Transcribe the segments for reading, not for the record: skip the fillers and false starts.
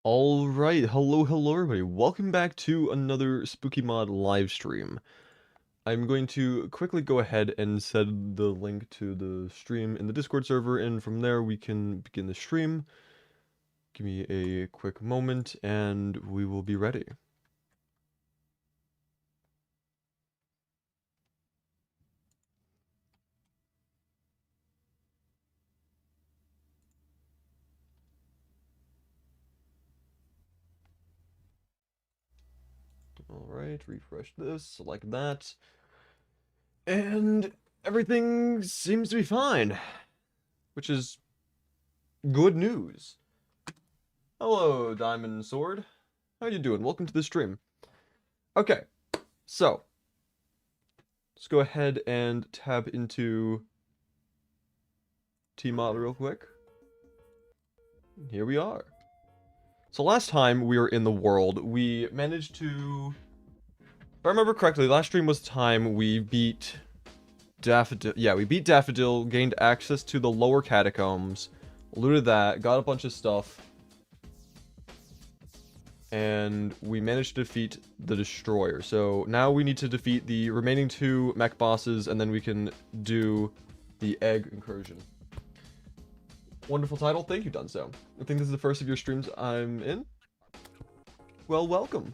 Alright, hello everybody. Welcome back to another Spooky Mod live stream. I'm going to quickly go ahead and send the link to the stream in the Discord server, and from there we can begin the stream. Give me a quick moment, and we will be ready. Alright, refresh this, like that. And everything seems to be fine, which is good news. Hello, Diamond Sword. How you doing? Welcome to the stream. Okay, so let's go ahead and tab into T-Mod real quick. Here we are. So last time we were in the world, we managed to... If I remember correctly, last stream was the time we beat Daffodil. Yeah, we beat Daffodil, gained access to the lower catacombs, looted that, got a bunch of stuff, and we managed to defeat the Destroyer. So now we need to defeat the remaining two mech bosses, and then we can do the egg incursion. Wonderful title. Thank you, Dunzo. I think this is the first of your streams I'm in. Well, welcome.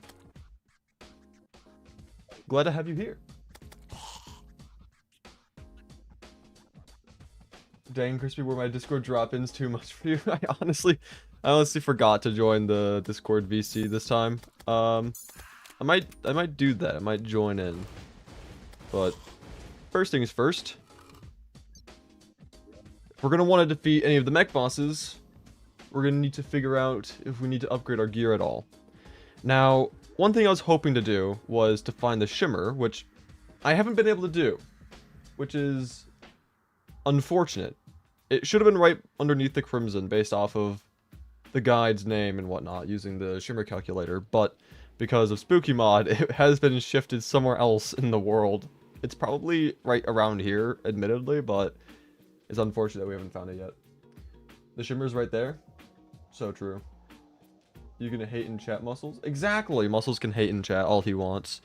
Glad to have you here. Dang, Crispy, were my Discord drop-ins too much for you? I honestly forgot to join the Discord VC this time. I might do that. I might join in. But first things first. If we're gonna want to defeat any of the mech bosses, we're gonna need to figure out if we need to upgrade our gear at all. Now, one thing I was hoping to do was to find the shimmer, which I haven't been able to do, which is unfortunate. It should have been right underneath the crimson based off of the guide's name and whatnot using the shimmer calculator, but because of Spooky Mod, it has been shifted somewhere else in the world. It's probably right around here, admittedly, but it's unfortunate we haven't found it yet. The shimmer's right there. So true. You gonna hate in chat, Muscles? Exactly! Muscles can hate in chat all he wants.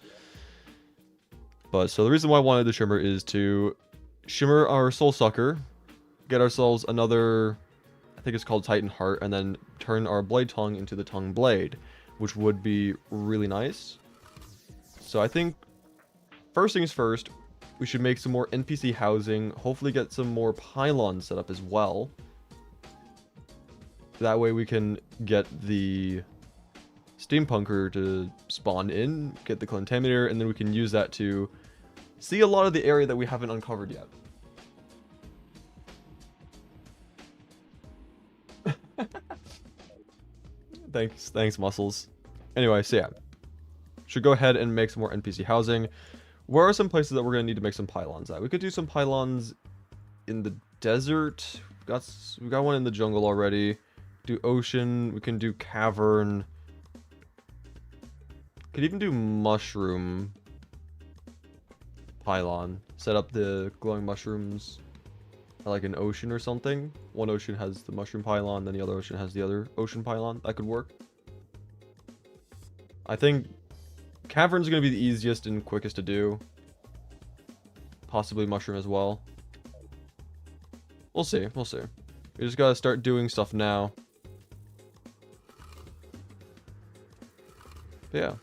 But, so the reason why I wanted the shimmer is to shimmer our soul sucker, get ourselves another, I think it's called Titan Heart, and then turn our blade tongue into the tongue blade, which would be really nice. So I think, first things first, we should make some more NPC housing, hopefully get some more pylons set up as well. That way we can get the steampunker to spawn in, get the contaminator, and then we can use that to see a lot of the area that we haven't uncovered yet. Thanks, Muscles. Anyway, so yeah. Should go ahead and make some more NPC housing. Where are some places that we're going to need to make some pylons at? We could do some pylons in the desert. We got one in the jungle already. Do ocean. We can do cavern. Could even do mushroom pylon. Set up the glowing mushrooms at like an ocean or something. One ocean has the mushroom pylon, then the other ocean has the other ocean pylon. That could work. I think cavern's going to be the easiest and quickest to do. Possibly mushroom as well. We'll see. We'll see. We just got to start doing stuff now. But yeah.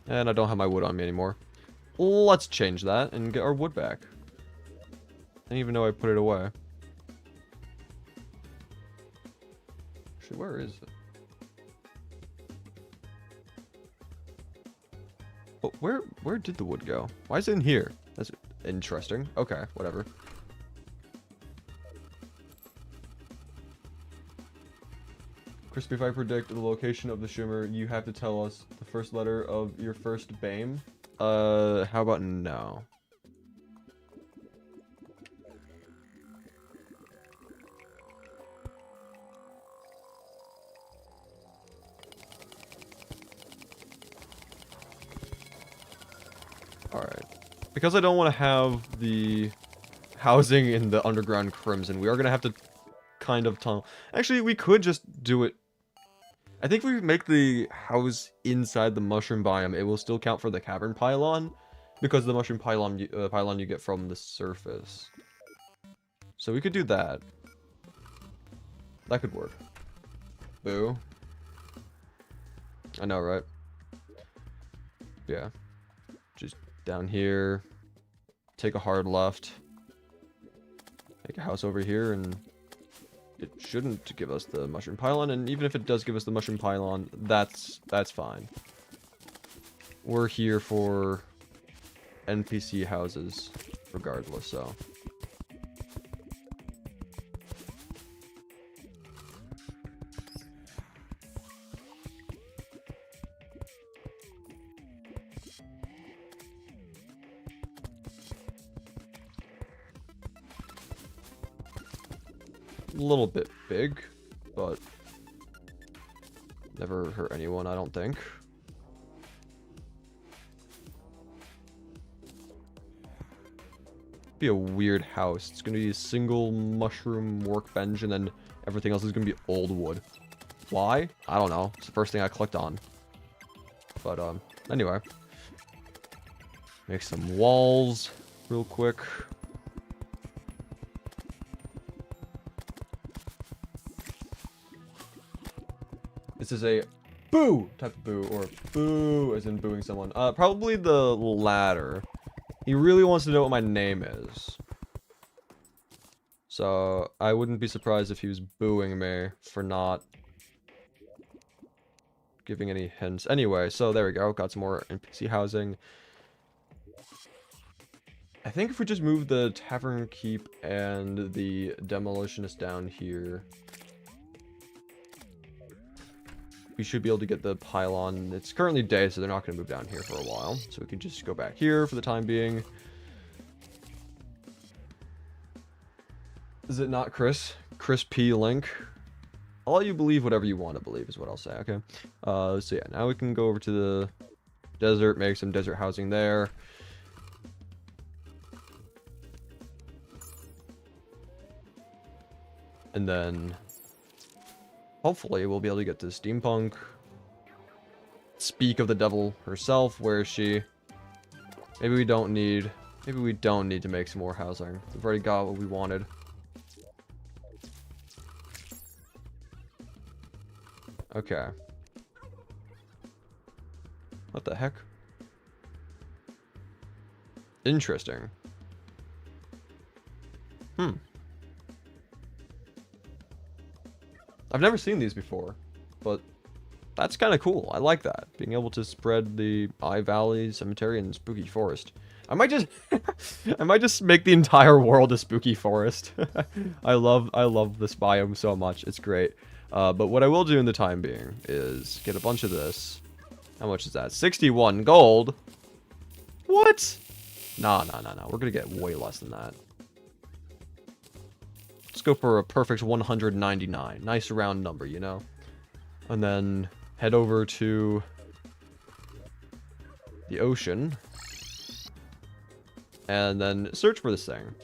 And I don't have my wood on me anymore. Let's change that and get our wood back. I didn't even know I put it away. Actually, where is it? But where did the wood go? Why is it in here? That's interesting. Okay, whatever. Crispy, if I predict the location of the shimmer, you have to tell us the first letter of your first BAME. How about no? Alright. Because I don't want to have the housing in the underground crimson, we are going to have to kind of tunnel. Actually, we could just do it. I think if we make the house inside the mushroom biome, it will still count for the cavern pylon, because the mushroom pylon you get from the surface. So we could do that. That could work. Boo. I know, right? Yeah. Just down here. Take a hard left. Make a house over here, and it shouldn't give us the mushroom pylon, and even if it does give us the mushroom pylon, that's fine. We're here for NPC houses regardless, so. A little bit big, but never hurt anyone, I don't think. Be a weird house. It's gonna be a single mushroom workbench, and then everything else is gonna be old wood. Why? I don't know. It's the first thing I clicked on. But anyway, make some walls real quick. This is a boo type of boo, or boo as in booing someone. Probably the latter. He really wants to know what my name is. So I wouldn't be surprised if he was booing me for not giving any hints. Anyway, so there we go. Got some more NPC housing. I think if we just move the Tavern Keep and the Demolitionist down here, we should be able to get the pylon. It's currently day, so they're not going to move down here for a while. So we can just go back here for the time being. Is it not Chris? Crispylink? I'll let you believe whatever you want to believe is what I'll say, okay? So yeah, now we can go over to the desert, make some desert housing there. And then hopefully we'll be able to get to steampunk. Speak of the devil herself. Where is she? Maybe we don't need to make some more housing. We've already got what we wanted. Okay. What the heck? Interesting. I've never seen these before, but that's kind of cool. I like that. Being able to spread the Eye Valley, Cemetery, and Spooky Forest. I might just I might just make the entire world a spooky forest. I love this biome so much. It's great. But what I will do in the time being is get a bunch of this. How much is that? 61 gold? What? Nah. We're gonna get way less than that. Let's go for a perfect 199. Nice round number, you know? And then head over to the ocean. And then search for this thing.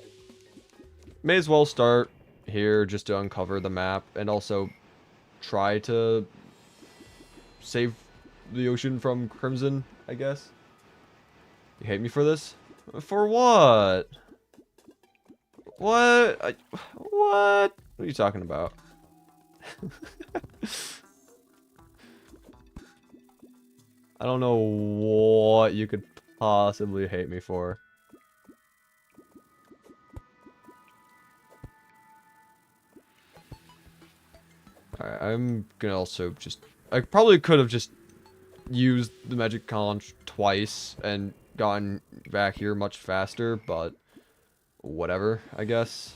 May as well start here just to uncover the map. And also try to save the ocean from Crimson, I guess. You hate me for this? For what? What? What? What are you talking about? I don't know what you could possibly hate me for. Alright, I'm gonna also just... I probably could have just used the magic conch twice and gotten back here much faster, but... whatever, I guess.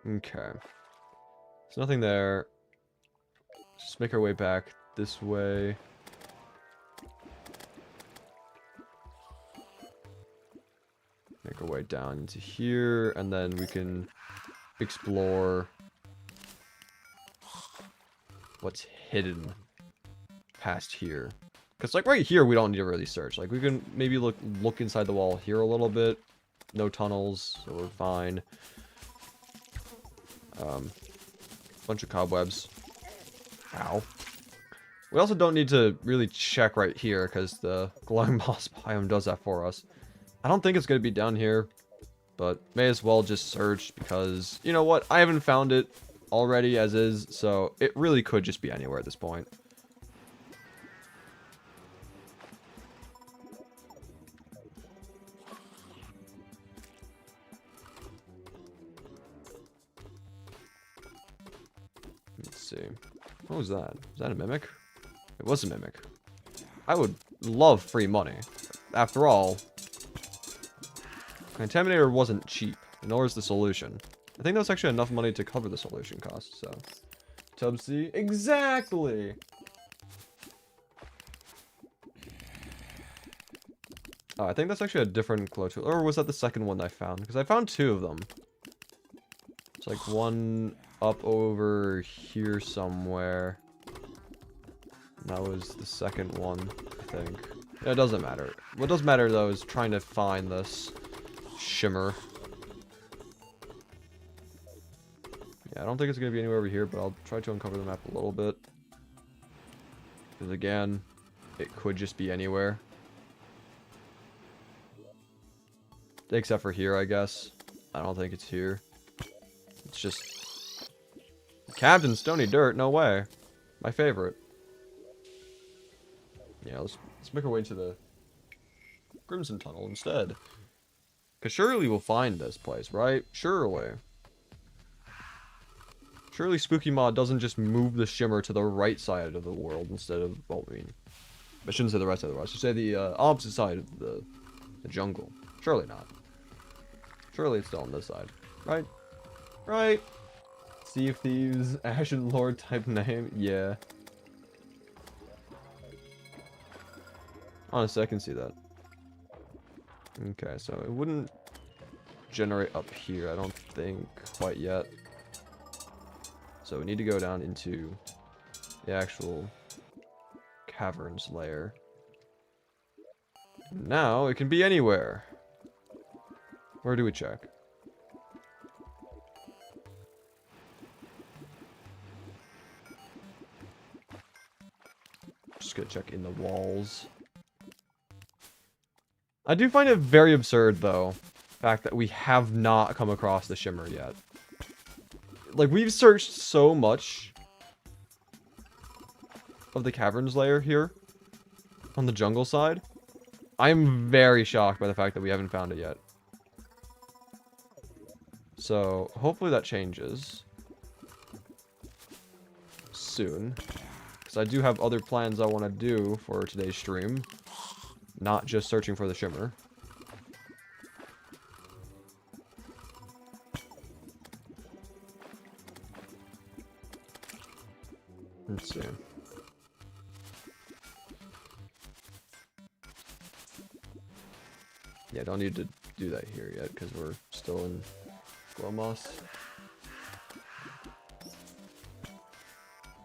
Okay. There's nothing there. Just make our way back this way. Make our way down into here, and then we can explore what's hidden past here. Because, like, right here, we don't need to really search. Like, we can maybe look inside the wall here a little bit. No tunnels, so we're fine. Bunch of cobwebs. Ow. We also don't need to really check right here, because the glowing moss biome does that for us. I don't think it's going to be down here, but may as well just search, because, you know what, I haven't found it already as is, so it really could just be anywhere at this point. Let's see. What was that? Was that a mimic? It was a mimic. I would love free money. After all, Contaminator wasn't cheap, nor is the solution. I think that was actually enough money to cover the solution cost, so. Tubsy, exactly! Oh, I think that's actually a different glow tool. Or was that the second one I found? Because I found two of them. It's like one up over here somewhere. And that was the second one, I think. Yeah, it doesn't matter. What does matter, though, is trying to find this shimmer. Yeah, I don't think it's going to be anywhere over here, but I'll try to uncover the map a little bit. Because, again, it could just be anywhere. Except for here, I guess. I don't think it's here. It's just... Captain Stony Dirt, no way. My favorite. Yeah, let's make our way to the Crimson Tunnel instead. Because surely we'll find this place, right? Surely. Surely Spooky Mod doesn't just move the shimmer to the right side of the world instead of... Well, I mean... I shouldn't say the right side of the world. I should say the opposite side of the jungle. Surely not. Surely it's still on this side. Right? Right? Sea of Thieves, Ashen Lord type name. Yeah. Honestly, I can see that. Okay, so it wouldn't generate up here, I don't think, quite yet. So we need to go down into the actual caverns layer. Now it can be anywhere. Where do we check? Just gonna check in the walls. I do find it very absurd, though, the fact that we have not come across the shimmer yet. Like, we've searched so much of the caverns layer here on the jungle side. I'm very shocked by the fact that we haven't found it yet. So, hopefully that changes soon. Because I do have other plans I want to do for today's stream. Not just searching for the shimmer. Let's see. Yeah, don't need to do that here yet because we're still in Glomos.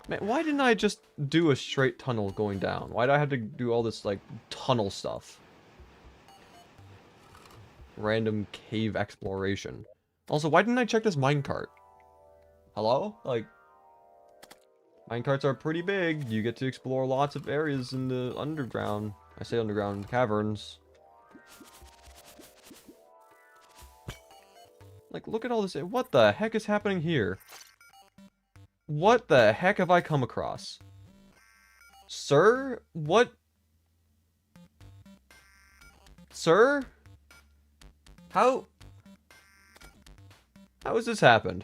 Man, why didn't I just do a straight tunnel going down? Why did I have to do all this, like, tunnel stuff? Random cave exploration. Also, why didn't I check this minecart? Hello? Like, minecarts are pretty big. You get to explore lots of areas in the underground. I say underground caverns. Like, look at all this. What the heck is happening here? What the heck have I come across? Sir? What? Sir? How has this happened?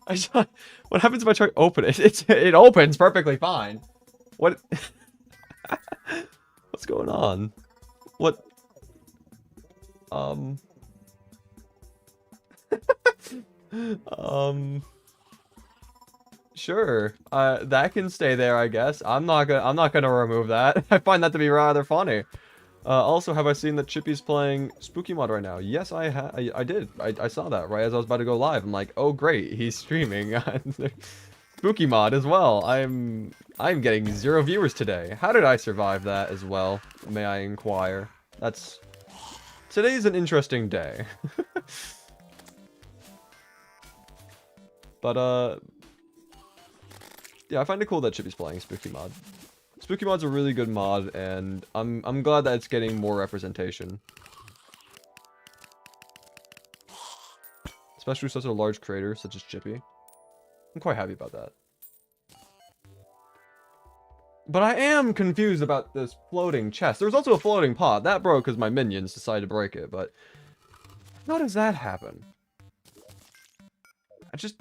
What happens if I try to open it? It opens perfectly fine. What? What's going on? What? Sure. That can stay there, I guess. I'm not gonna remove that. I find that to be rather funny. Also, have I seen that Chippy's playing Spooky Mod right now? Yes, I did. I saw that right as I was about to go live. I'm like, oh great, he's streaming. spooky mod as well. I'm getting 0 viewers today. How did I survive that as well? May I inquire? Today's an interesting day. But yeah, I find it cool that Chippy's playing spooky mod. Spooky mod's a really good mod, and I'm glad that it's getting more representation. Especially with such a large creator such as Chippy. I'm quite happy about that. But I am confused about this floating chest. There's also a floating pot. That broke because my minions decided to break it, but how does that happen?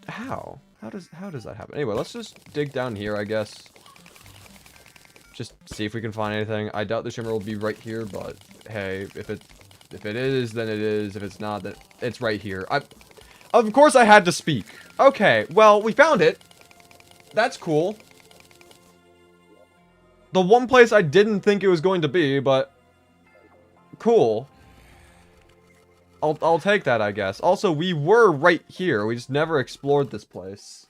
How? How does that happen? Anyway, let's just dig down here, I guess. Just see if we can find anything. I doubt the shimmer will be right here, but hey, if it is, then it is. If it's not, then it's right here. Of course I had to speak. Okay, well, we found it. That's cool. The one place I didn't think it was going to be, but cool. I'll take that, I guess. Also, we were right here. We just never explored this place.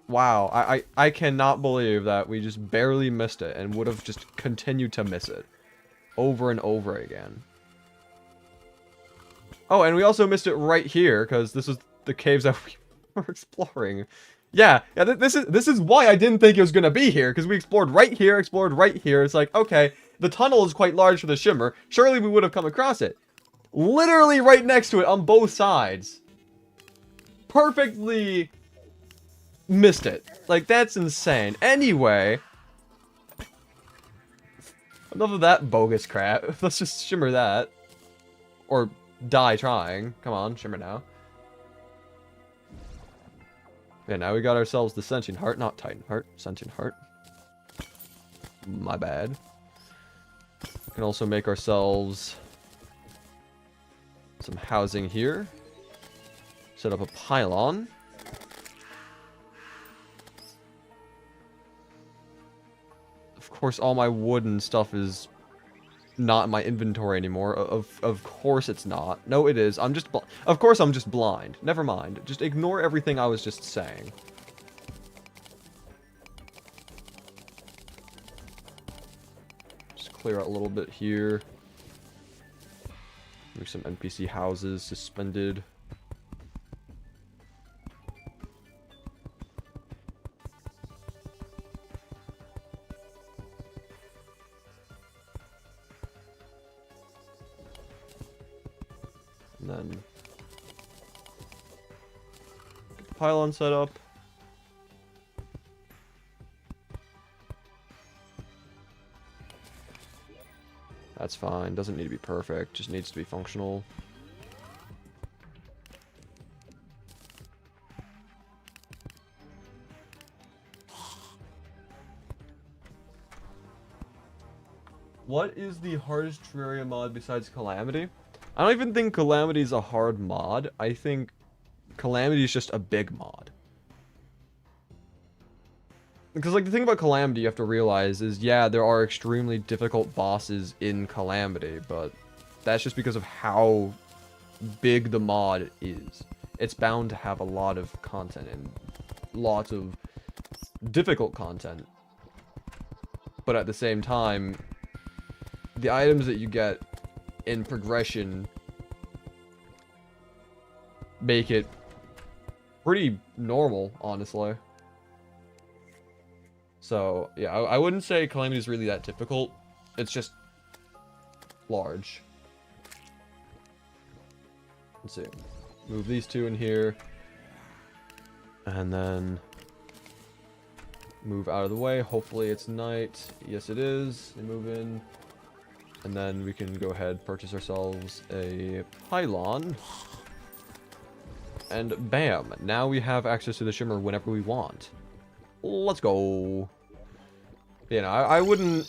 Wow, I cannot believe that we just barely missed it and would have just continued to miss it over and over again. Oh, and we also missed it right here because this was the caves that we were exploring. Yeah, this is why I didn't think it was gonna be here, because we explored right here, explored right here. It's like, okay, the tunnel is quite large for the shimmer. Surely we would have come across it. Literally right next to it on both sides. Perfectly missed it. Like, that's insane. Anyway, enough of that bogus crap. Let's just shimmer that. Or die trying. Come on, shimmer now. Yeah, now we got ourselves the sentient heart, not titan heart, sentient heart. My bad. We can also make ourselves some housing here. Set up a pylon. Of course, all my wooden stuff is not in my inventory anymore. Of course it's not. No, it is. Of course I'm just blind. Never mind. Just ignore everything I was just saying. Just clear out a little bit here. Make some NPC houses suspended. And then get the pylon set up. That's fine. Doesn't need to be perfect. Just needs to be functional. What is the hardest Terraria mod besides Calamity? I don't even think Calamity is a hard mod. I think Calamity is just a big mod. Because, like, the thing about Calamity you have to realize is, yeah, there are extremely difficult bosses in Calamity, but that's just because of how big the mod is. It's bound to have a lot of content and lots of difficult content. But at the same time, the items that you get in progression make it pretty normal, honestly. So, yeah, I wouldn't say Calamity is really that difficult. It's just large. Let's see. Move these two in here. And then move out of the way. Hopefully it's night. Yes, it is. They move in. And then we can go ahead, purchase ourselves a pylon. And bam, now we have access to the shimmer whenever we want. Let's go. You know, I wouldn't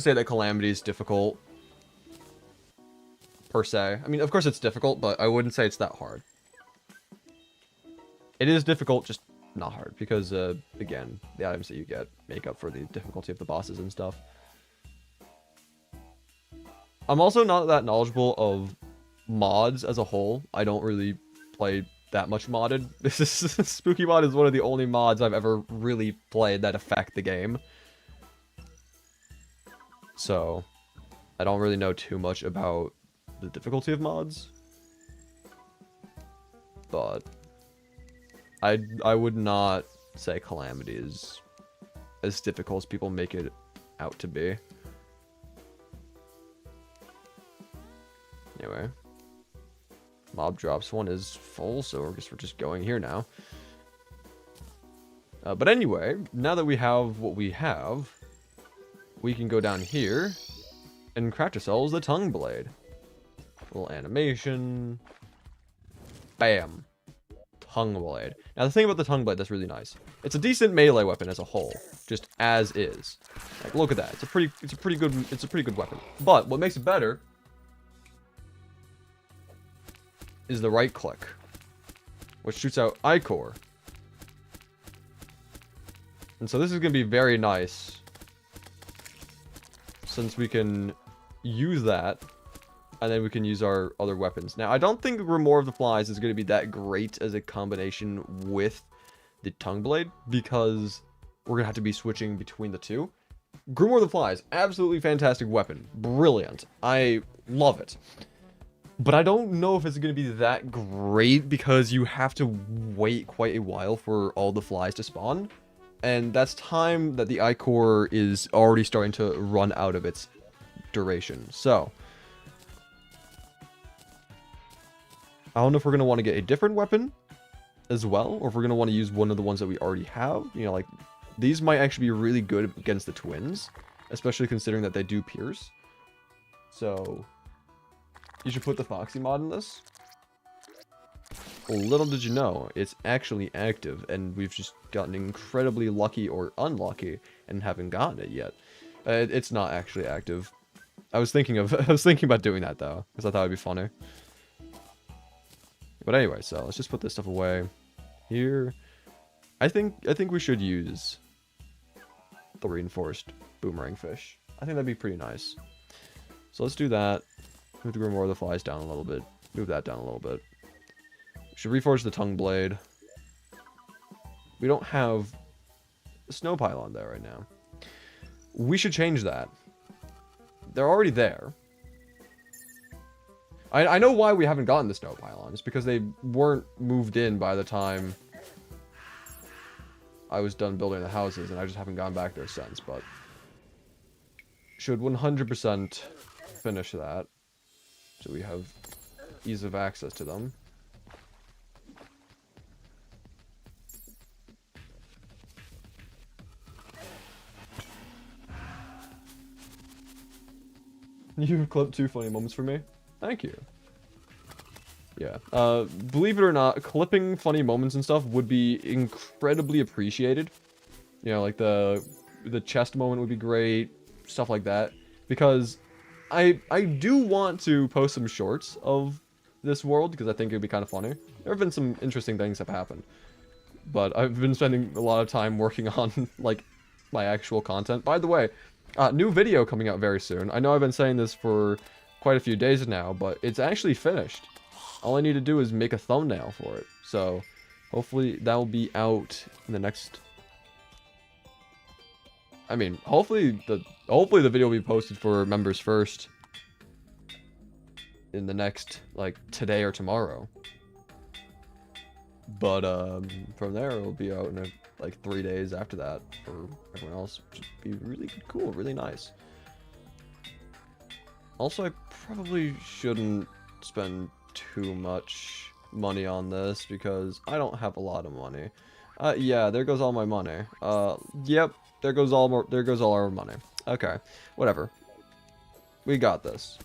say that Calamity is difficult per se. I mean, of course it's difficult, but I wouldn't say it's that hard. It is difficult, just not hard, because again, the items that you get make up for the difficulty of the bosses and stuff. I'm also not that knowledgeable of mods as a whole. I don't really play that much modded. This is Spooky Mod is one of the only mods I've ever really played that affect the game. So, I don't really know too much about the difficulty of mods. But I would not say Calamity is as difficult as people make it out to be. Anyway. Mob drops one is full, so I guess we're just going here now. But anyway, now that we have what we have, we can go down here and craft ourselves the tongue blade. Little animation. Bam. Tongue blade. Now the thing about the tongue blade that's really nice, it's a decent melee weapon as a whole, just as is. Like, look at that. It's a pretty good weapon. But what makes it better is the right click, which shoots out Ichor. And so this is going to be very nice, since we can use that, and then we can use our other weapons. Now, I don't think Grimoire of the Flies is going to be that great as a combination with the tongue blade, because we're going to have to be switching between the two. Grimoire of the Flies, absolutely fantastic weapon. Brilliant. I love it. But I don't know if it's going to be that great, because you have to wait quite a while for all the flies to spawn. And that's time that the Ichor is already starting to run out of its duration. So, I don't know if we're going to want to get a different weapon as well, or if we're going to want to use one of the ones that we already have. You know, like, these might actually be really good against the twins, especially considering that they do pierce. So, you should put the Foxy mod in this. Little did you know, it's actually active, and we've just gotten incredibly lucky or unlucky and haven't gotten it yet. It's not actually active. I was thinking about doing that though, because I thought it'd be funny. But anyway, so let's just put this stuff away here. I think we should use the reinforced boomerang fish. I think that'd be pretty nice. So let's do that. Move the Grimoire of the Flies down a little bit. Move that down a little bit. We should reforge the tongue blade. We don't have a snow pylon there right now. We should change that. They're already there. I know why we haven't gotten the snow pylon. It's because they weren't moved in by the time I was done building the houses, and I just haven't gone back there since, but should 100% finish that, so we have ease of access to them. You've clipped 2 funny moments for me. Thank you. Yeah. Believe it or not, clipping funny moments and stuff would be incredibly appreciated. You know, like the chest moment would be great, stuff like that. Because I do want to post some shorts of this world, because I think it would be kind of funny. There have been some interesting things that have happened. But I've been spending a lot of time working on, like, my actual content. By the way, new video coming out very soon. I know I've been saying this for quite a few days now, but it's actually finished. All I need to do is make a thumbnail for it. So, hopefully that will be out in the next... I mean, hopefully the video will be posted for members first in the next, like, today or tomorrow. But, from there, it'll be out in, like, 3 days after that for everyone else, which would be really cool, really nice. Also, I probably shouldn't spend too much money on this, because I don't have a lot of money. Yeah, there goes all my money. Yep, there goes all our money. Okay, whatever. We got this.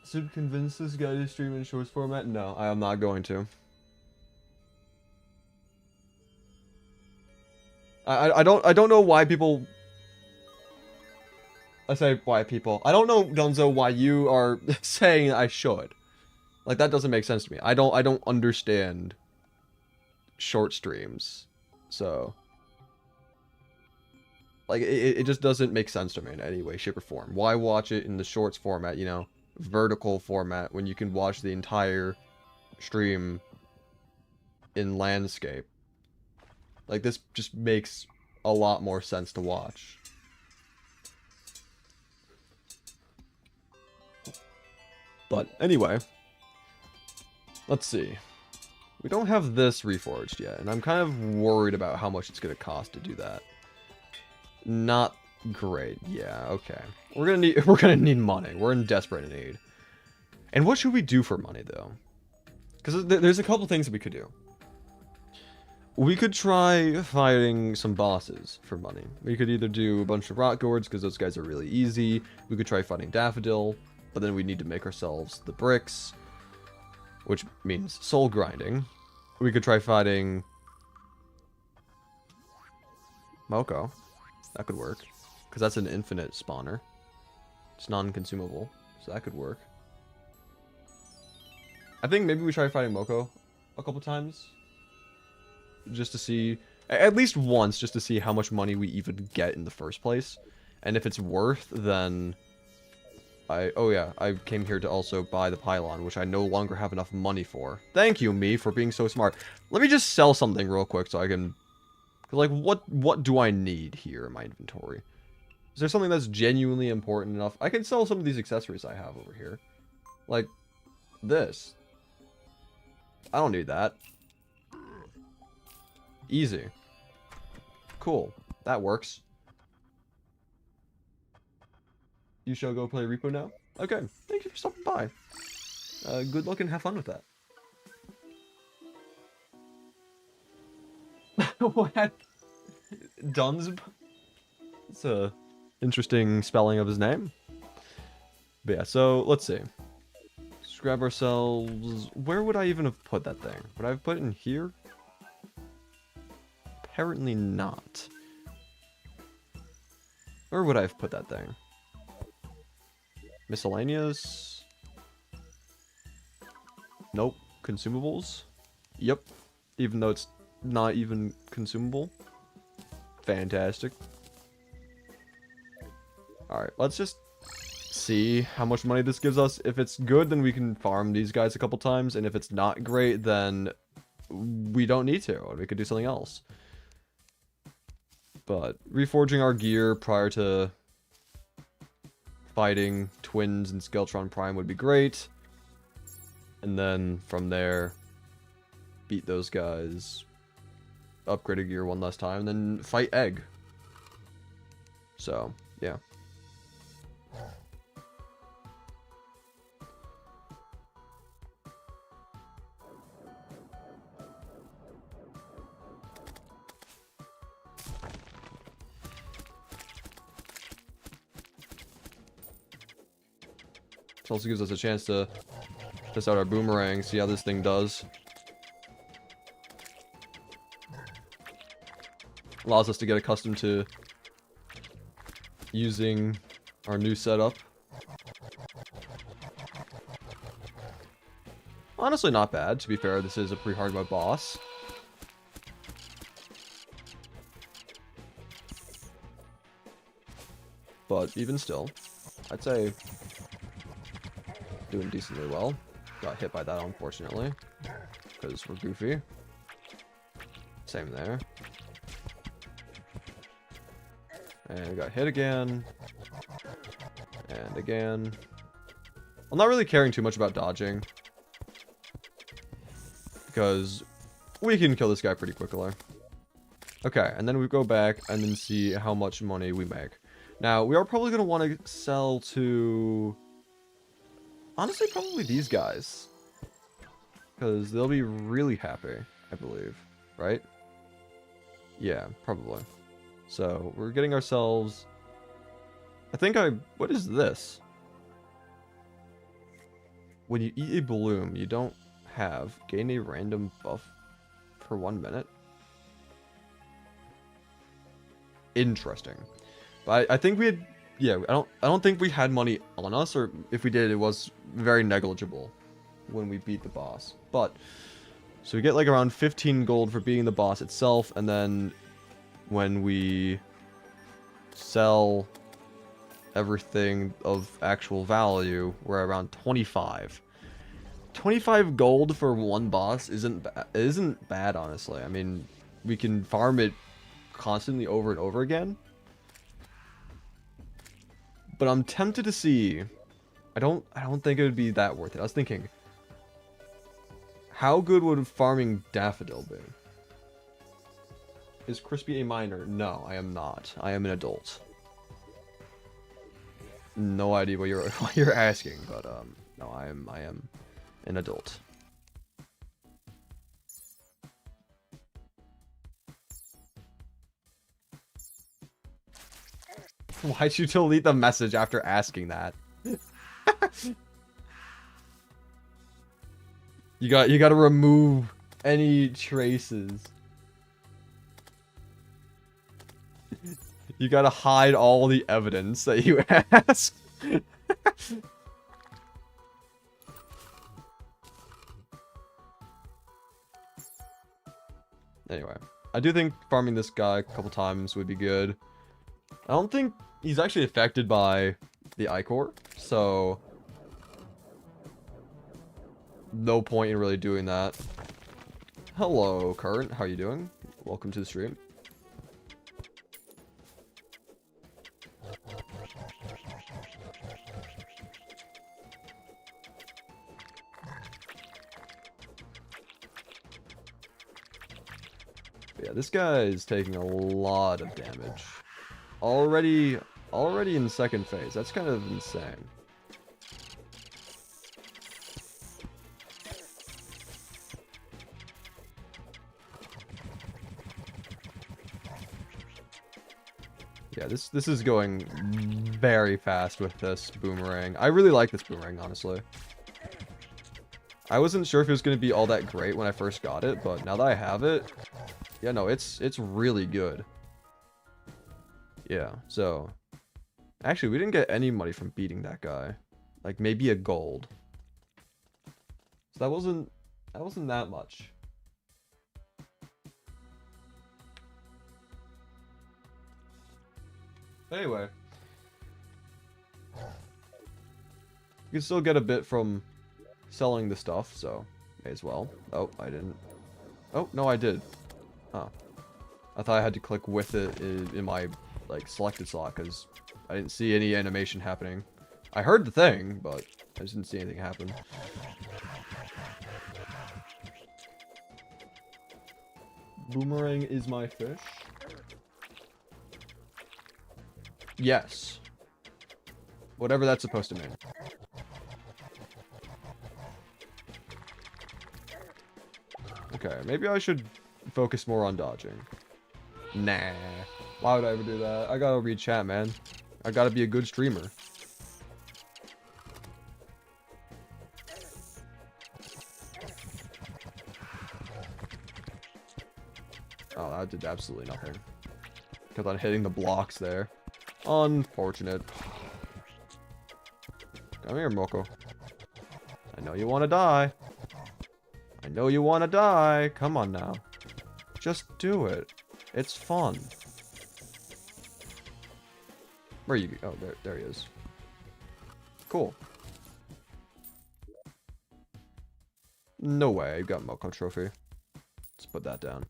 Should convince this guy to stream in shorts format? No, I am not going to. I don't know why people... I say why people. I don't know, Dunzo, why you are saying I should. Like, that doesn't make sense to me. I don't understand short streams. So, like, it just doesn't make sense to me in any way, shape, or form. Why watch it in the shorts format, you know? vertical format when you can watch the entire stream in landscape. Like, this just makes a lot more sense to watch. But anyway, let's see. We don't have this reforged yet, and I'm kind of worried about how much it's going to cost to do that. Not great. Yeah, okay. We're gonna need money. We're in desperate need. And what should we do for money, though? Because there's a couple things that we could do. We could try fighting some bosses for money. We could either do a bunch of rot gourds, because those guys are really easy. We could try fighting Daffodil, but then we need to make ourselves the bricks, which means soul grinding. We could try fighting Moko. That could work, because that's an infinite spawner. It's non-consumable, so that could work. I think maybe we try fighting Moko a couple times, just to see, at least once, just to see how much money we even get in the first place. And if it's worth, then oh yeah, I came here to also buy the pylon, which I no longer have enough money for. Thank you, me, for being so smart. Let me just sell something real quick so I can, like, what do I need here in my inventory? Is there something that's genuinely important enough? I can sell some of these accessories I have over here. Like, this. I don't need that. Easy. Cool. That works. You shall go play Repo now? Okay. Thank you for stopping by. Good luck and have fun with that. What? Duns? It's a interesting spelling of his name. But yeah, so let's see. Let's grab ourselves... Where would I even have put that thing? Would I have put it in here? Apparently not. Where would I have put that thing? Miscellaneous? Nope. Consumables? Yep. Even though it's not even consumable. Fantastic. Alright, let's just see how much money this gives us. If it's good, then we can farm these guys a couple times, and if it's not great, then we don't need to, and we could do something else. But reforging our gear prior to fighting Twins and Skeletron Prime would be great. And then from there, beat those guys, upgrade a gear one last time, then fight Egg. So, yeah. This also gives us a chance to test out our boomerang, see how this thing does. Allows us to get accustomed to using our new setup. Honestly, not bad. To be fair, this is a pretty hard mode boss. But even still, I'd say doing decently well. Got hit by that, unfortunately, because we're goofy. Same there. And got hit again. And again. I'm not really caring too much about dodging, because we can kill this guy pretty quickly. Okay, and then we go back and then see how much money we make. Now, we are probably going to want to sell to... honestly, probably these guys. Because they'll be really happy, I believe. Right? Yeah, probably. So, we're getting ourselves... what is this? When you eat a bloom, you don't gain a random buff for 1 minute. Interesting. But I think we had... yeah, I don't think we had money on us, or if we did, it was very negligible when we beat the boss. But, so we get like around 15 gold for beating the boss itself, and then when we sell everything of actual value, we're around 25. 25 gold for one boss isn't bad, honestly. I mean, we can farm it constantly over and over again. But I'm tempted to see. I don't think it would be that worth it. I was thinking, how good would farming Daffodil be? Is Crispy a minor? No, I am not. I am an adult. No idea what you're asking, but no, I am an adult. Why'd you delete the message after asking that? You gotta remove any traces. You gotta hide all the evidence that you asked. Anyway, I do think farming this guy a couple times would be good. I don't think he's actually affected by the Ichor, so no point in really doing that. Hello, Current. How are you doing? Welcome to the stream. But yeah, this guy is taking a lot of damage. Already in second phase. That's kind of insane. Yeah, this is going very fast with this boomerang. I really like this boomerang, honestly. I wasn't sure if it was going to be all that great when I first got it, but now that I have it, yeah, no, it's really good. Yeah, so actually, we didn't get any money from beating that guy. Like maybe a gold. So that wasn't that much. Anyway, you can still get a bit from selling the stuff, so may as well. Oh, I didn't. Oh, no, I did. Oh. I thought I had to click with it in my, like, selected slot, because I didn't see any animation happening. I heard the thing, but I just didn't see anything happen. Boomerang is my fish. Yes. Whatever that's supposed to mean. Okay, maybe I should focus more on dodging. Nah. Why would I ever do that? I gotta read chat, man. I gotta be a good streamer. Oh, that did absolutely nothing. Kept on hitting the blocks there. Unfortunate. Come here, Moko. I know you want to die. I know you want to die. Come on now. Just do it. It's fun. Where are you? Oh, there he is. Cool. No way. I got Moko trophy. Let's put that down.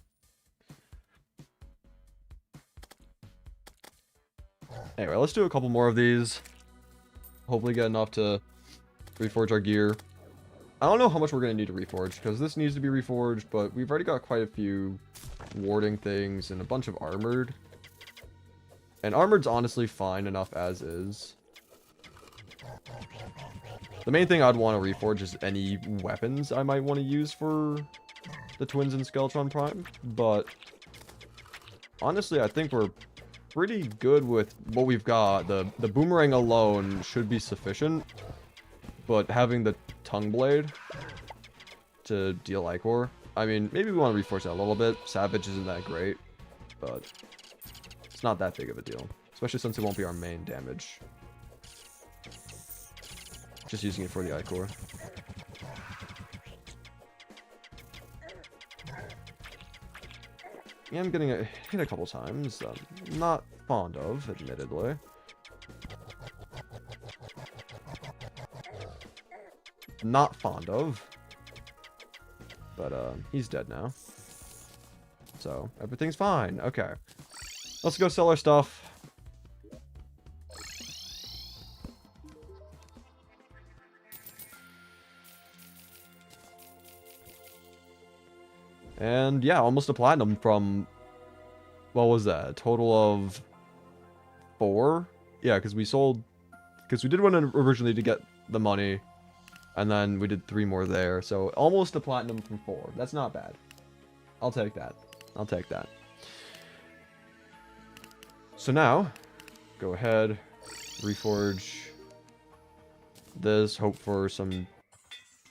Anyway, let's do a couple more of these. Hopefully get enough to reforge our gear. I don't know how much we're going to need to reforge, because this needs to be reforged, but we've already got quite a few warding things and a bunch of armored. And armored's honestly fine enough as is. The main thing I'd want to reforge is any weapons I might want to use for the Twins and Skeletron Prime, but honestly, I think we're pretty good with what we've got. The boomerang alone should be sufficient, but having the tongue blade to deal Ichor, I mean, maybe we want to reforge that a little bit. Savage isn't that great, but it's not that big of a deal, especially since it won't be our main damage. Just using it for the Ichor. Yeah, I'm getting hit a couple times. Not fond of, admittedly. not fond of. But he's dead now. So everything's fine. Okay. Let's go sell our stuff. And yeah, almost a platinum from, what was that? A total of 4? Yeah, because we did one originally to get the money, and then we did 3 more there. So almost a platinum from 4. That's not bad. I'll take that. I'll take that. So now, go ahead, reforge this, hope for some,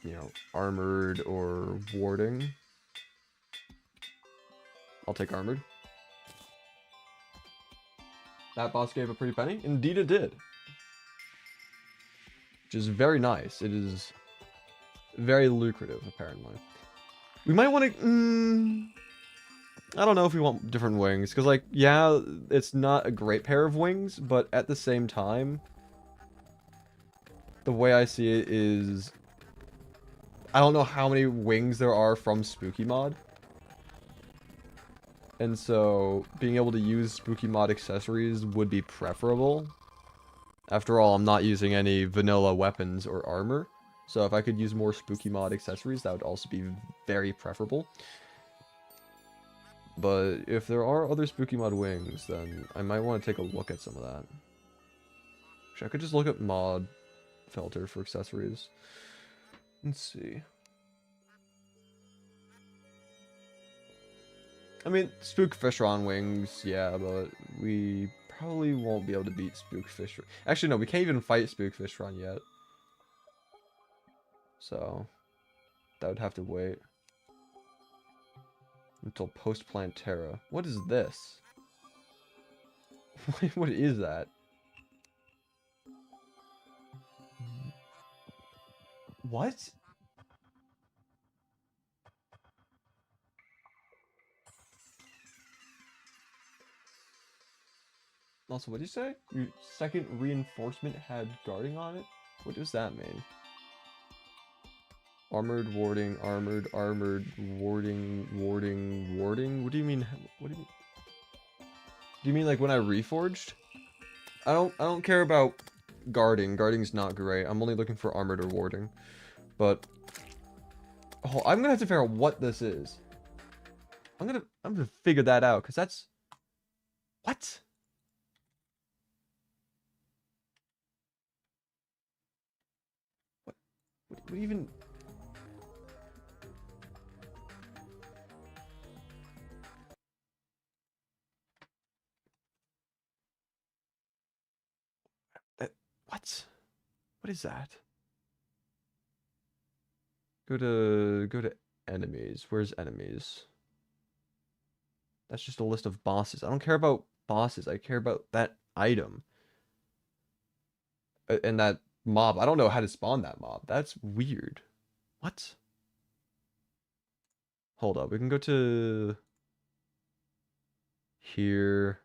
you know, armored or warding. I'll take armored. That boss gave a pretty penny. Indeed it did. Which is very nice. It is very lucrative, apparently. We might want to... I don't know if we want different wings. Because, like, yeah, it's not a great pair of wings. But at the same time, the way I see it is... I don't know how many wings there are from Spooky Mod. And so, being able to use Spooky Mod accessories would be preferable. After all, I'm not using any vanilla weapons or armor. So if I could use more Spooky Mod accessories, that would also be very preferable. But if there are other Spooky Mod wings, then I might want to take a look at some of that. Actually, I could just look at Mod Filter for accessories. Let's see. I mean, Spook Fishron wings, yeah, but we probably won't be able to beat Spook Fishron. Actually, no, we can't even fight Spook Fishron yet. So, that would have to wait until post-Plantera. What is this? What is that? What? Also, what did you say? Your second reinforcement had guarding on it? What does that mean? Armored, warding, armored, warding, warding. What do you mean? What do you mean? Do you mean like when I reforged? I don't care about guarding. Guarding's not great. I'm only looking for armored or warding. But oh, I'm gonna have to figure out what this is. I'm gonna figure that out, because that's what? What even? What? What is that? Go to enemies. Where's enemies? That's just a list of bosses. I don't care about bosses. I care about that item. And that mob. I don't know how to spawn that mob. That's weird. What? Hold up. We can go to here.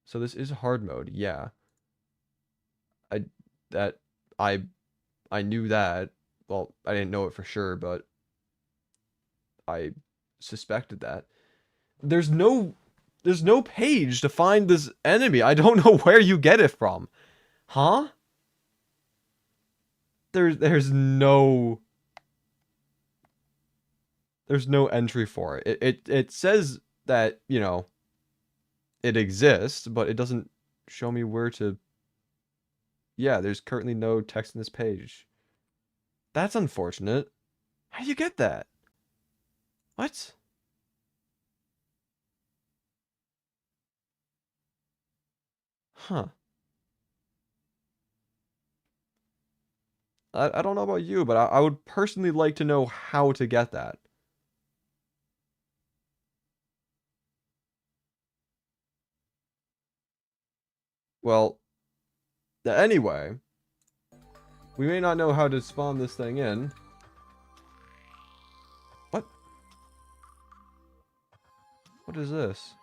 So this is hard mode. Yeah. That I knew that. Well, I didn't know it for sure, but I suspected that. There's no page to find this enemy. I don't know where you get it from. Huh? There's no entry for it. It says that, you know, it exists, but it doesn't show me where to. Yeah, there's currently no text in this page. That's unfortunate. How do you get that? What? Huh. I don't know about you, but I would personally like to know how to get that. Well, anyway, we may not know how to spawn this thing in. What? What is this?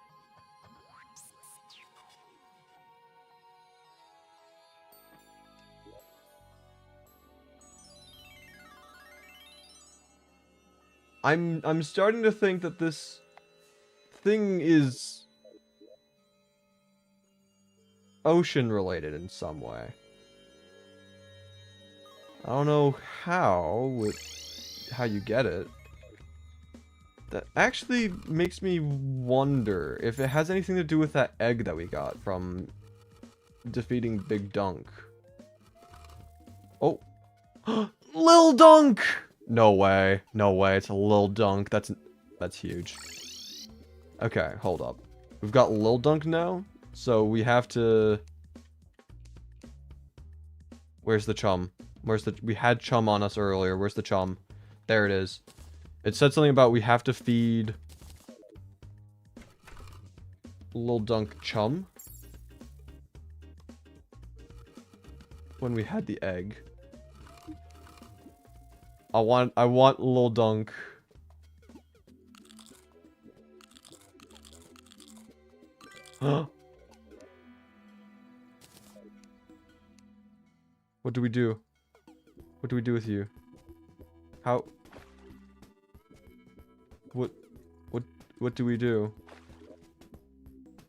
I'm starting to think that this thing is ocean related in some way. I don't know how you get it. That actually makes me wonder if it has anything to do with that egg that we got from defeating Big Dunk. Oh. Lil Dunk! No way. No way. It's a Lil Dunk. That's huge. Okay, hold up. We've got Lil Dunk now, so we have to... Where's the chum? We had chum on us earlier. Where's the chum? There it is. It said something about we have to feed Lil Dunk chum when we had the egg. I want Lil Dunk. What do we do? What do we do with you? How? What do we do?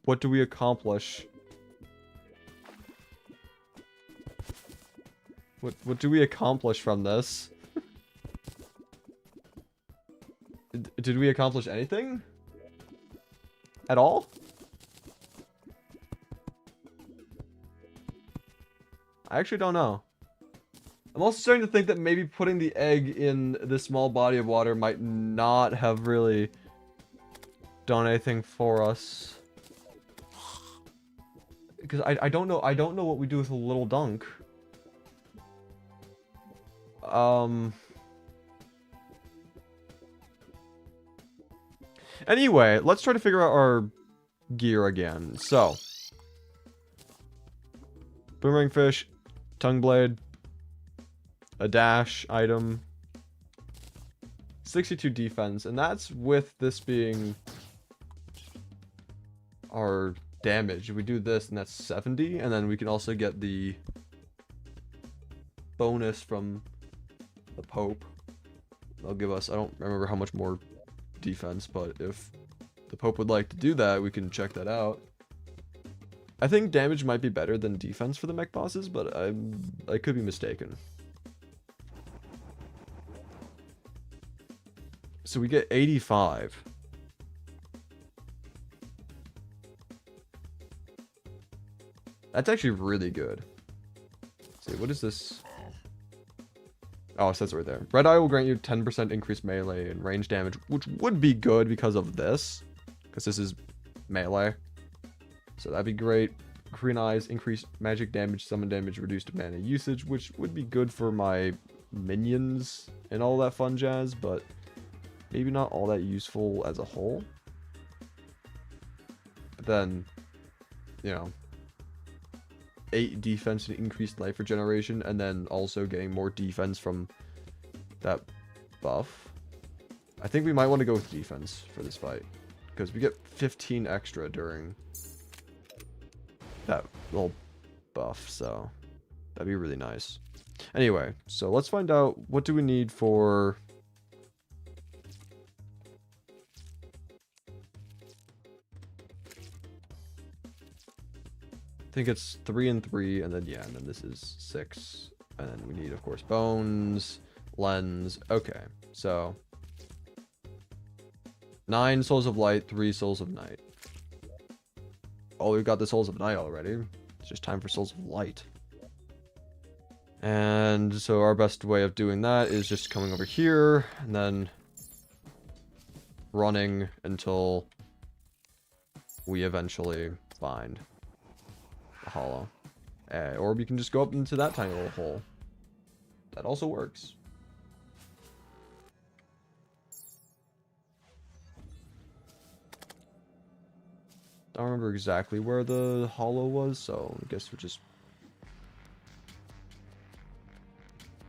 What do we accomplish? What do we accomplish from this? Did we accomplish anything? At all? I actually don't know. I'm also starting to think that maybe putting the egg in this small body of water might not have really done anything for us. Because I don't know what we do with a Little Dunk. Anyway, let's try to figure out our gear again. So, boomerang fish, tongue blade, a dash item, 62 defense, and that's with this being our damage. If we do this, and that's 70, and then we can also get the bonus from the Pope. They'll give us, I don't remember how much more defense, but if the Pope would like to do that, we can check that out. I think damage might be better than defense for the mech bosses, but I could be mistaken. So we get 85. That's actually really good. Let's see, what is this? Oh, it says it right there. Red Eye will grant you 10% increased melee and range damage, which would be good because of this. Because this is melee. So that'd be great. Green Eyes, increased magic damage, summon damage, reduced mana usage, which would be good for my minions and all that fun jazz, but maybe not all that useful as a whole. But then, you know, 8 defense and increased life regeneration, and then also getting more defense from that buff. I think we might want to go with defense for this fight, because we get 15 extra during that little buff, so that'd be really nice. Anyway, so let's find out what do we need for... I think it's 3 and 3, and then, yeah, and then this is 6. And then we need, of course, bones, lens. Okay, so 9 souls of light, 3 souls of night. Oh, we've got the souls of night already. It's just time for souls of light. And so our best way of doing that is just coming over here, and then running until we eventually find hollow. Or we can just go up into that tiny little hole. That also works. I don't remember exactly where the hollow was, so I guess we'll just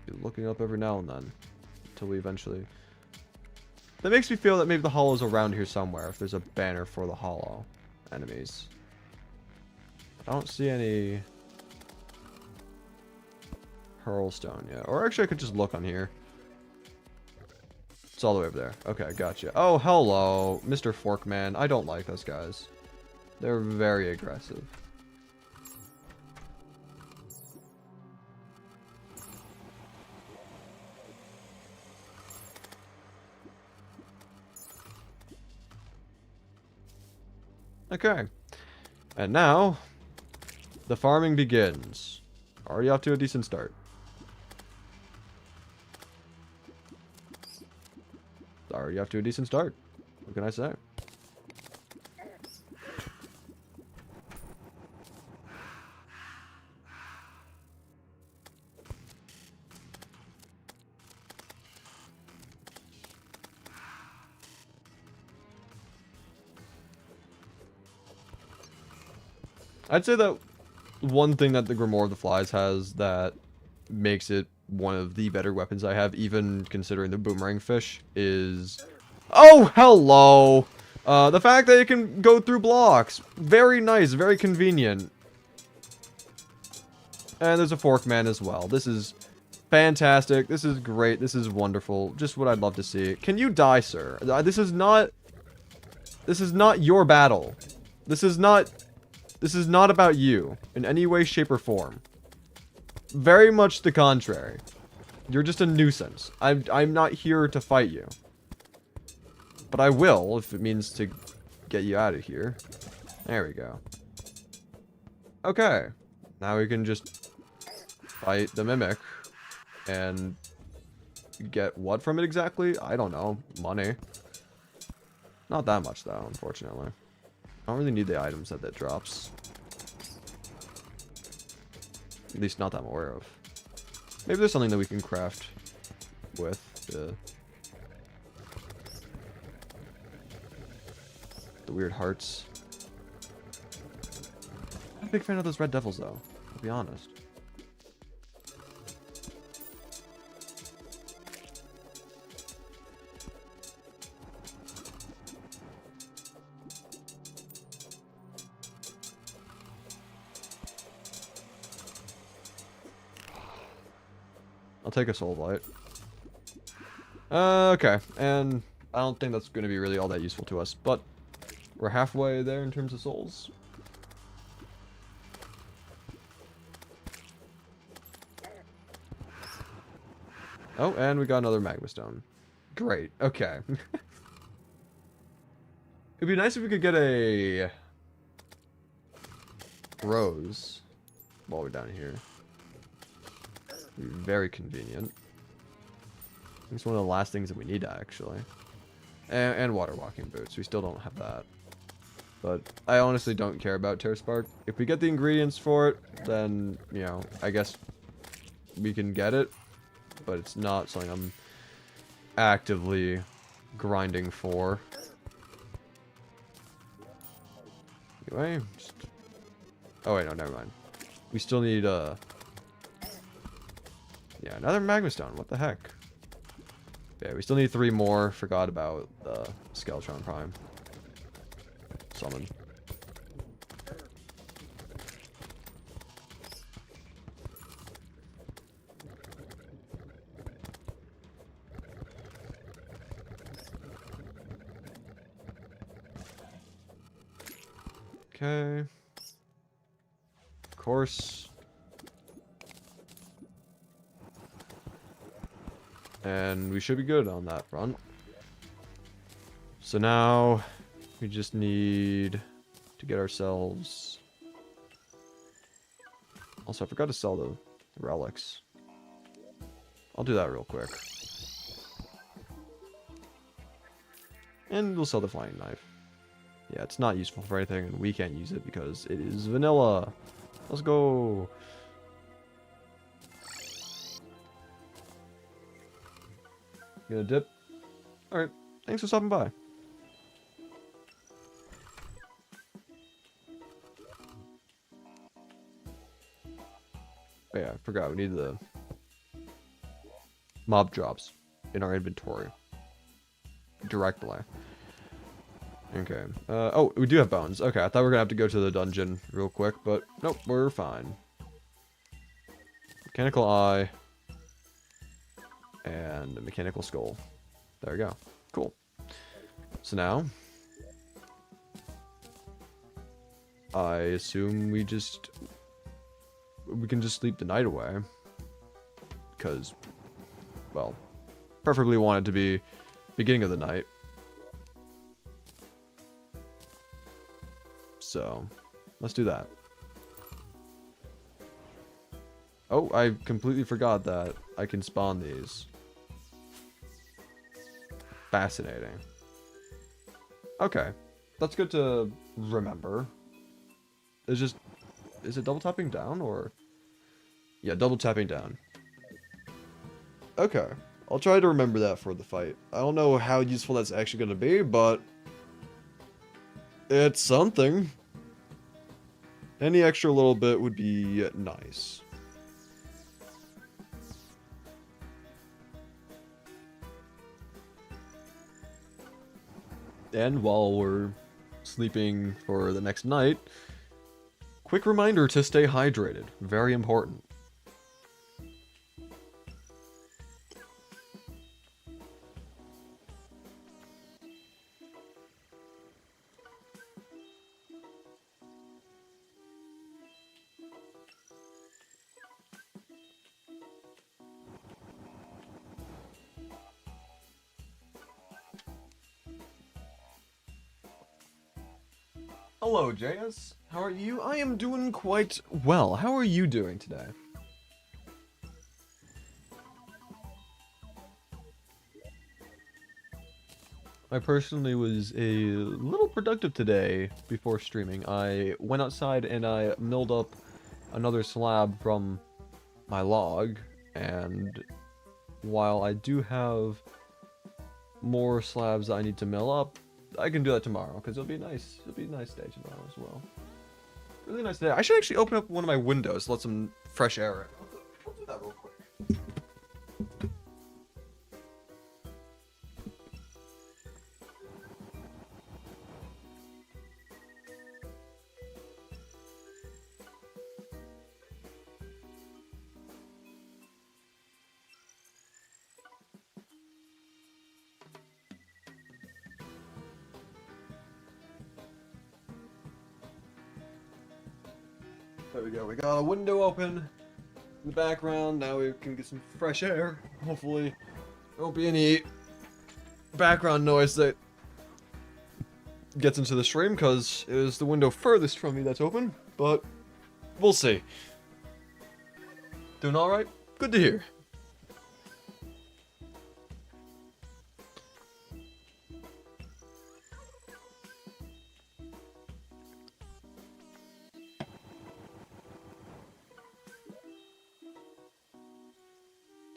be looking up every now and then until we eventually... That makes me feel that maybe the hollow's around here somewhere if there's a banner for the hollow enemies. I don't see any Hurlstone yet. Or actually I could just look on here. It's all the way over there. Okay, gotcha. Oh, hello, Mr. Forkman. I don't like those guys. They're very aggressive. Okay. And now, the farming begins. Already off to a decent start. Already off to a decent start. What can I say? I'd say that one thing that the Grimoire of the Flies has that makes it one of the better weapons I have, even considering the boomerang fish, is... Oh, hello! The fact that it can go through blocks. Very nice, very convenient. And there's a Forkman as well. This is fantastic. This is great. This is wonderful. Just what I'd love to see. Can you die, sir? This is not your battle. This is not about you in any way, shape, or form. Very much the contrary. You're just a nuisance. I'm not here to fight you. But I will, if it means to get you out of here. There we go. Okay. Now we can just fight the Mimic. And get what from it exactly? I don't know. Money. Not that much, though, unfortunately. I don't really need the items that drops. At least not that I'm aware of. Maybe there's something that we can craft with the weird hearts. I'm a big fan of those red devils, though. I'll be honest. I'll take a soul blight. Okay, and I don't think that's going to be really all that useful to us, but we're halfway there in terms of souls. Oh, and we got another magma stone. Great, okay. It'd be nice if we could get a rose while we're down here. Very convenient. It's one of the last things that we need, actually. And water walking boots. We still don't have that. But I honestly don't care about Tear Spark. If we get the ingredients for it, then, you know, I guess we can get it. But it's not something I'm actively grinding for. Anyway, just... Oh, wait, no, never mind. We still need, yeah, another magma stone. What the heck? Yeah, we still need 3 more. Forgot about the Skeletron Prime. Summon. Okay. Of course. And we should be good on that front. So now we just need to get ourselves... Also, I forgot to sell the relics. I'll do that real quick. And we'll sell the flying knife. Yeah, it's not useful for anything, and we can't use it because it is vanilla. Let's go. Gonna dip. Alright, thanks for stopping by. Oh yeah, I forgot, we need the mob drops in our inventory. Directly. Okay. Oh, we do have bones. Okay, I thought we were gonna have to go to the dungeon real quick, but nope, we're fine. Mechanical eye. And a mechanical skull. There we go. Cool. So now, I assume we can just sleep the night away. Because, well, preferably want it to be beginning of the night. So, let's do that. Oh, I completely forgot that I can spawn these. Fascinating. Okay, that's good to remember. Is it double tapping down or? Yeah, double tapping down. Okay, I'll try to remember that for the fight. I don't know how useful that's actually going to be, but it's something. Any extra little bit would be nice. And while we're sleeping for the next night, quick reminder to stay hydrated. Very important. Hello, JS. How are you? I am doing quite well. How are you doing today? I personally was a little productive today before streaming. I went outside and I milled up another slab from my log, and while I do have more slabs I need to mill up, I can do that tomorrow, because it'll be nice. It'll be a nice day tomorrow as well. Really nice day. I should actually open up one of my windows to let some fresh air in. I'll do that real quick. There we go. We got a window open in the background. Now we can get some fresh air. Hopefully, there won't be any background noise that gets into the stream, because it is the window furthest from me that's open. But we'll see. Doing all right? Good to hear.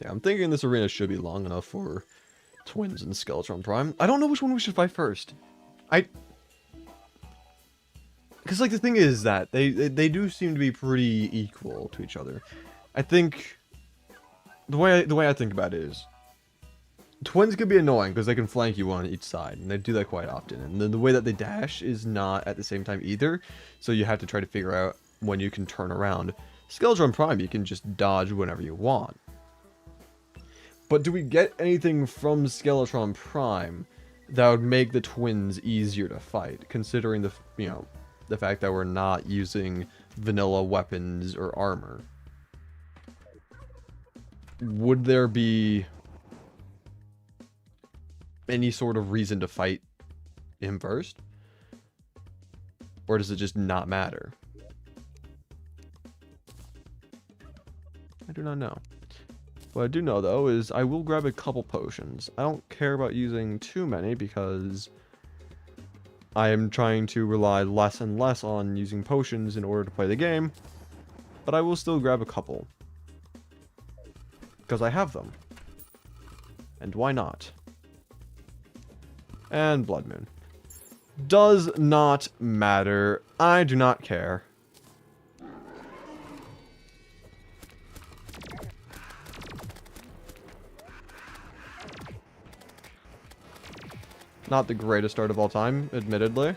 Yeah, I'm thinking this arena should be long enough for Twins and Skeletron Prime. I don't know which one we should fight first. Because, like, the thing is that they do seem to be pretty equal to each other. I think the way I think about it is, Twins can be annoying because they can flank you on each side, and they do that quite often. And then the way that they dash is not at the same time either, so you have to try to figure out when you can turn around. Skeletron Prime, you can just dodge whenever you want. But do we get anything from Skeletron Prime that would make the Twins easier to fight, considering the fact that we're not using vanilla weapons or armor? Would there be any sort of reason to fight him first? Or does it just not matter? I do not know. What I do know, though, is I will grab a couple potions. I don't care about using too many because I am trying to rely less and less on using potions in order to play the game. But I will still grab a couple, because I have them. And why not? And Blood Moon. Does not matter. I do not care. Not the greatest start of all time, admittedly.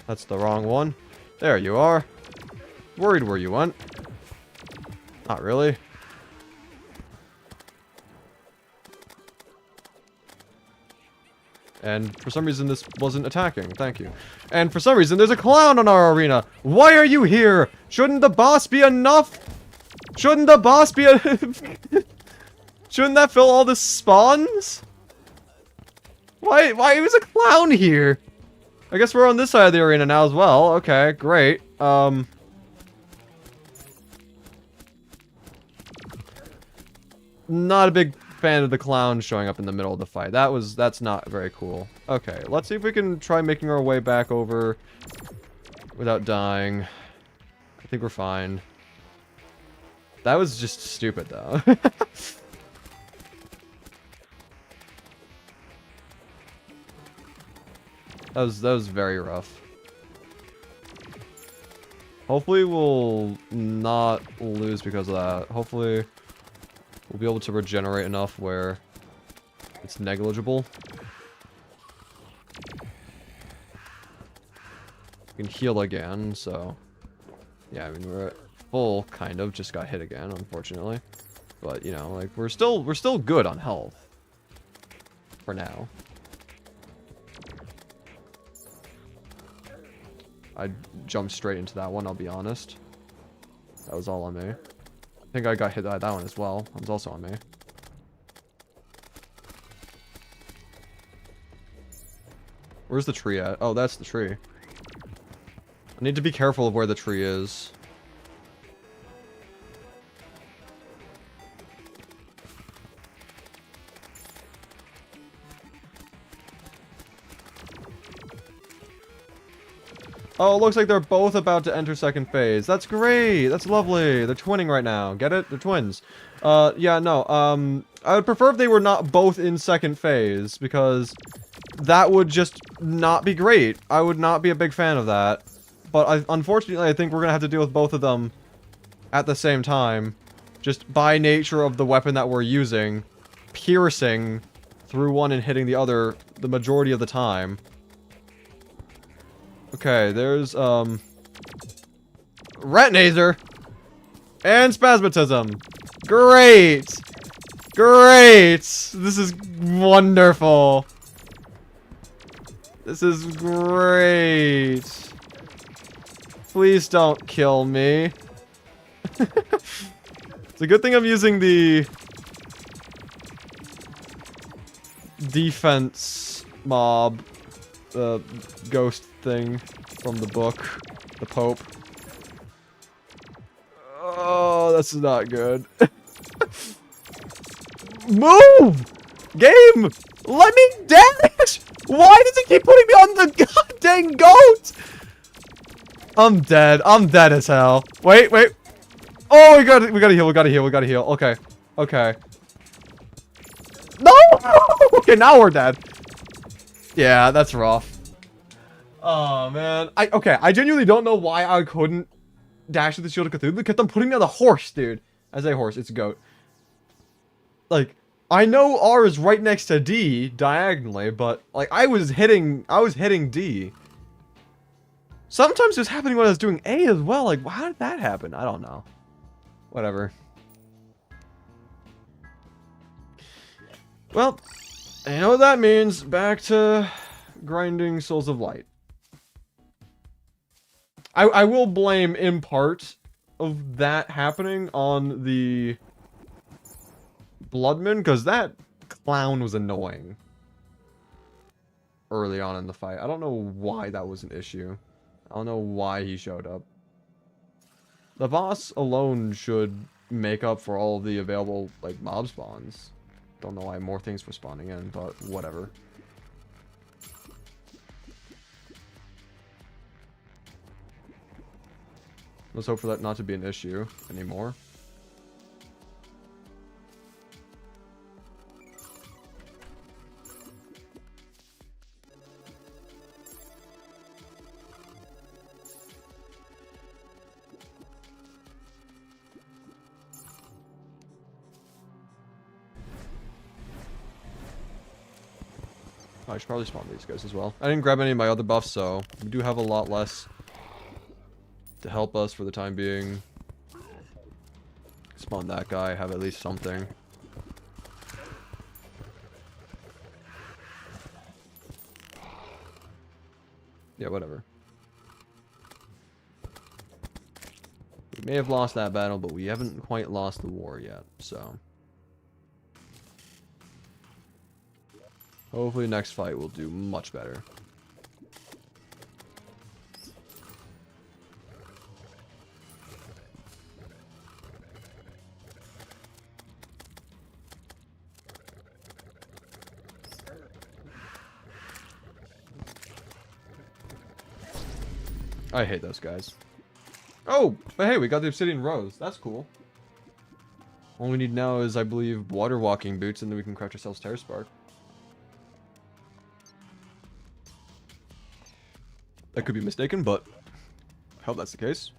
That's the wrong one. There you are. Worried where you went. Not really. And for some reason this wasn't attacking. Thank you. And for some reason there's a clown on our arena. Why are you here? Shouldn't the boss be enough? Shouldn't the boss be a... Shouldn't that fill all the spawns? Why was a clown here? I guess we're on this side of the arena now as well. Okay, great. Not a big fan of the clown showing up in the middle of the fight. That's not very cool. Okay, let's see if we can try making our way back over without dying. I think we're fine. That was just stupid though. That was very rough. Hopefully we'll not lose because of that. Hopefully we'll be able to regenerate enough where it's negligible. We can heal again, so... Yeah, I mean, we're at full, kind of. Just got hit again, unfortunately. But, you know, like, we're still good on health. For now. I jumped straight into that one, I'll be honest. That was all on me. I think I got hit by that one as well. That was also on me. Where's the tree at? Oh, that's the tree. I need to be careful of where the tree is. Oh, it looks like they're both about to enter second phase. That's great. That's lovely. They're twinning right now. Get it? They're twins. Yeah, no. I would prefer if they were not both in second phase, because that would just not be great. I would not be a big fan of that. But unfortunately, I think we're going to have to deal with both of them at the same time. Just by nature of the weapon that we're using, piercing through one and hitting the other the majority of the time. Okay, there's, Retinator! And Spasmatism! Great! Great! This is wonderful! This is great! Please don't kill me. It's a good thing I'm using the... defense mob. Ghost thing from the book. The Pope. Oh, that's not good. Move! Game! Let me dash! Why does it keep putting me on the goddamn goat? I'm dead. I'm dead as hell. Wait, wait. Oh, we gotta heal. We gotta heal. We gotta heal. Okay. Okay. No! Okay, now we're dead. Yeah, that's rough. Oh, man. I genuinely don't know why I couldn't dash with the Shield of Cthulhu. Kept on putting me on the horse, dude. I say horse, it's a goat. Like, I know R is right next to D, diagonally, but, like, I was hitting D. Sometimes it was happening when I was doing A as well. Like, how did that happen? I don't know. Whatever. Well, you know what that means. Back to grinding Souls of Light. I will blame, in part, of that happening on the Bloodman, because that clown was annoying early on in the fight. I don't know why that was an issue. I don't know why he showed up. The boss alone should make up for all of the available, like, mob spawns. Don't know why more things were spawning in, but whatever. Let's hope for that not to be an issue anymore. I should probably spawn these guys as well. I didn't grab any of my other buffs, so we do have a lot less to help us for the time being. Spawn that guy, have at least something. Yeah, whatever. We may have lost that battle, but we haven't quite lost the war yet, so. Hopefully next fight will do much better. I hate those guys. Oh, but hey, we got the obsidian rose. That's cool. All we need now is, I believe, water walking boots, and then we can craft ourselves Terror Spark. I could be mistaken, but I hope that's the case.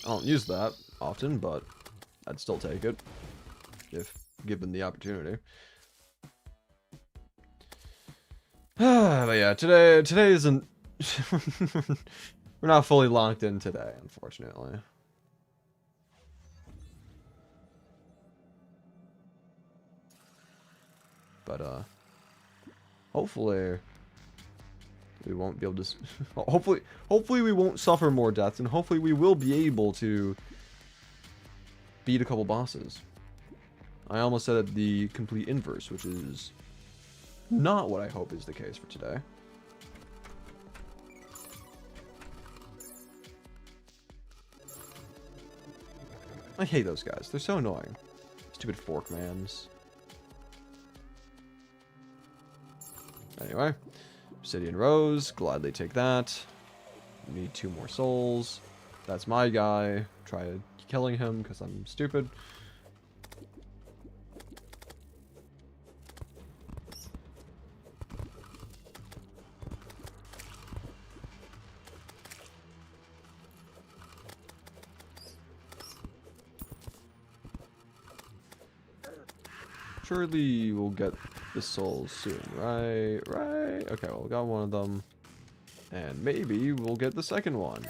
I don't use that often, but I'd still take it if given the opportunity. But yeah, today isn't. We're not fully locked in today, unfortunately. But hopefully we won't be able to. Hopefully we won't suffer more deaths, and hopefully we will be able to beat a couple bosses. I almost said the complete inverse, which is not what I hope is the case for today. I hate those guys. They're so annoying. Stupid forkmans. Anyway, obsidian rose. Gladly take that. Need 2 more souls. That's my guy. Try killing him because I'm stupid. Surely we'll get the souls soon, right? Right? Okay, well, we got one of them. And maybe we'll get the second one.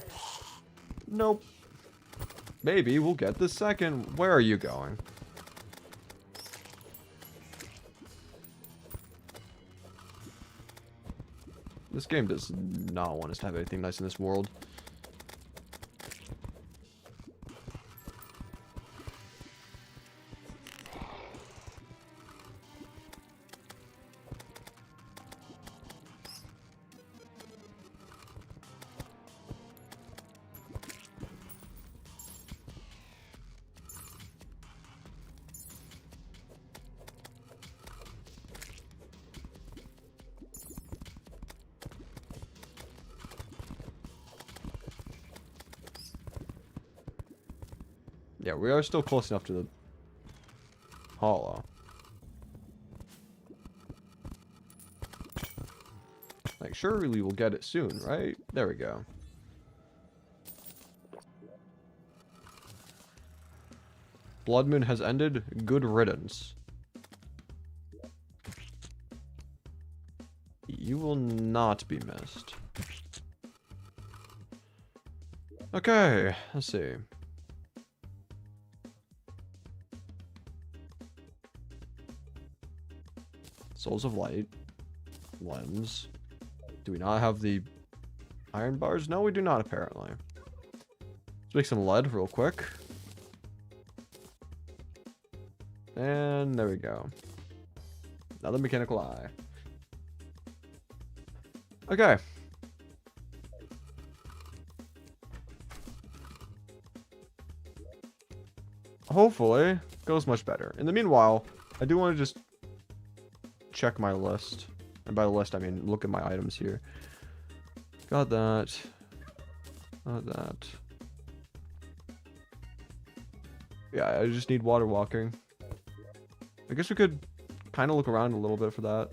Nope. Maybe we'll get the second. Where are you going? This game does not want us to have anything nice in this world. Yeah, we are still close enough to the hollow. Like, surely we'll get it soon, right? There we go. Blood Moon has ended. Good riddance. You will not be missed. Okay, let's see. Souls of Light. Lens. Do we not have the iron bars? No, we do not, apparently. Let's make some lead real quick. And there we go. Another mechanical eye. Okay. Hopefully, goes much better. In the meanwhile, I do want to just check my list. And by the list, I mean look at my items here. Got that. Got that. Yeah, I just need water walking. I guess we could kind of look around a little bit for that.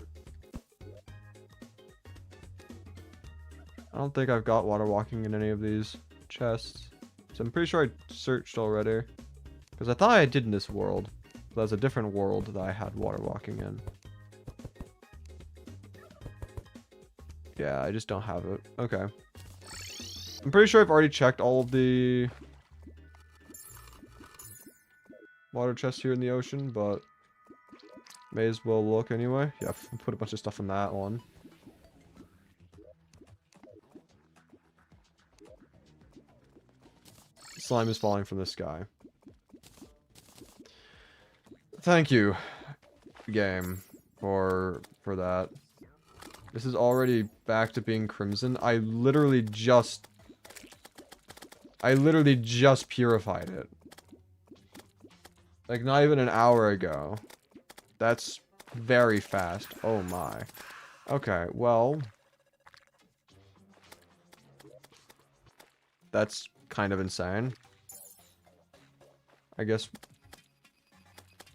I don't think I've got water walking in any of these chests. So I'm pretty sure I searched already. Because I thought I did in this world. But that's a different world that I had water walking in. Yeah, I just don't have it. Okay. I'm pretty sure I've already checked all of the water chest here in the ocean, but may as well look anyway. Yeah, put a bunch of stuff in that one. Slime is falling from the sky. Thank you, game, for that. This is already back to being crimson. I literally just purified it. Like, not even an hour ago. That's very fast. Oh my. Okay, well. That's kind of insane. I guess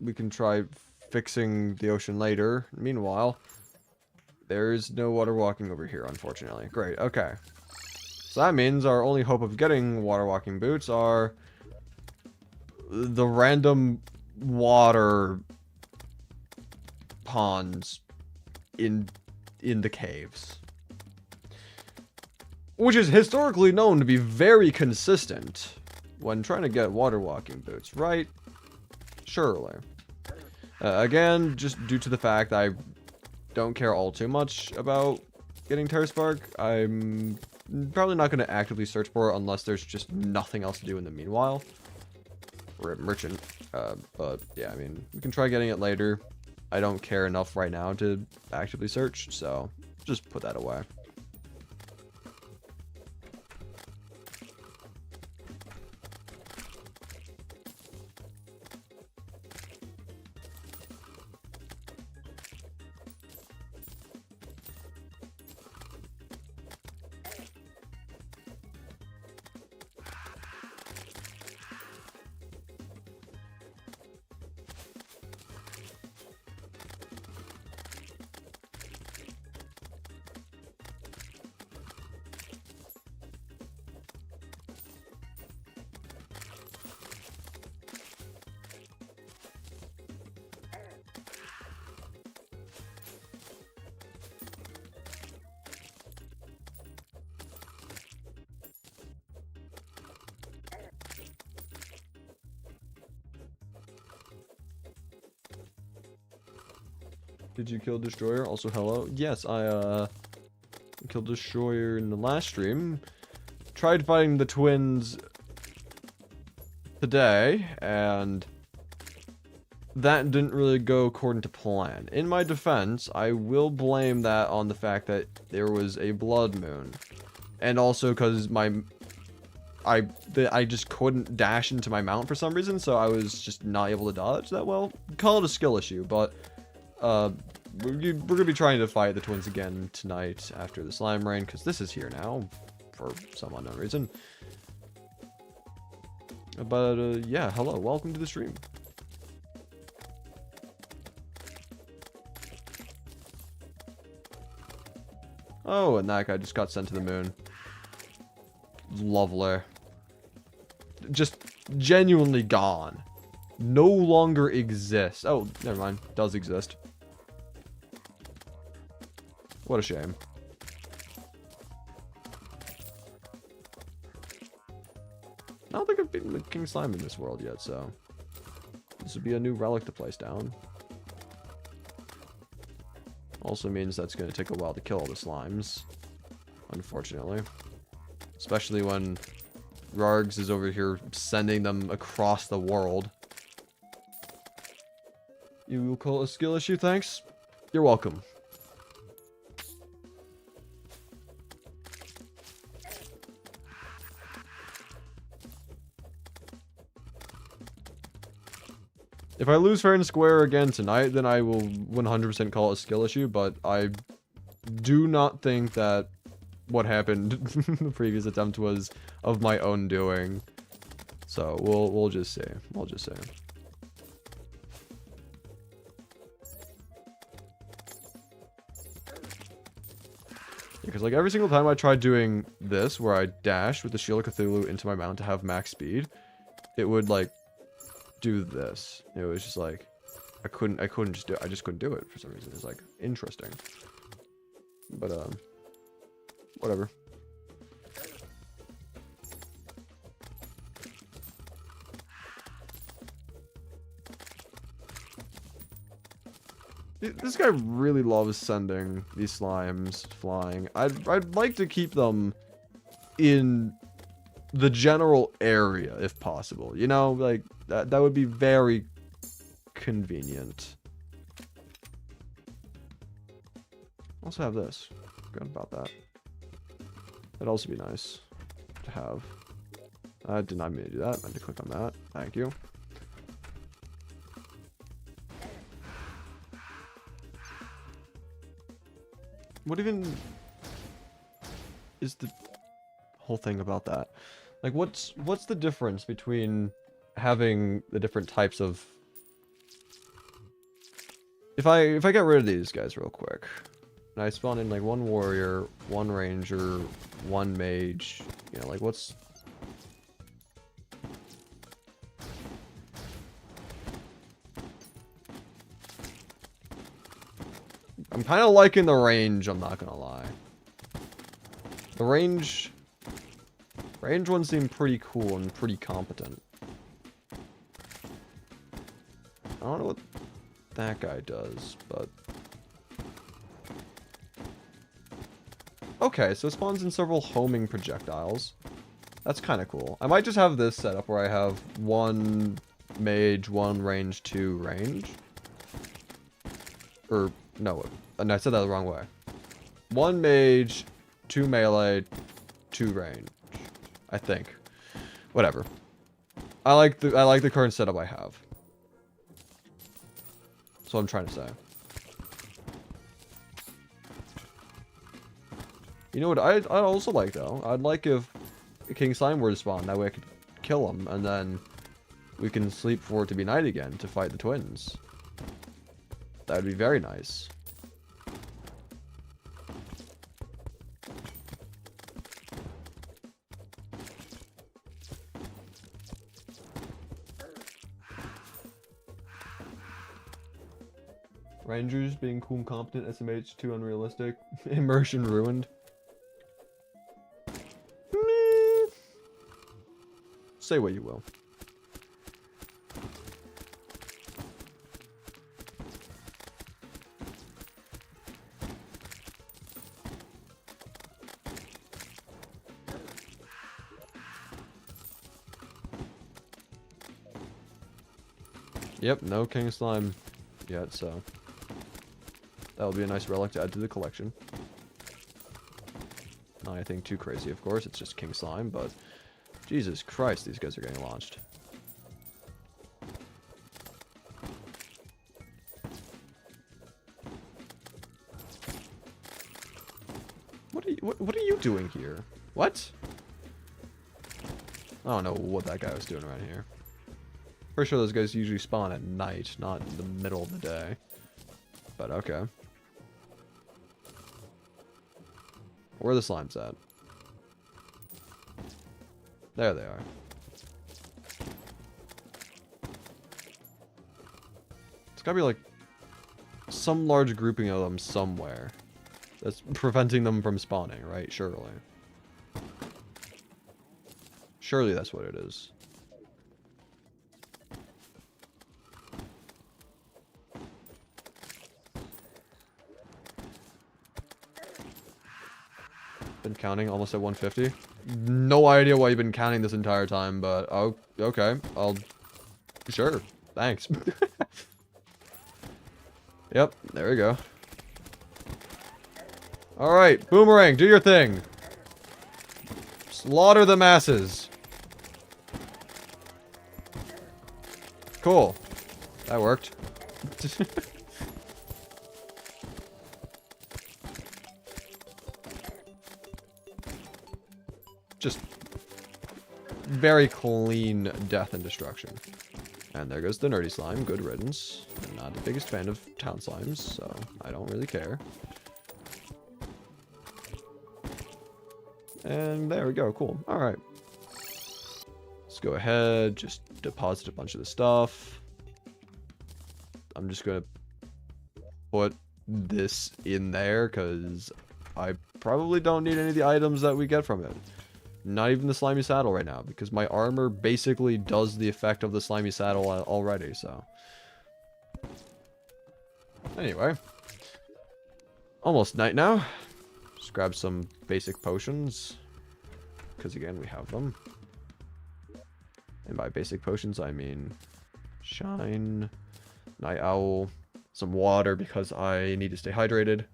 we can try fixing the ocean later. Meanwhile, there's no water walking over here, unfortunately. Great, okay. So that means our only hope of getting water walking boots are the random water ponds in the caves. Which is historically known to be very consistent when trying to get water walking boots, right? Surely. Again, just due to the fact I don't care all too much about getting Terrace Bark, I'm probably not going to actively search for it unless there's just nothing else to do in the meanwhile. Or a merchant. But yeah, I mean, we can try getting it later. I don't care enough right now to actively search, so just put that away. Did you kill Destroyer? Also, hello. Yes, I killed Destroyer in the last stream. Tried fighting the twins today, and that didn't really go according to plan. In my defense, I will blame that on the fact that there was a blood moon. And also because I just couldn't dash into my mount for some reason, so I was just not able to dodge that well. Call it a skill issue, but we're gonna be trying to fight the twins again tonight after the slime rain, because this is here now for some unknown reason. But yeah, hello, welcome to the stream. Oh, and that guy just got sent to the moon. Lovely. Just genuinely gone. No longer exists. Oh, never mind. Does exist. What a shame. I don't think I've beaten the King Slime in this world yet, so this would be a new relic to place down. Also means that's going to take a while to kill all the slimes, unfortunately. Especially when Rargs is over here sending them across the world. You will call it a skill issue, thanks? You're welcome. If I lose fair and square again tonight, then I will 100% call it a skill issue, but I do not think that what happened in the previous attempt was of my own doing. So we'll just see. We'll just see. Because like every single time I tried doing this, where I dashed with the Shield of Cthulhu into my mount to have max speed, it would like do this. It was just like I couldn't just do it. I just couldn't do it for some reason. It's like interesting. But whatever. This guy really loves sending these slimes flying. I'd like to keep them in the general area if possible. You know, like that would be very convenient. Also have this. Forgot about that. That'd also be nice to have. I did not mean to do that. I meant to click on that. Thank you. What even is the whole thing about that? Like, what's the difference between having the different types of... If I get rid of these guys real quick, and I spawn in like one warrior, one ranger, one mage, you know, like what's... I'm kind of liking the range, I'm not gonna lie. The range ones seem pretty cool and pretty competent. I don't know what that guy does, but... Okay, so it spawns in several homing projectiles. That's kind of cool. I might just have this set up where I have one mage, one range, two range. Or, no, I said that the wrong way. One mage, two melee, two range. I think. Whatever. I like the current setup I have. That's what I'm trying to say. You know what I'd also like though? I'd like if King Slime were to spawn, that way I could kill him and then we can sleep for it to be night again to fight the twins. That'd be very nice. Rangers being cool and competent, SMH too unrealistic, immersion ruined. Meh. Say what you will. Yep, no King Slime yet, so that'll be a nice relic to add to the collection. Not anything too crazy, of course, it's just King Slime, but Jesus Christ, these guys are getting launched. What are you doing here? What? I don't know what that guy was doing around here. Pretty sure those guys usually spawn at night, not in the middle of the day. But okay. Where are the slimes at? There they are. It's gotta be like some large grouping of them somewhere that's preventing them from spawning, right? Surely. Surely that's what it is. Been counting, almost at 150. No idea why you've been counting this entire time, but oh, okay. Sure. Thanks. Yep, there we go. Alright, Boomerang, do your thing. Slaughter the masses. Cool. That worked. Just very clean death and destruction. And there goes the nerdy slime. Good riddance. I'm not the biggest fan of town slimes, so I don't really care. And there we go. Cool. Alright. Let's go ahead. Just deposit a bunch of the stuff. I'm just going to put this in there because I probably don't need any of the items that we get from it. Not even the slimy saddle right now, because my armor basically does the effect of the slimy saddle already, so. Anyway. Almost night now. Just grab some basic potions. Because again, we have them. And by basic potions, I mean Shine, Night Owl, some water because I need to stay hydrated.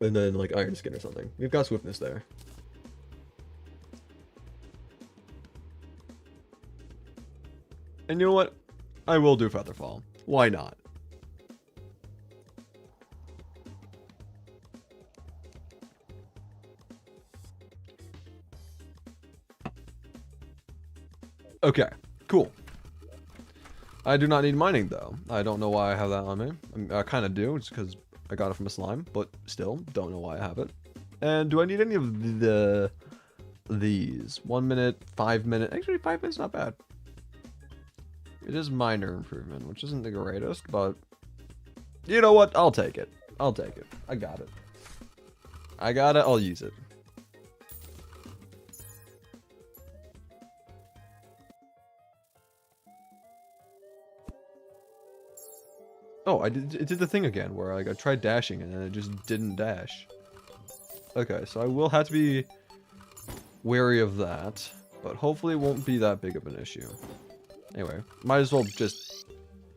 And then like Iron Skin or something. We've got Swiftness there. And you know what? I will do Featherfall. Why not? Okay, cool. I do not need mining, though. I don't know why I have that on me. I kind of do, just because I got it from a slime, but still, don't know why I have it. And do I need any of these? 1 minute, 5 minute. Actually, 5 minutes not bad. It is minor improvement, which isn't the greatest, but you know what? I'll take it. I'll take it. I got it. I got it. I'll use it. Oh, it did the thing again where like I tried dashing and then it just didn't dash. Okay, so I will have to be wary of that, but hopefully it won't be that big of an issue. Anyway, might as well just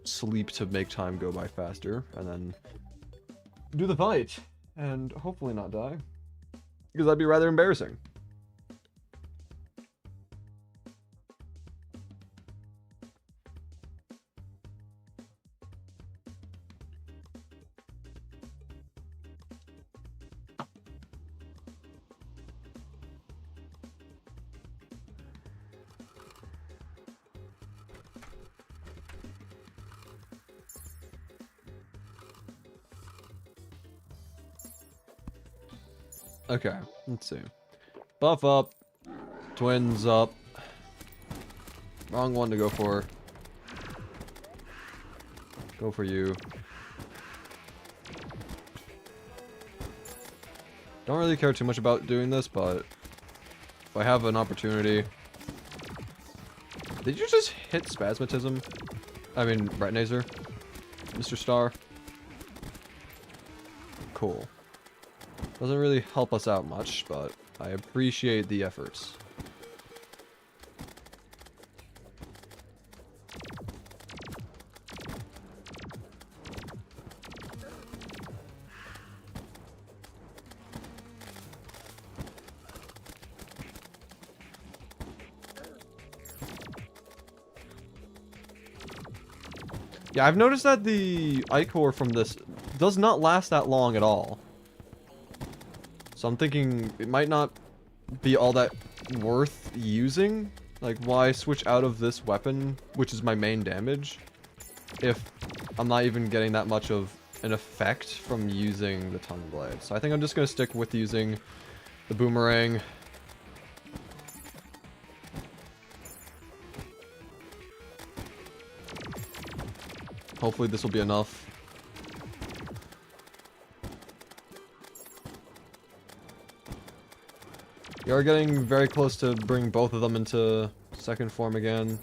sleep to make time go by faster and then do the fight and hopefully not die, because that'd be rather embarrassing. Okay, let's see. Buff up. Twins up. Wrong one to go for. Go for you. Don't really care too much about doing this, but if I have an opportunity... Did you just hit Spasmatism? I mean, Retinazer? Mr. Star? Cool. Doesn't really help us out much, but I appreciate the efforts. Yeah, I've noticed that the Ichor from this does not last that long at all. So I'm thinking it might not be all that worth using. Like, why switch out of this weapon, which is my main damage, if I'm not even getting that much of an effect from using the Tongue Blade. So I think I'm just going to stick with using the Boomerang. Hopefully this will be enough. We are getting very close to bring both of them into second form again,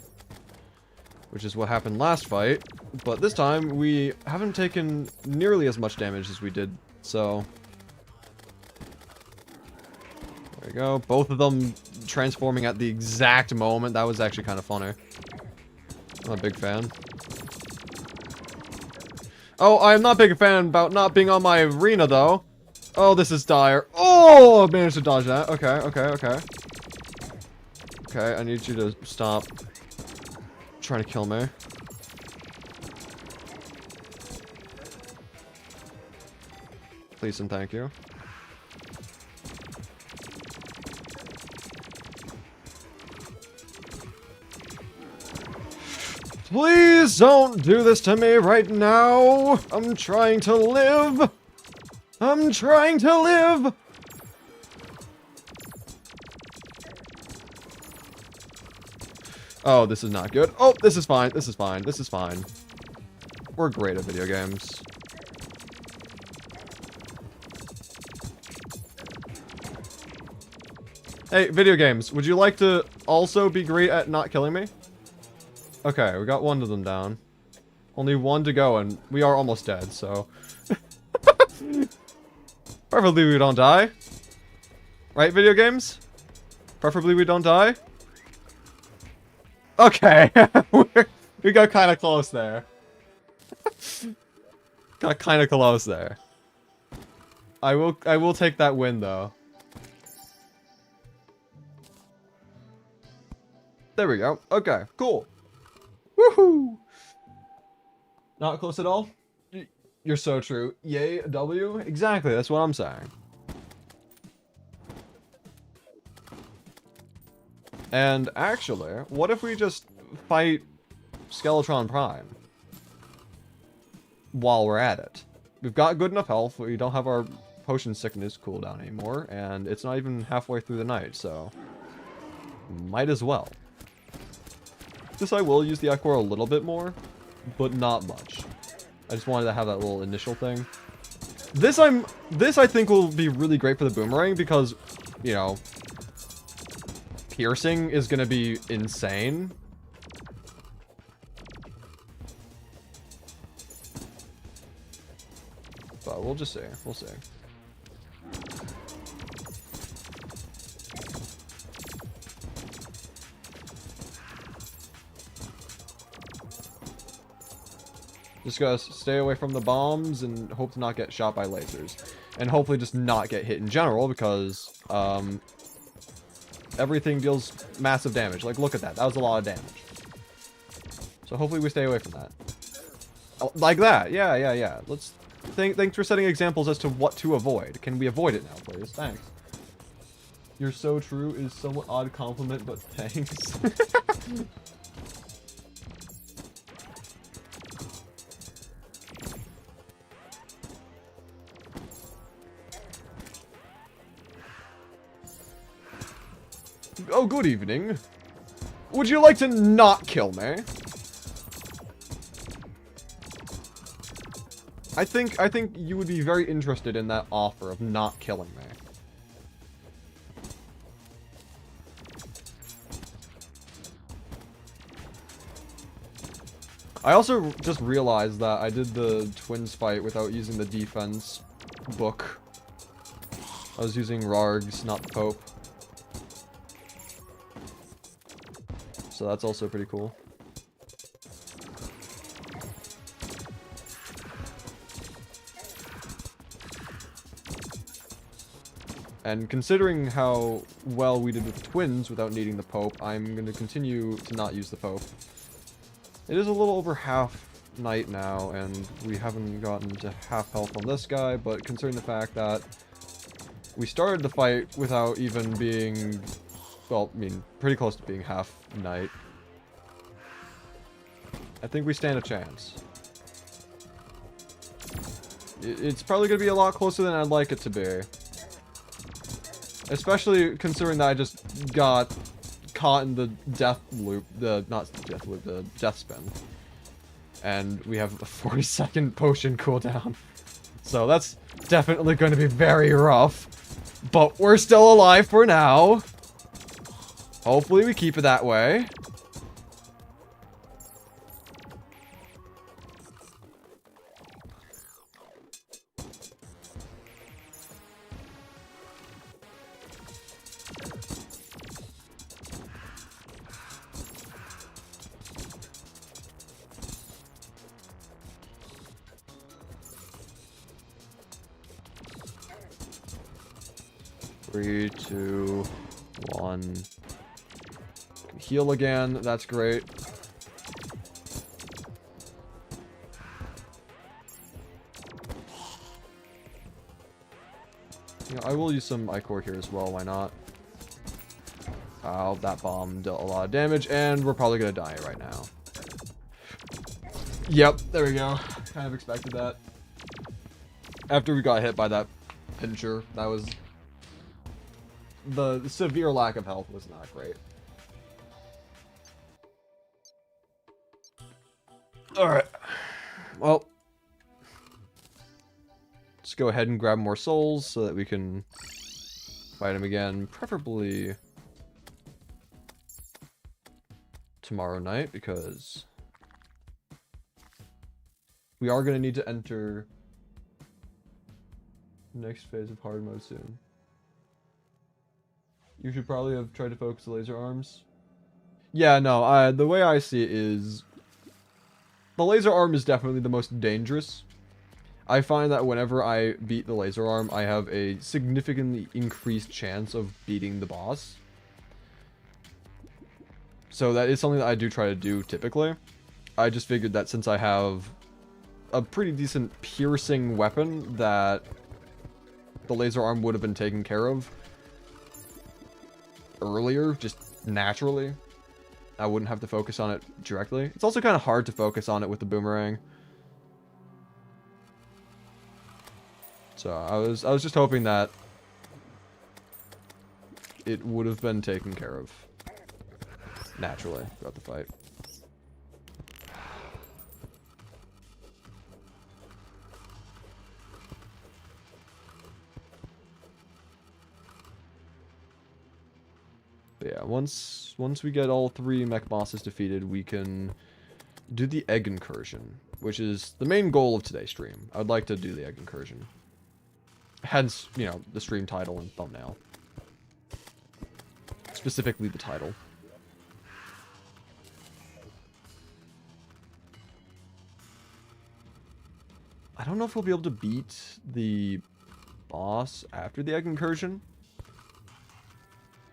which is what happened last fight, but this time we haven't taken nearly as much damage as we did, so there we go. Both of them transforming at the exact moment. That was actually kind of funny. I'm a big fan. Oh, I'm not a big fan about not being on my arena, though. Oh, this is dire. Oh, I managed to dodge that. Okay, okay, okay. Okay, I need you to stop trying to kill me. Please and thank you. Please don't do this to me right now. I'm trying to live. I'm trying to live. Oh, this is not good. Oh, this is fine. This is fine. This is fine. We're great at video games. Hey, video games, would you like to also be great at not killing me? Okay, we got one of them down. Only one to go, and we are almost dead, so... Preferably we don't die. Right, video games? Preferably we don't die. Okay, we got kind of close there. Got kind of close there. I will take that win though. There we go. Okay, cool. Woohoo! Not close at all? You're so true. Yay, W? Exactly, that's what I'm saying. And actually, what if we just fight Skeletron Prime while we're at it? We've got good enough health, we don't have our potion sickness cooldown anymore, and it's not even halfway through the night, so might as well. This I will use the Aqua a little bit more, but not much. I just wanted to have that little initial thing. This I think will be really great for the boomerang because, you know, piercing is gonna be insane. But we'll just see. We'll see. Just gotta stay away from the bombs and hope to not get shot by lasers. And hopefully just not get hit in general because, everything deals massive damage. Like, look at that. That was a lot of damage. So hopefully we stay away from that. Oh, like that. Yeah, yeah, yeah. Let's... Thanks for setting examples as to what to avoid. Can we avoid it now, please? Thanks. You're so true is somewhat odd compliment, but thanks. Oh, good evening. Would you like to not kill me? I think you would be very interested in that offer of not killing me. I also just realized that I did the twins fight without using the defense book. I was using Rargs, not the Pope. So that's also pretty cool. And considering how well we did with the twins without needing the Pope, I'm going to continue to not use the Pope. It is a little over half night now, and we haven't gotten to half health on this guy, but considering the fact that we started the fight without even being, well, I mean, pretty close to being half night, I think we stand a chance. It's probably going to be a lot closer than I'd like it to be. Especially considering that I just got caught in the death loop, not death loop, the death spin. And we have a 40-second potion cooldown. So that's definitely going to be very rough. But we're still alive for now. Hopefully we keep it that way. Three, two, one. Heal again. That's great. You know, I will use some Ichor here as well. Why not? That bomb dealt a lot of damage, and we're probably gonna die right now. Yep, there we go. Kind of expected that. After we got hit by that pincher, that was... The severe lack of health was not great. Alright. Well. Let's go ahead and grab more souls so that we can fight him again. Preferably tomorrow night, because We are going to need to enter next phase of hard mode soon. You should probably have tried to focus the laser arms. Yeah, no, the way I see it is the laser arm is definitely the most dangerous. I find that whenever I beat the laser arm, I have a significantly increased chance of beating the boss. So that is something that I do try to do typically. I just figured that since I have a pretty decent piercing weapon, that the laser arm would have been taken care of earlier, just naturally. I wouldn't have to focus on it directly. It's also kind of hard to focus on it with the boomerang. So I was just hoping that it would have been taken care of naturally throughout the fight. But yeah, once we get all 3 mech bosses defeated, we can do the egg incursion, which is the main goal of today's stream. I would like to do the egg incursion. Hence, you know, the stream title and thumbnail. Specifically the title. I don't know if we'll be able to beat the boss after the egg incursion.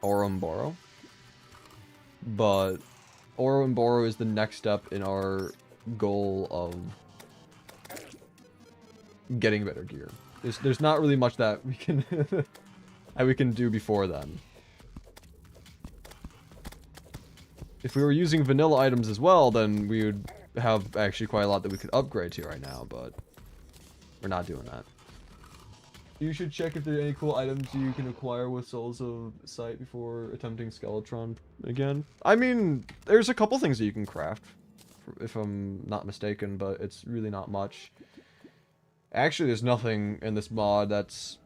Ouroboros. But Ouroboros is the next step in our goal of getting better gear. There's not really much that we can that we can do before then. If we were using vanilla items as well, then we would have actually quite a lot that we could upgrade to right now, but we're not doing that. You should check if there are any cool items you can acquire with Souls of Sight before attempting Skeletron again. I mean, there's a couple things that you can craft, if I'm not mistaken, but it's really not much. Actually, there's nothing in this mod that's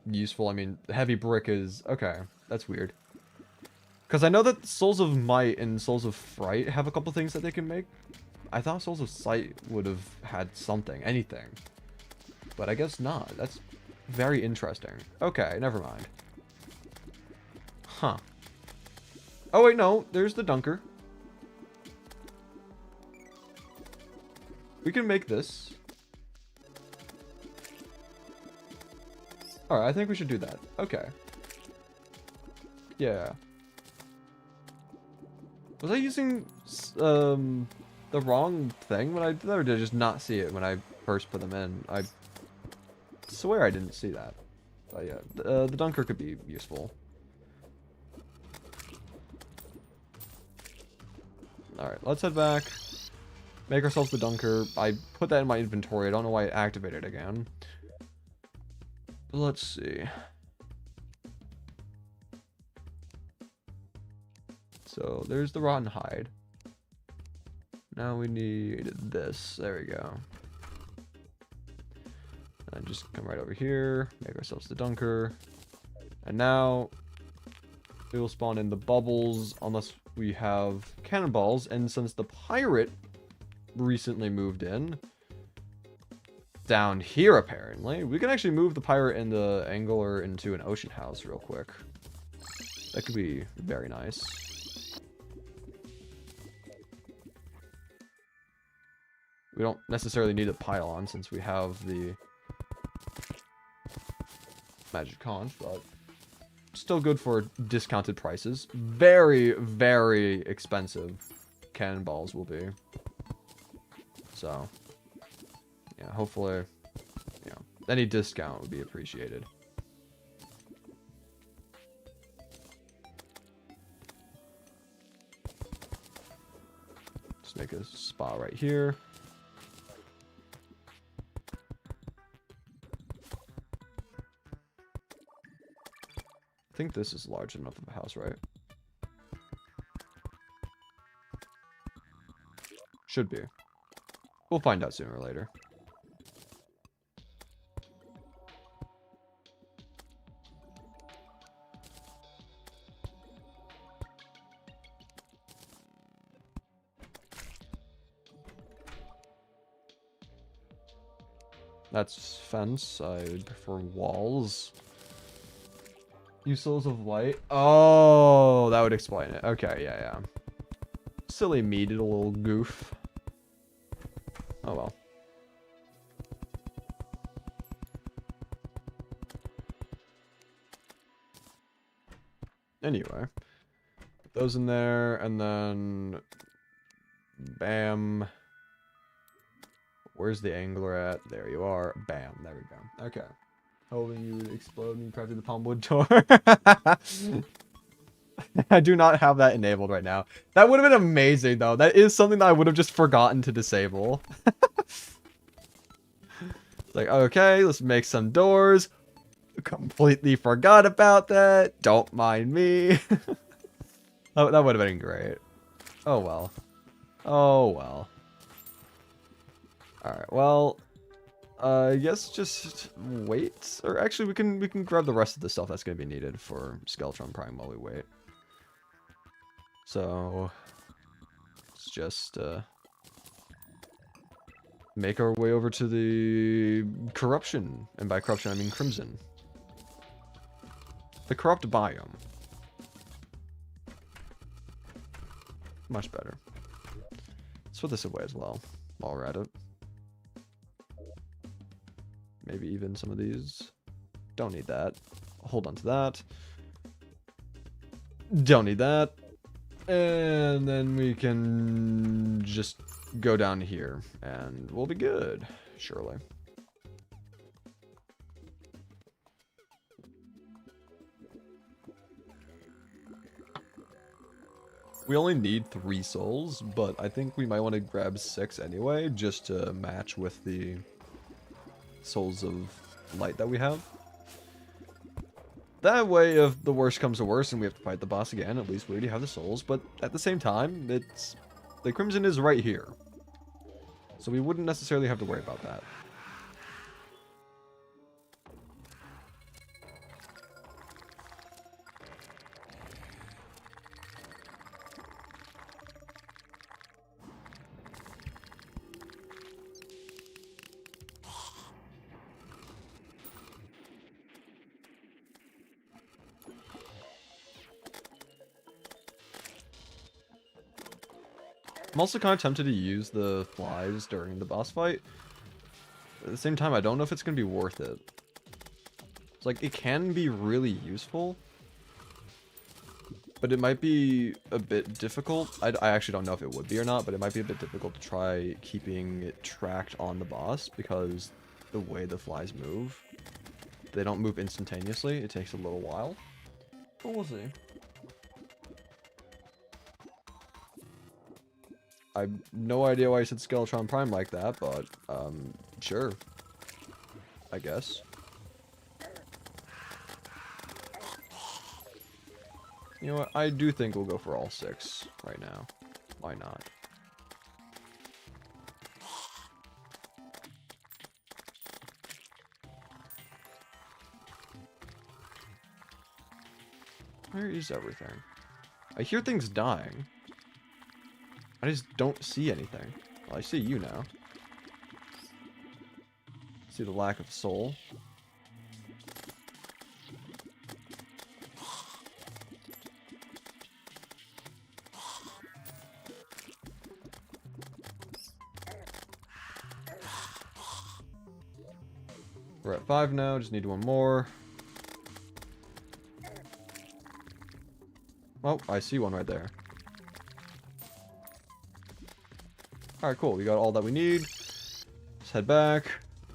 useful. I mean, heavy brick is... okay, that's weird. Because I know that Souls of Might and Souls of Fright have a couple things that they can make. I thought Souls of Sight would have had something, anything. But I guess not. That's very interesting. Okay, never mind. Huh. Oh wait, no. There's the dunker. We can make this. Alright, I think we should do that. Okay. Yeah. Was I using the wrong thing when I did that, or did I just not see it when I first put them in? I swear I didn't see that. But yeah, the dunker could be useful. Alright, let's head back. Make ourselves the dunker. I put that in my inventory. I don't know why it activated again. But let's see. So there's the rotten hide. Now we need this. There we go. And just come right over here. Make ourselves the dunker. And now we will spawn in the bubbles unless we have cannonballs. And since the pirate recently moved in down here, apparently, we can actually move the pirate and the angler into an ocean house real quick. That could be very nice. We don't necessarily need a pylon since we have the magic conch, but still good for discounted prices. Very, very expensive cannonballs will be. So, yeah, hopefully, you know, any discount would be appreciated. Just make a spot right here. I think this is large enough of a house, right? Should be. We'll find out sooner or later. That's fence. I prefer walls. Use souls of light. Oh, that would explain it. Okay, yeah. Silly me did a little goof. Oh well. Anyway. Put those in there, and then... Bam. Where's the angler at? There you are. Bam. There we go. Okay. Hoping you would explode when you crafted the palm wood door. I do not have that enabled right now. That would have been amazing, though. That is something that I would have just forgotten to disable. It's like, okay, let's make some doors. Completely forgot about that. Don't mind me. That would have been great. Oh, well. Oh, well. Alright, well... I guess just wait. Or actually, we can grab the rest of the stuff that's going to be needed for Skeletron Prime while we wait. So, let's just make our way over to the corruption. And by corruption, I mean crimson. The corrupt biome. Much better. Let's put this away as well, while we're at it. Maybe even some of these. Don't need that. Hold on to that. Don't need that. And then we can just go down here. And we'll be good, surely. We only need 3 souls, but I think we might want to grab 6 anyway, just to match with the souls of light that we have. That way, if the worst comes to worst and we have to fight the boss again, at least we already have the souls, but at the same time, the crimson is right here. So we wouldn't necessarily have to worry about that. I'm also kind of tempted to use the flies during the boss fight. At the same time, I don't know if it's going to be worth it. It's like, it can be really useful, but it might be a bit difficult. I actually don't know if it would be or not, but it might be a bit difficult to try keeping it tracked on the boss, because the way the flies move, they don't move instantaneously. It takes a little while. But we'll see. I have no idea why I said Skeletron Prime like that, but, sure. I guess. You know what, I do think we'll go for all 6 right now. Why not? Where is everything? I hear things dying. I just don't see anything. Well, I see you now. See the lack of soul. We're at 5 now, just need 1 more. Oh, I see one right there. Alright, cool. We got all that we need. Let's head back.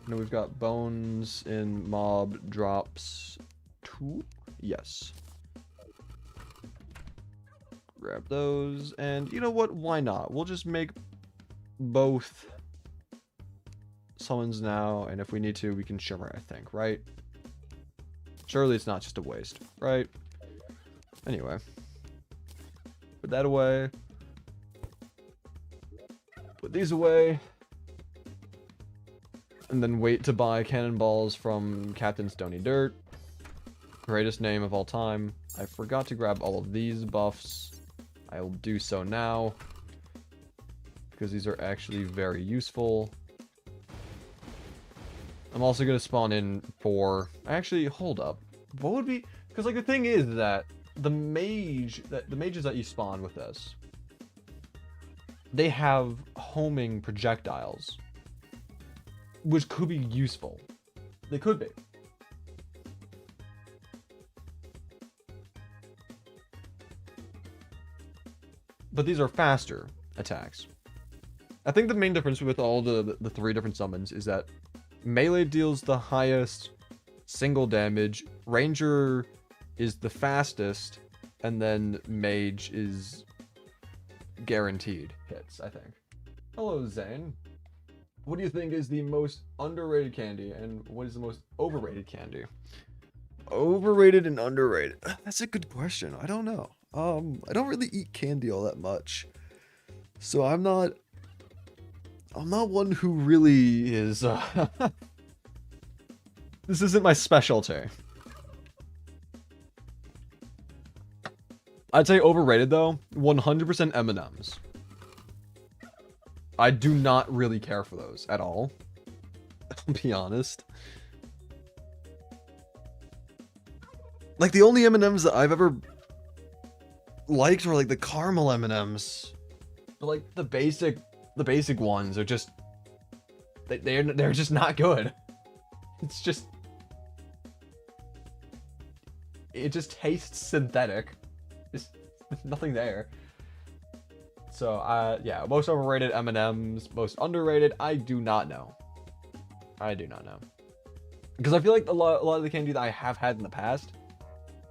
Now we've got bones in mob drops 2. Yes. Grab those. And you know what? Why not? We'll just make both summons now. And if we need to, we can shimmer, I think, right? Surely it's not just a waste, right? Anyway. Put that away. Put these away. And then wait to buy cannonballs from Captain Stony Dirt. Greatest name of all time. I forgot to grab all of these buffs. I will do so now, because these are actually very useful. I'm also going to spawn in for... Actually, hold up. What would be... Because, like, the thing is that the mages that you spawn with this, they have homing projectiles, which could be useful. They could be. But these are faster attacks. I think the main difference with all the 3 different summons is that melee deals the highest single damage, ranger is the fastest, and then mage is guaranteed hits, I think. Hello, Zane. What do you think is the most underrated candy, and what is the most overrated candy? Overrated and underrated. That's a good question. I don't know. I don't really eat candy all that much, so I'm not one who really is, this isn't my specialty. I'd say overrated though, 100% M&Ms. I do not really care for those at all. I'll be honest. Like, the only M&Ms that I've ever liked were like the caramel M&Ms. But like the basic ones are just they're just not good. It's just it just tastes synthetic. There's nothing there. So yeah, most overrated M&Ms, most underrated, I do not know. I do not know. Because I feel like a lot of the candy that I have had in the past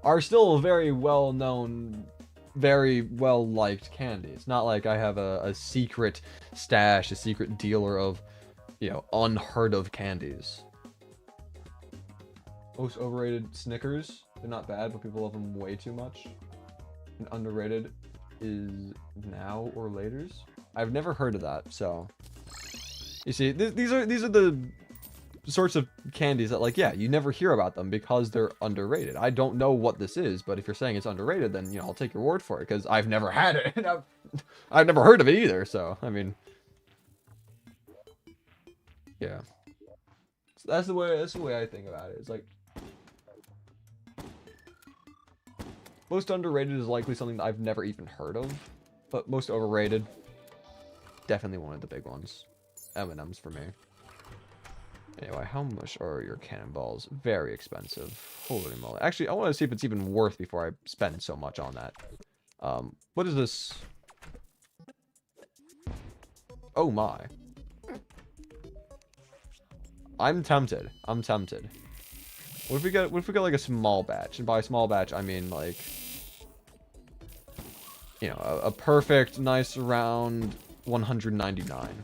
are still very well known, very well liked candy. It's not like I have a secret stash, a secret dealer of, you know, unheard of candies. Most overrated Snickers. They're not bad, but people love them way too much. And underrated is Now or Laters. I've never heard of that, so you see, these are the sorts of candies that, like, yeah, you never hear about them because they're underrated. I don't know what this is, but if you're saying it's underrated, then, you know, I'll take your word for it, because I've never had it, and I've never heard of it either, so, I mean, yeah. So that's the way I think about it. It's like, most underrated is likely something that I've never even heard of, but most overrated, definitely one of the big ones. M&M's for me. Anyway, how much are your cannonballs? Very expensive. Holy moly. Actually, I want to see if it's even worth before I spend so much on that. What is this? Oh my. I'm tempted. I'm tempted. What if we got like a small batch? And by small batch, I mean like, you know, a perfect, nice round 199.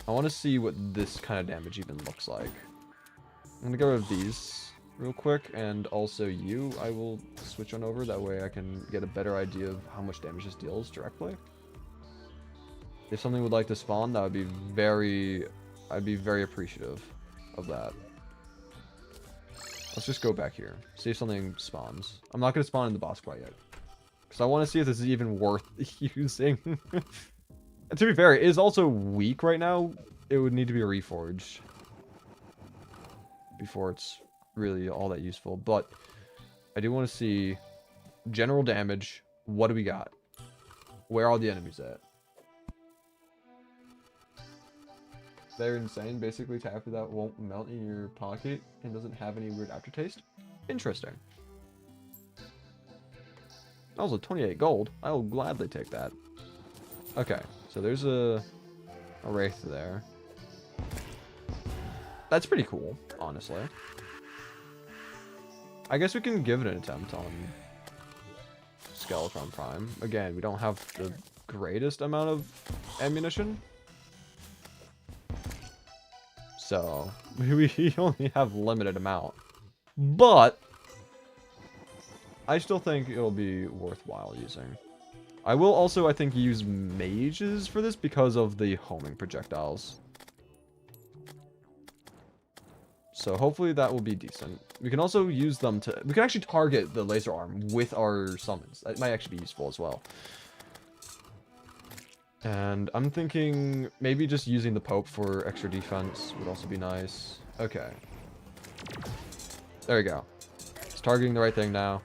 I want to see what this kind of damage even looks like. I'm going to get rid of these real quick, and also you, I will switch on over. That way I can get a better idea of how much damage this deals directly. If something would like to spawn, that would be I'd be very appreciative of that. Let's just go back here. See if something spawns. I'm not going to spawn in the boss quite yet, because I want to see if this is even worth using. And to be fair, it is also weak right now. It would need to be reforged before it's really all that useful. But I do want to see general damage. What do we got? Where are the enemies at? They're insane. Basically, after that won't melt in your pocket and doesn't have any weird aftertaste. Interesting. That was a 28 gold. I will gladly take that. Okay, so there's a wraith there. That's pretty cool, honestly. I guess we can give it an attempt on Skeletron Prime. Again, we don't have the greatest amount of ammunition, so we only have limited amount. But I still think it'll be worthwhile using. I will also, I think, use mages for this because of the homing projectiles. So hopefully that will be decent. We can also use them to... We can actually target the laser arm with our summons. That might actually be useful as well. And I'm thinking maybe just using the Pope for extra defense would also be nice. Okay. There we go. It's targeting the right thing now.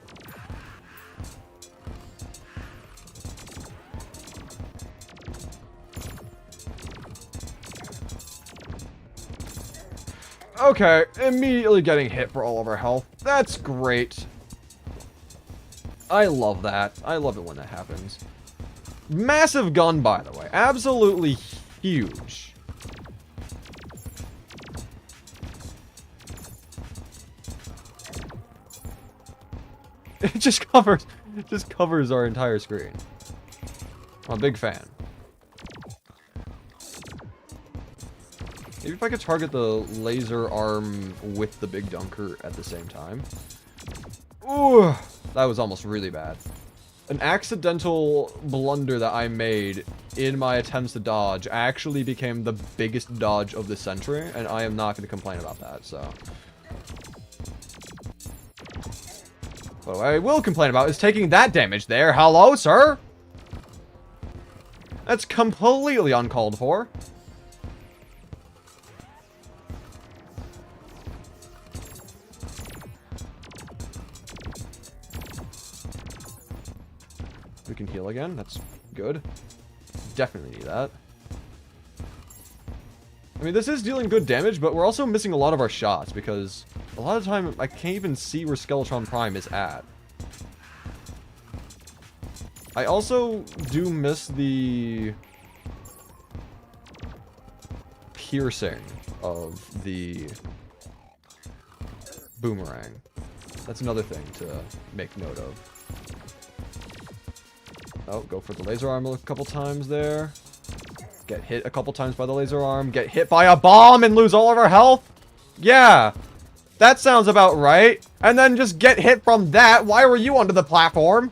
Okay, immediately getting hit for all of our health. That's great. I love that. I love it when that happens. Massive gun, by the way. Absolutely huge. It just covers our entire screen. I'm a big fan. Maybe if I could target the laser arm with the big dunker at the same time. Ooh, that was almost really bad. An accidental blunder that I made in my attempts to dodge actually became the biggest dodge of the century, and I am not going to complain about that, so. What I will complain about is taking that damage there. Hello, sir? That's completely uncalled for. We can heal again. That's good. Definitely need that. I mean, this is dealing good damage, but we're also missing a lot of our shots because a lot of the time I can't even see where Skeletron Prime is at. I also do miss the piercing of the boomerang. That's another thing to make note of. Oh, go for the laser arm a couple times there. Get hit a couple times by the laser arm. Get hit by a bomb and lose all of our health? Yeah. That sounds about right. And then just get hit from that. Why were you onto the platform?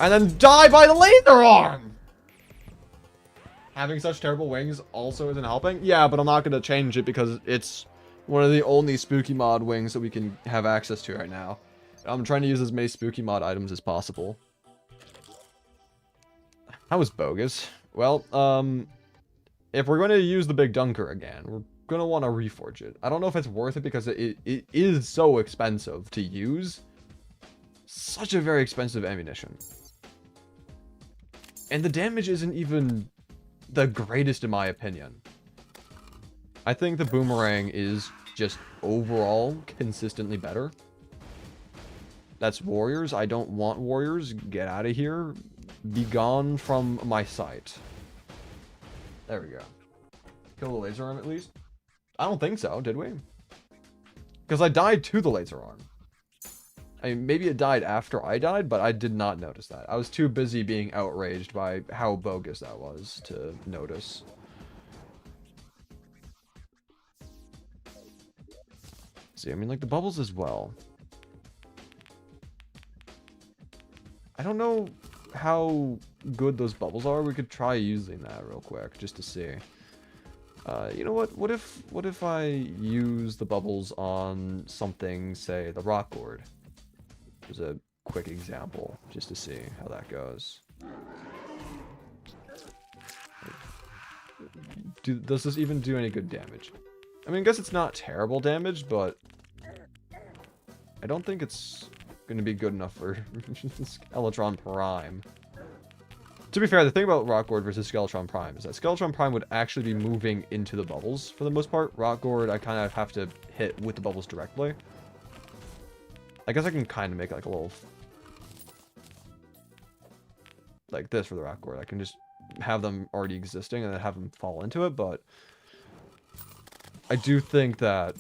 And then die by the laser arm! Having such terrible wings also isn't helping? Yeah, but I'm not going to change it because it's one of the only spooky mod wings that we can have access to right now. I'm trying to use as many spooky mod items as possible. That was bogus. Well, if we're going to use the big dunker again, we're going to want to reforge it. I don't know if it's worth it because it is so expensive to use. Such a very expensive ammunition. And the damage isn't even the greatest in my opinion. I think the boomerang is just overall consistently better. That's warriors. I don't want warriors. Get out of here. Be gone from my sight. There we go. Kill the laser arm at least? I don't think so, did we? Because I died to the laser arm. I mean, maybe it died after I died, but I did not notice that. I was too busy being outraged by how bogus that was to notice. See, I mean, like the bubbles as well. I don't know how good those bubbles are. We could try using that real quick just to see. You know what? What if I use the bubbles on something, say the rock gourd? There's a quick example just to see how that goes. Does this even do any good damage? I mean, I guess it's not terrible damage, but I don't think it's going to be good enough for Skeletron Prime. To be fair, the thing about Rock Gourd versus Skeletron Prime is that Skeletron Prime would actually be moving into the bubbles for the most part. Rock Gourd, I kind of have to hit with the bubbles directly. I guess I can kind of make like a little... like this for the Rock Gourd. I can just have them already existing and then have them fall into it, but... I do think that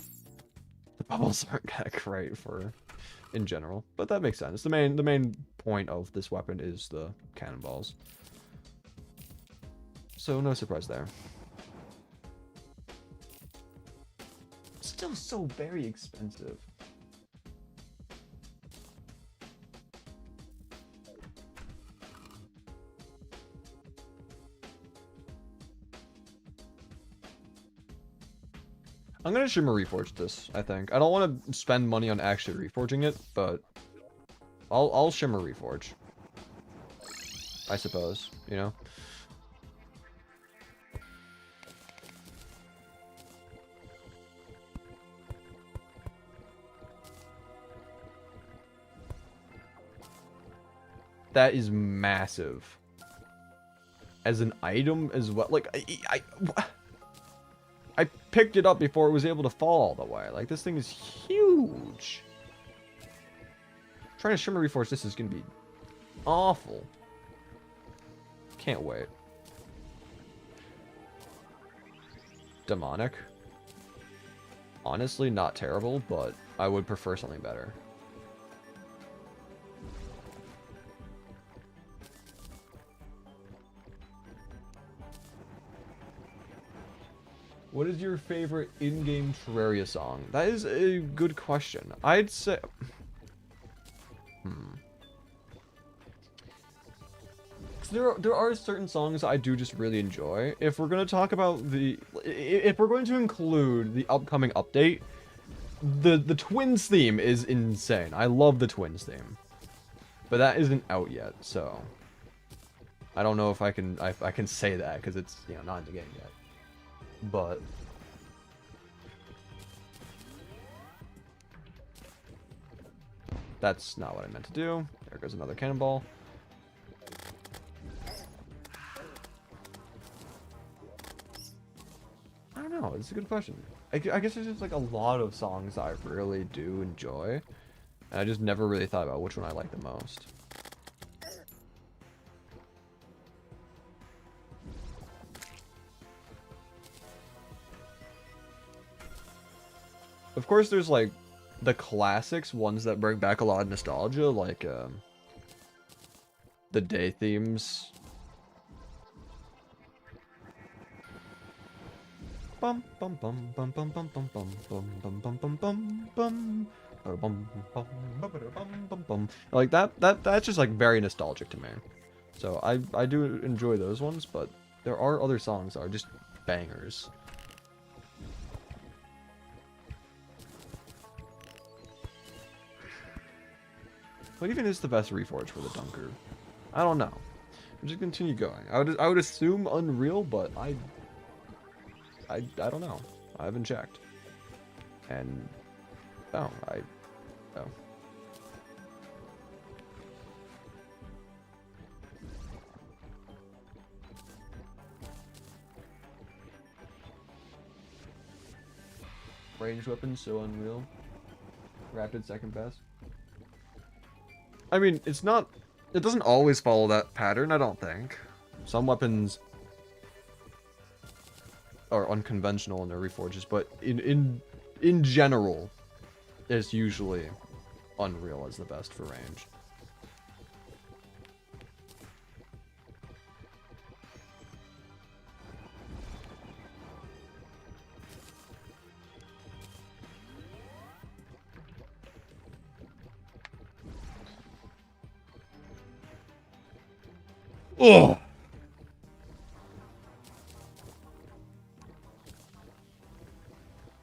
the bubbles aren't that great for... in general, but that makes sense. The main point of this weapon is the cannonballs. So no surprise there. Still so very expensive. I'm gonna Shimmer Reforge this, I think. I don't want to spend money on actually reforging it, but I'll Shimmer Reforge. I suppose, you know? That is massive. As an item as well. Like, I picked it up before it was able to fall all the way. Like, this thing is huge. Trying to shimmer reforge this is going to be awful. Can't wait. Demonic. Honestly, not terrible, but I would prefer something better. What is your favorite in-game Terraria song? That is a good question. I'd say... There are certain songs I do just really enjoy. If we're going to talk about the... If we're going to include the upcoming update, the Twins theme is insane. I love the Twins theme. But that isn't out yet, so... I don't know if I can say that, because it's, you know, not in the game yet. But that's not what I meant to do. There goes another cannonball. I don't know. It's a good question. I guess there's just like a lot of songs I really do enjoy, and I just never really thought about which one I like the most. Of course, there's like the classics, ones that bring back a lot of nostalgia, like the day themes. Bum bum bum bum bum bum bum bum bum bum bum bum bum bum bum. Like that's just like very nostalgic to me. So I do enjoy those ones, but there are other songs that are just bangers. What even is the best reforge for the Dunker? I don't know. We'll just continue going. I would assume Unreal, but I don't know. I haven't checked. And oh. Ranged weapons, so Unreal. Rapid second best. I mean, it doesn't always follow that pattern, I don't think. Some weapons are unconventional in their reforges, but in general, it's usually Unreal as the best for range. Ugh.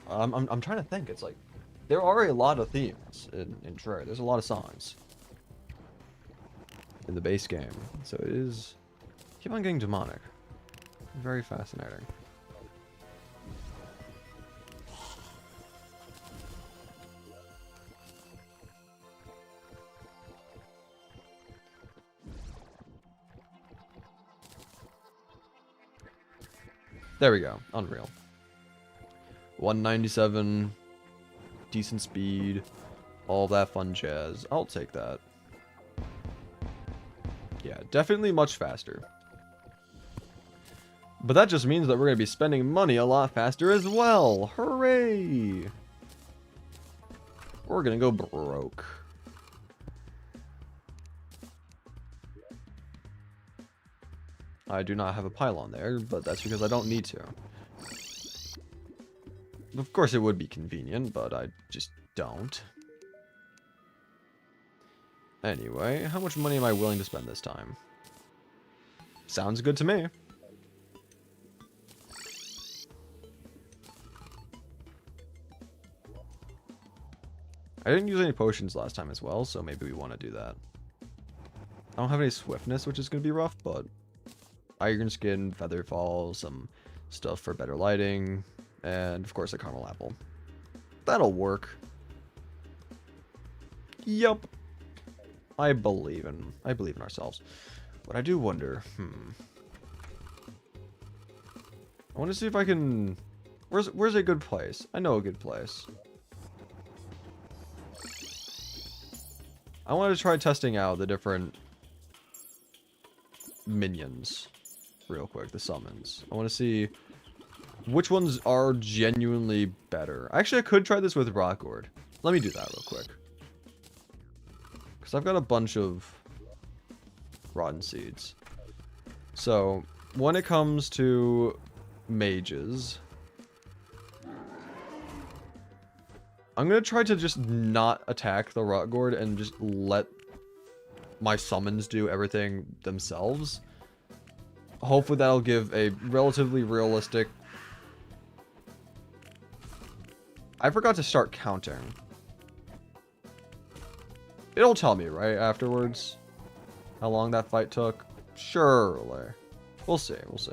I'm trying to think. It's like there are a lot of themes in Terraria. There's a lot of songs in the base game, so it is keep on getting demonic. Very fascinating. There we go. Unreal. 197. Decent speed. All that fun jazz. I'll take that. Yeah, definitely much faster. But that just means that we're going to be spending money a lot faster as well. Hooray! We're going to go broke. I do not have a pylon there, but that's because I don't need to. Of course it would be convenient, but I just don't. Anyway, how much money am I willing to spend this time? Sounds good to me. I didn't use any potions last time as well, so maybe we want to do that. don't have any swiftness, which is going to be rough, but iron skin, feather fall, some stuff for better lighting, and of course a caramel apple. That'll work. Yup. I believe in ourselves. But I do wonder, I want to see if I can... Where's a good place? I know a good place. I want to try testing out the different minions real quick, the summons. I want to see which ones are genuinely better. Actually, I could try this with Rockgourd. Let me do that real quick. Because I've got a bunch of rotten seeds. So, when it comes to mages, I'm going to try to just not attack the Rockgourd and just let my summons do everything themselves. Hopefully that'll give a relatively realistic... I forgot to start counting. It'll tell me, right, afterwards? How long that fight took? Surely. We'll see, we'll see.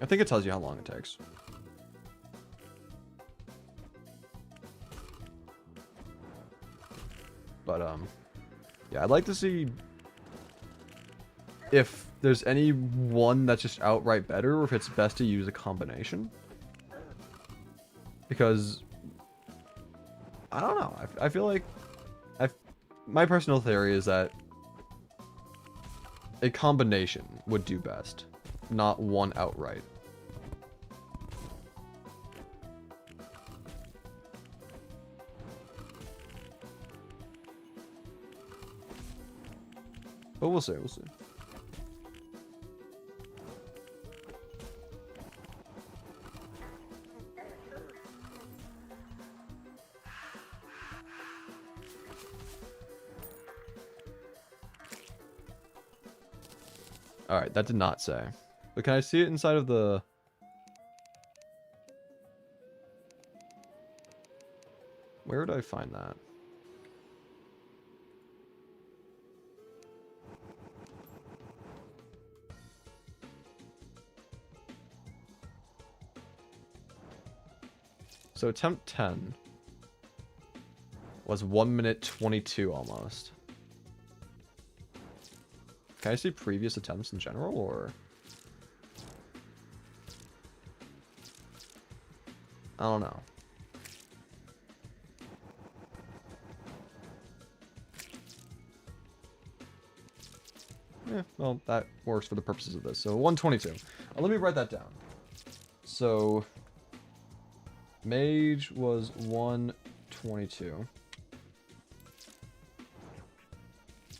I think it tells you how long it takes. But, yeah, I'd like to see if there's any one that's just outright better, or if it's best to use a combination. Because, I don't know, I feel like, my personal theory is that a combination would do best, not one outright. But we'll see, we'll see. Alright, that did not say. But can I see it inside of the... Where would I find that? So attempt 10 was 1 minute 22 almost. Can I see previous attempts in general, or? I don't know. Yeah, well, that works for the purposes of this. So 122. Let me write that down. So mage was 122.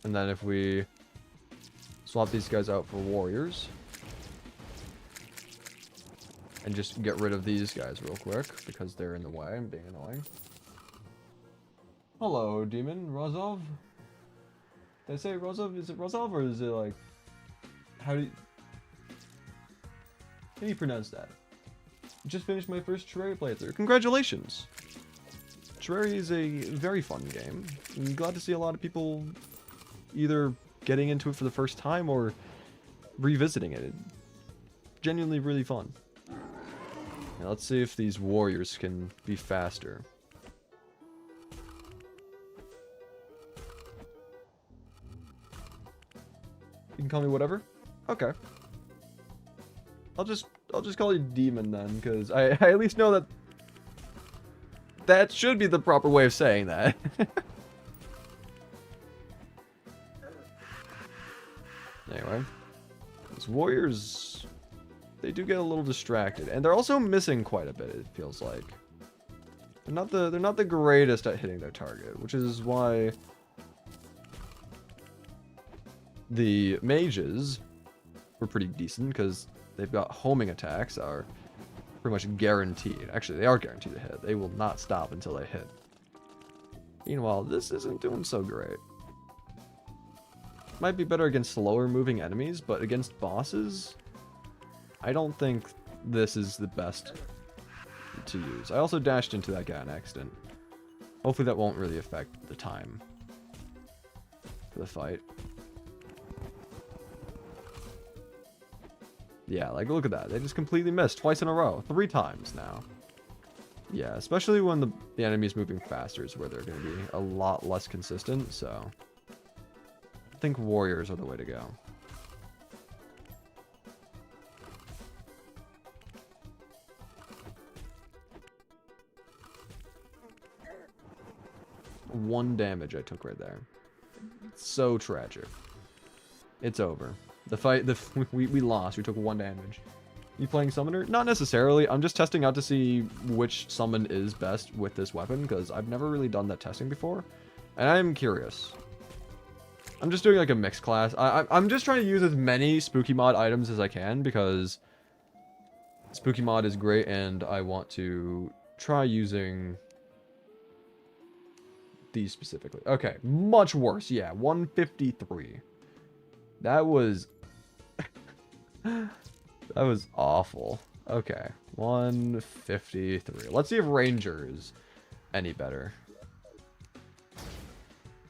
And then if we swap these guys out for warriors. And just get rid of these guys real quick, because they're in the way and being annoying. Hello, demon. Rozov? Did I say Rozov? Is it Rozov, or is it like... How do you pronounce that? Just finished my first Terraria playthrough. Congratulations! Terraria is a very fun game. I'm glad to see a lot of people either getting into it for the first time or revisiting it. It's genuinely really fun. Now let's see if these warriors can be faster. You can call me whatever? Okay. I'll just call you demon then, because I at least know that that should be the proper way of saying that. Anyway, these warriors, they do get a little distracted, and they're also missing quite a bit. It feels like they're not the greatest at hitting their target, which is why the mages were pretty decent, because they've got homing attacks that are pretty much guaranteed. Actually, they are guaranteed to hit. They will not stop until they hit. Meanwhile, this isn't doing so great. Might be better against slower moving enemies, but against bosses, I don't think this is the best to use. I also dashed into that guy on accident. Hopefully that won't really affect the time for the fight. Yeah, like, look at that. They just completely missed twice in a row. 3 times now. Yeah, especially when the enemy's moving faster is where they're going to be a lot less consistent, so... I think warriors are the way to go. One damage I took right there. So tragic. It's over. The fight, we lost. We took 1 damage. You playing Summoner? Not necessarily. I'm just testing out to see which summon is best with this weapon, because I've never really done that testing before. And I'm curious. I'm just doing like a mixed class. I'm just trying to use as many Spooky Mod items as I can, because Spooky Mod is great, and I want to try using these specifically. Okay, much worse. Yeah, 153. That was... that was awful. Okay, 153. Let's see if Ranger is any better.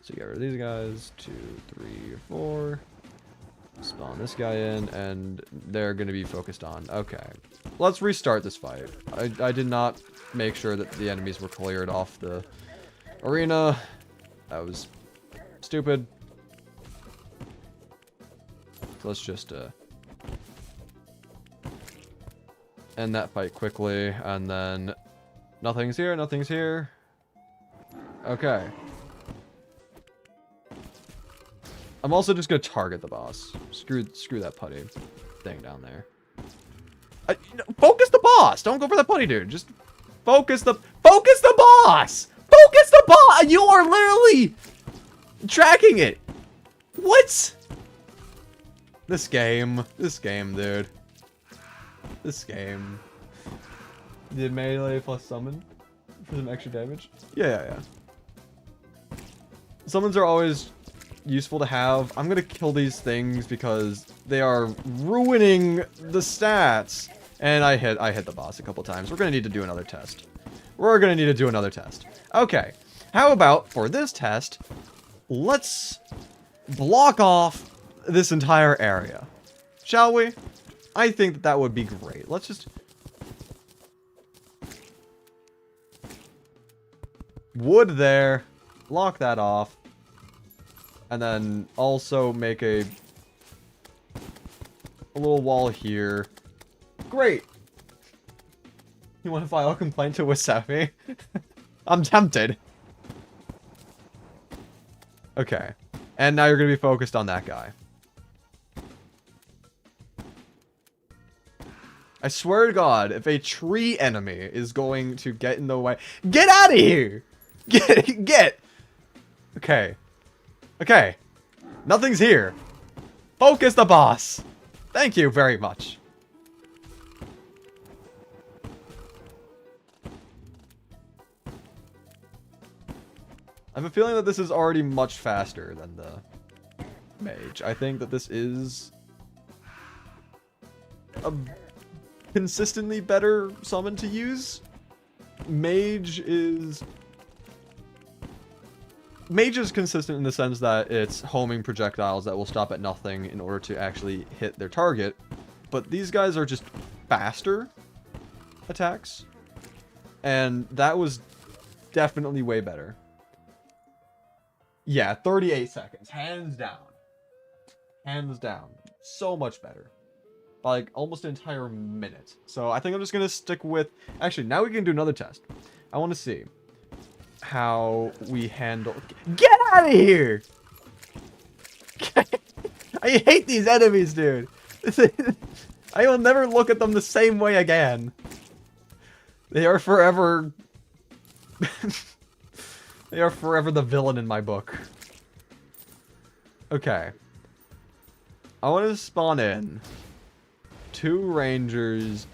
So get rid of these guys. 2, 3, 4. Spawn this guy in, and they're going to be focused on. Okay, let's restart this fight. I did not make sure that the enemies were cleared off the arena. That was stupid. So let's just end that fight quickly, and then nothing's here, nothing's here. Okay. I'm also just gonna target the boss. Screw that putty thing down there. Focus the boss! Don't go for the putty, dude. Just focus the boss! Focus the boss! You are literally tracking it! What? This game, dude. This game. Did melee plus summon for some extra damage? Yeah. Summons are always useful to have. I'm gonna kill these things because they are ruining the stats. And I hit the boss a couple times. We're gonna need to do another test. Okay. How about for this test, let's block off this entire area. Shall we? I think that would be great. Let's just... wood there. Lock that off. And then also make a little wall here. Great. You want to file a complaint to Wasabi? I'm tempted. Okay. And now you're going to be focused on that guy. I swear to God, if a tree enemy is going to get in the way... Get out of here! Get! Okay. Okay. Nothing's here. Focus the boss. Thank you very much. I have a feeling that this is already much faster than the mage. I think that this is a consistently better summon to use. Mage is consistent in the sense that it's homing projectiles that will stop at nothing in order to actually hit their target. But these guys are just faster attacks. And that was definitely way better. Yeah, 38 seconds. Hands down. Hands down. So much better. By like almost an entire minute. So I think I'm just going to stick with... Actually, now we can do another test. I want to see how we handle... Get out of here! I hate these enemies, dude. I will never look at them the same way again. They are forever... They are forever the villain in my book. Okay. I want to spawn in 2 rangers,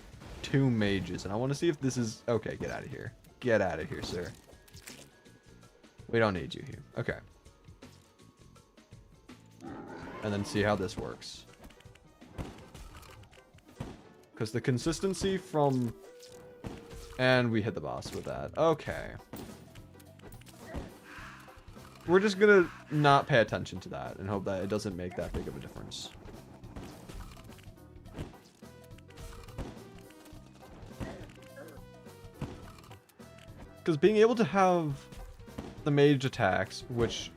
2 mages, and I want to see if this is... Okay, get out of here. Get out of here, sir. We don't need you here. Okay. And then see how this works. Because the consistency from... And we hit the boss with that. Okay. We're just gonna not pay attention to that and hope that it doesn't make that big of a difference. because being able to have the mage attacks, which,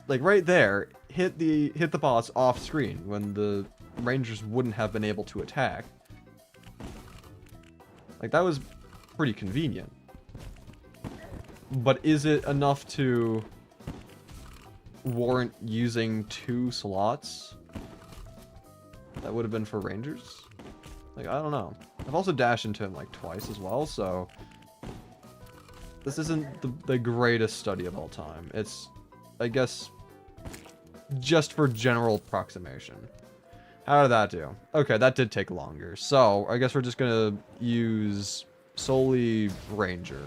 like right there, hit the boss off screen when the rangers wouldn't have been able to attack. Like, that was pretty convenient. But is it enough to warrant using 2 slots? That would have been for rangers? Like, I don't know. I've also dashed into him like twice as well, so this isn't the greatest study of all time. It's, I guess, just for general approximation. How did that do? Okay, that did take longer. So, I guess we're just gonna use solely ranger.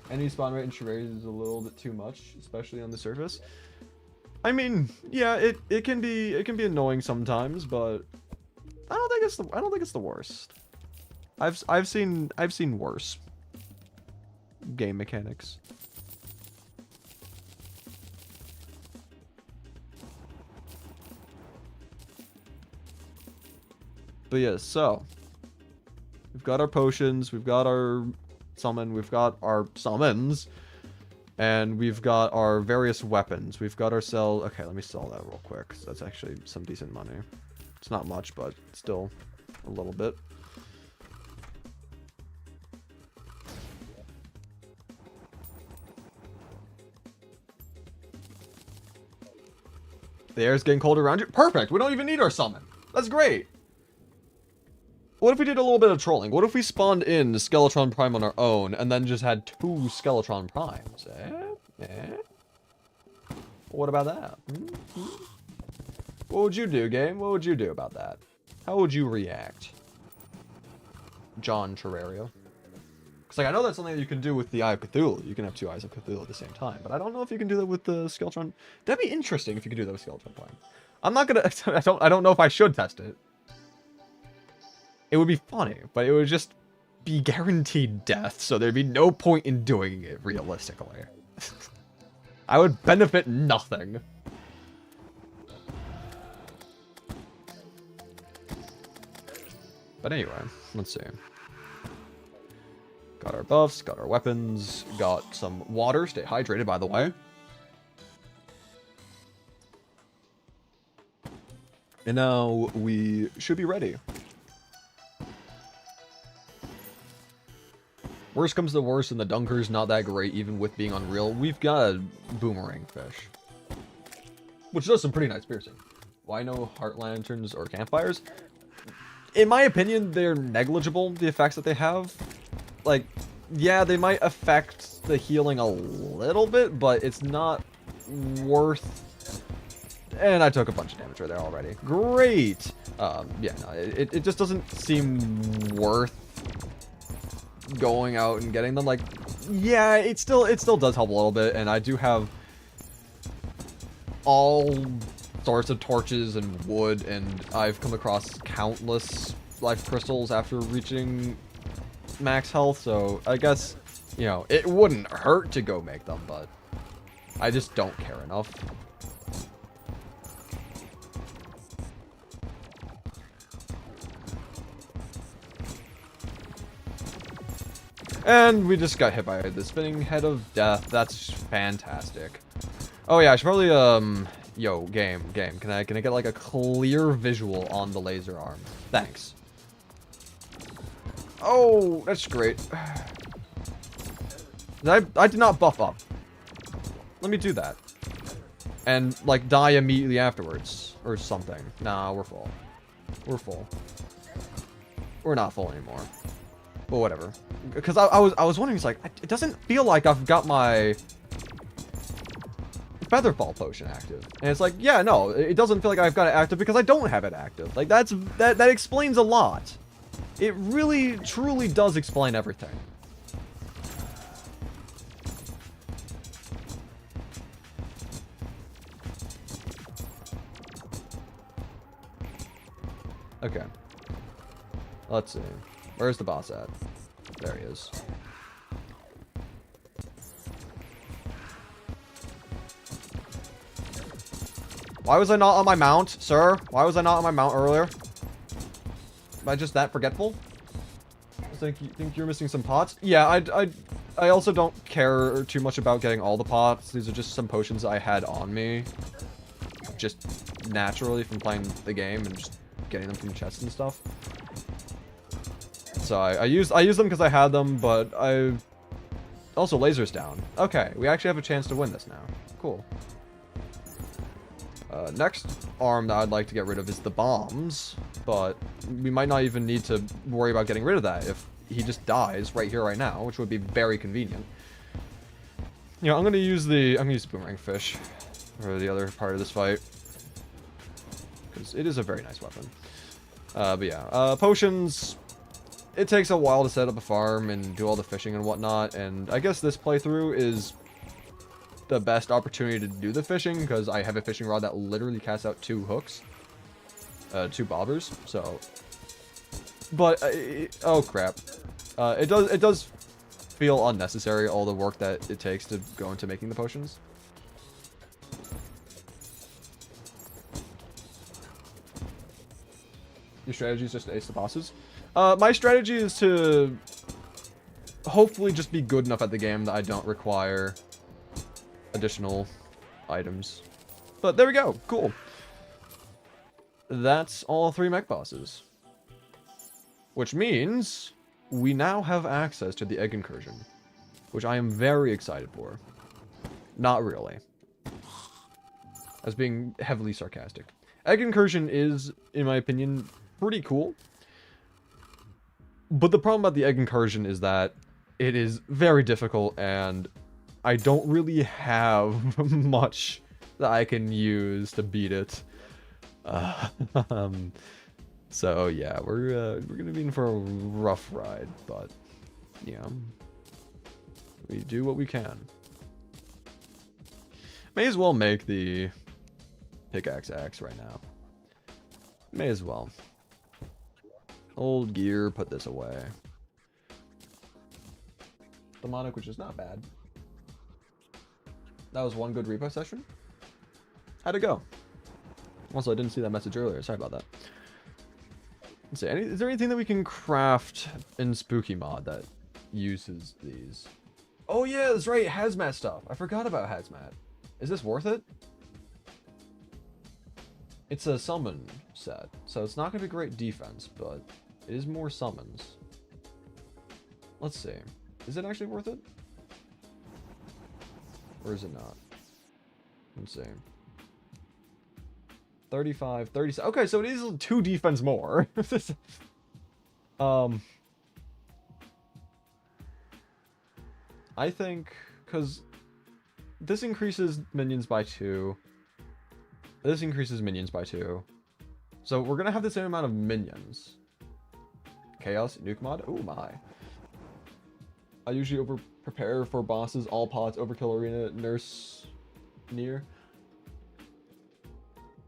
Any spawn rate in charades is a little bit too much, especially on the surface. I mean, yeah, it can be annoying sometimes, but I don't think it's the worst. I've seen worse game mechanics. But yeah, so we've got our potions, we've got our summon, we've got our summons, and we've got our various weapons. We've got ourselves... Okay, let me sell that real quick, 'cause that's actually some decent money. It's not much, but still a little bit. The air's getting cold around you. Perfect! We don't even need our summon. That's great! What if we did a little bit of trolling? What if we spawned in Skeletron Prime on our own, and then just had 2 Skeletron Primes? What about that? What would you do, game? What would you do about that? How would you react? John Terrario. Because, like, I know that's something that you can do with the Eye of Cthulhu. You can have 2 Eyes of Cthulhu at the same time. But I don't know if you can do that with the Skeletron. That'd be interesting if you could do that with Skeletron Prime. I'm not gonna... I don't know if I should test it. It would be funny, but it would just be guaranteed death, so there'd be no point in doing it realistically. I would benefit nothing. But anyway, let's see. Got our buffs, got our weapons, got some water. Stay hydrated, by the way. And now we should be ready. Worst comes to worst, and the Dunker's not that great, even with being unreal. We've got a boomerang fish, which does some pretty nice piercing. Why no heart lanterns or campfires? In my opinion, they're negligible, the effects that they have. Like, yeah, they might affect the healing a little bit, but it's not worth... And I took a bunch of damage right there already. Great! Yeah, no, it just doesn't seem worth going out and getting them. Like, yeah, it still does help a little bit, and I do have all sorts of torches and wood, and I've come across countless life crystals after reaching max health, so I guess, you know, it wouldn't hurt to go make them, but I just don't care enough. And we just got hit by the spinning head of death. That's fantastic. Oh yeah, I should probably, yo, game, can I get like a clear visual on the laser arm? Thanks. Oh, that's great. I did not buff up. Let me do that. And, like, die immediately afterwards. Or something. Nah, we're full. We're full. We're not full anymore. But whatever. Because I was wondering, it's like, it doesn't feel like I've got my Featherfall potion active. And it's like, yeah, no, it doesn't feel like I've got it active because I don't have it active. Like, that explains a lot. It really, truly does explain everything. Okay. Let's see. Where's the boss at? There he is. Why was I not on my mount, sir? Why was I not on my mount earlier? Am I just that forgetful? think you're missing some pots? Yeah, I also don't care too much about getting all the pots. These are just some potions I had on me, just naturally from playing the game and just getting them from chests and stuff. So I use them because I had them, but I also lasers down. Okay, we actually have a chance to win this now. Cool. Next arm that I'd like to get rid of is the bombs, but we might not even need to worry about getting rid of that if he just dies right here, right now, which would be very convenient. You know, I'm gonna use boomerang fish for the other part of this fight, because it is a very nice weapon. But yeah, potions. It takes a while to set up a farm and do all the fishing and whatnot, and I guess this playthrough is the best opportunity to do the fishing, because I have a fishing rod that literally casts out 2 hooks. 2 bobbers, so... But, oh crap. It does feel unnecessary, all the work that it takes to go into making the potions. Your strategy is just to ace the bosses? My strategy is to hopefully just be good enough at the game that I don't require additional items. But there we go. Cool. That's all 3 mech bosses. Which means we now have access to the egg incursion, which I am very excited for. Not really. As being heavily sarcastic. Egg incursion is, in my opinion, pretty cool. But the problem about the egg incursion is that it is very difficult, and I don't really have much that I can use to beat it. So yeah, we're gonna be in for a rough ride, but yeah, we do what we can. May as well make the pickaxe axe right now. May as well. Old gear, put this away. Demonic, which is not bad. That was one good repo session. How'd it go? Also, I didn't see that message earlier. Sorry about that. Let's see. Is there anything that we can craft in Spooky Mod that uses these? Oh yeah, that's right. Hazmat stuff. I forgot about Hazmat. Is this worth it? It's a summon set, so it's not going to be great defense, but it is more summons. Let's see. Is it actually worth it? Or is it not? Let's see. 35, 37. Okay, so it is 2 defense more. I think, because this increases minions by 2. This increases minions by 2. So we're going to have the same amount of minions. Chaos, nuke mod? Oh my. I usually over-prepare for bosses, all pots, overkill arena, nurse, near.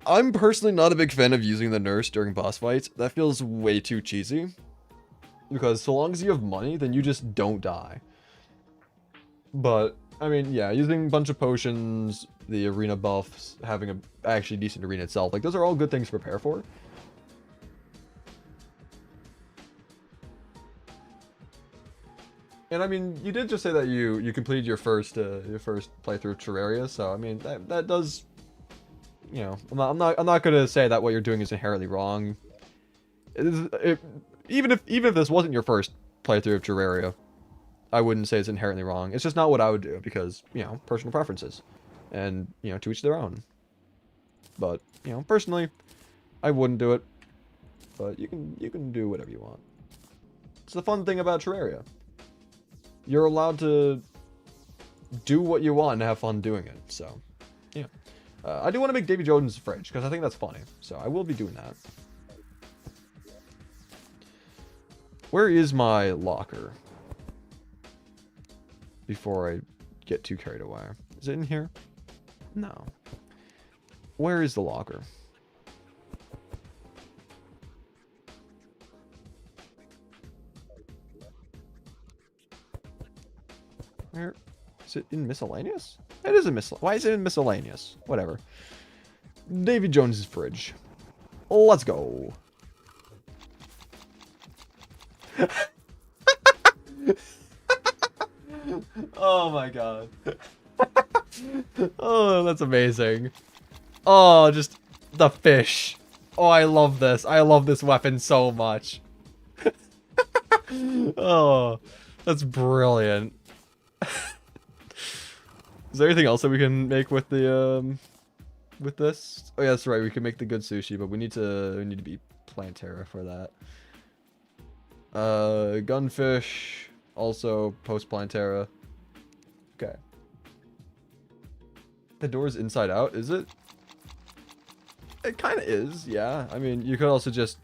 I'm personally not a big fan of using the nurse during boss fights. That feels way too cheesy. Because so long as you have money, then you just don't die. But, I mean, yeah, using a bunch of potions, the arena buffs, having a actually decent arena itself, like, those are all good things to prepare for. And I mean, you did just say that you completed your first playthrough of Terraria, so I mean that does, you know, I'm not gonna say that what you're doing is inherently wrong. Even if this wasn't your first playthrough of Terraria, I wouldn't say it's inherently wrong. It's just not what I would do because, you know, personal preferences, and you know, to each their own. But you know, personally, I wouldn't do it. But you can do whatever you want. It's the fun thing about Terraria. You're allowed to do what you want and have fun doing it. So, yeah. I do want to make Davy Jones' fridge, because I think that's funny. So, I will be doing that. Where is my locker? Before I get too carried away. Is it in here? No. Where is the locker? Where is it? In miscellaneous? It is in miscellaneous. Why is it in miscellaneous? Whatever. Davy Jones's fridge. Let's go. Oh my god. Oh, that's amazing. Oh, just the fish. Oh, I love this. I love this weapon so much. Oh, that's brilliant. Is there anything else that we can make with the with this? Oh yeah, that's right. We can make the good sushi, but we need to be Plantera for that. Gunfish, also post Plantera. Okay. The door's inside out, is it? It kind of is, yeah. I mean, you could also just...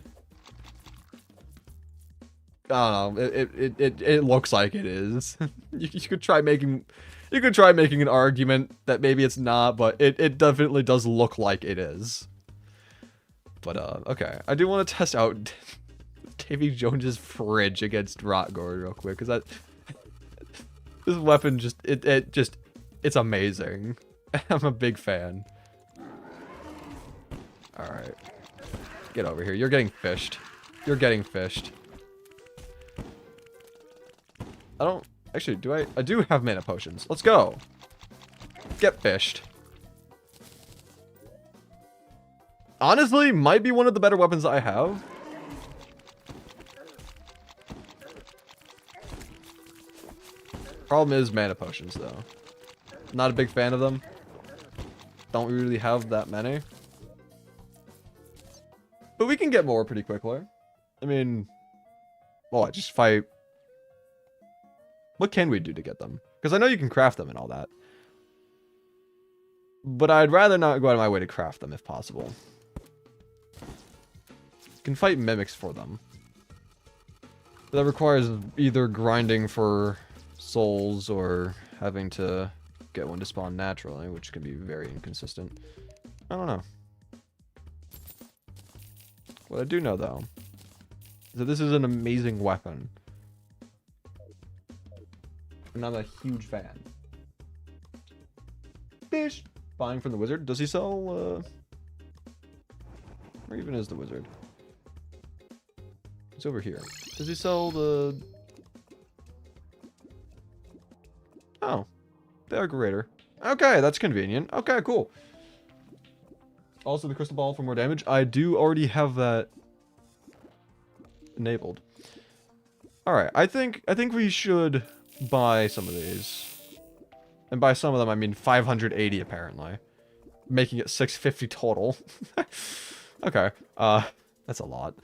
I don't know. It looks like it is. you could try making... You could try making an argument that maybe it's not, but it definitely does look like it is. But, okay. I do want to test out Davy Jones's fridge against Rotgord real quick, because that... This weapon just... It's amazing. I'm a big fan. Alright. Get over here. You're getting fished. You're getting fished. I don't... Actually, do I... I do have mana potions. Let's go. Get fished. Honestly, might be one of the better weapons I have. Problem is mana potions, though. Not a big fan of them. Don't really have that many. But we can get more pretty quickly. I mean... Well, I just fight... What can we do to get them? Because I know you can craft them and all that. But I'd rather not go out of my way to craft them if possible. You can fight mimics for them. But that requires either grinding for souls or having to get one to spawn naturally, which can be very inconsistent. I don't know. What I do know, though, is that this is an amazing weapon. And I'm a huge fan. Fish! Buying from the wizard. Does he sell, Where even is the wizard? He's over here. Does he sell the... Oh. The Aggregator. Okay, that's convenient. Okay, cool. Also, the crystal ball for more damage. I do already have that enabled. Alright, I think we should buy some of these. And by some of them, I mean 580 apparently. Making it 650 total. Okay, that's a lot.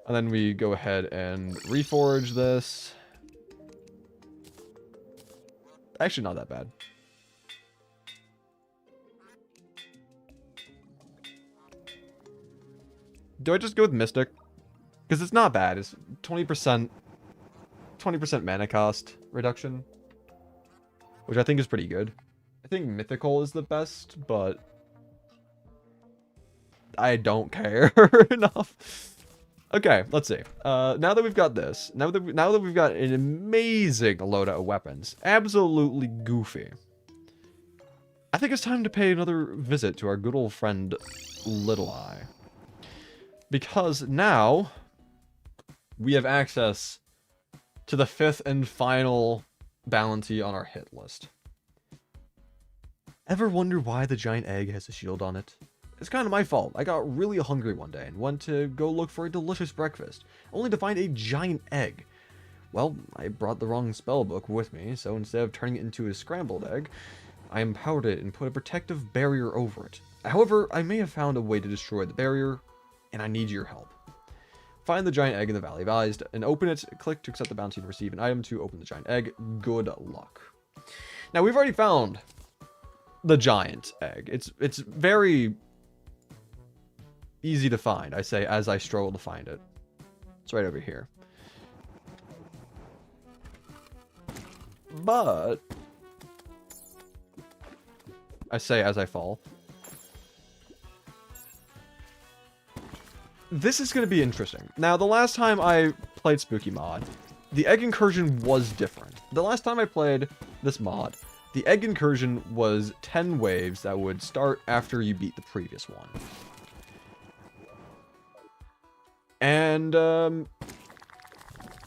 And then we go ahead and reforge this. Actually, not that bad. Do I just go with Mystic? Because it's not bad. It's 20% mana cost reduction. Which I think is pretty good. I think Mythical is the best, but... I don't care enough. Okay, let's see. Now that we've got this, now that we've got an amazing loadout of weapons, absolutely goofy, I think it's time to pay another visit to our good old friend Little Eye. Because now we have access to the 5th and final bounty on our hit list. Ever wonder why the giant egg has a shield on it? It's kind of my fault. I got really hungry one day and went to go look for a delicious breakfast, only to find a giant egg. Well, I brought the wrong spellbook with me, so instead of turning it into a scrambled egg, I empowered it and put a protective barrier over it. However, I may have found a way to destroy the barrier, and I need your help. Find the giant egg in the Valley of Eyes and open it. Click to accept the bounty and receive an item to open the giant egg. Good luck. Now, we've already found the giant egg. It's very easy to find, I say, as I struggle to find it. It's right over here. But I say as I fall. This is going to be interesting. Now, the last time I played Spooky Mod, the egg incursion was different. The last time I played this mod, the egg incursion was 10 waves that would start after you beat the previous one. And,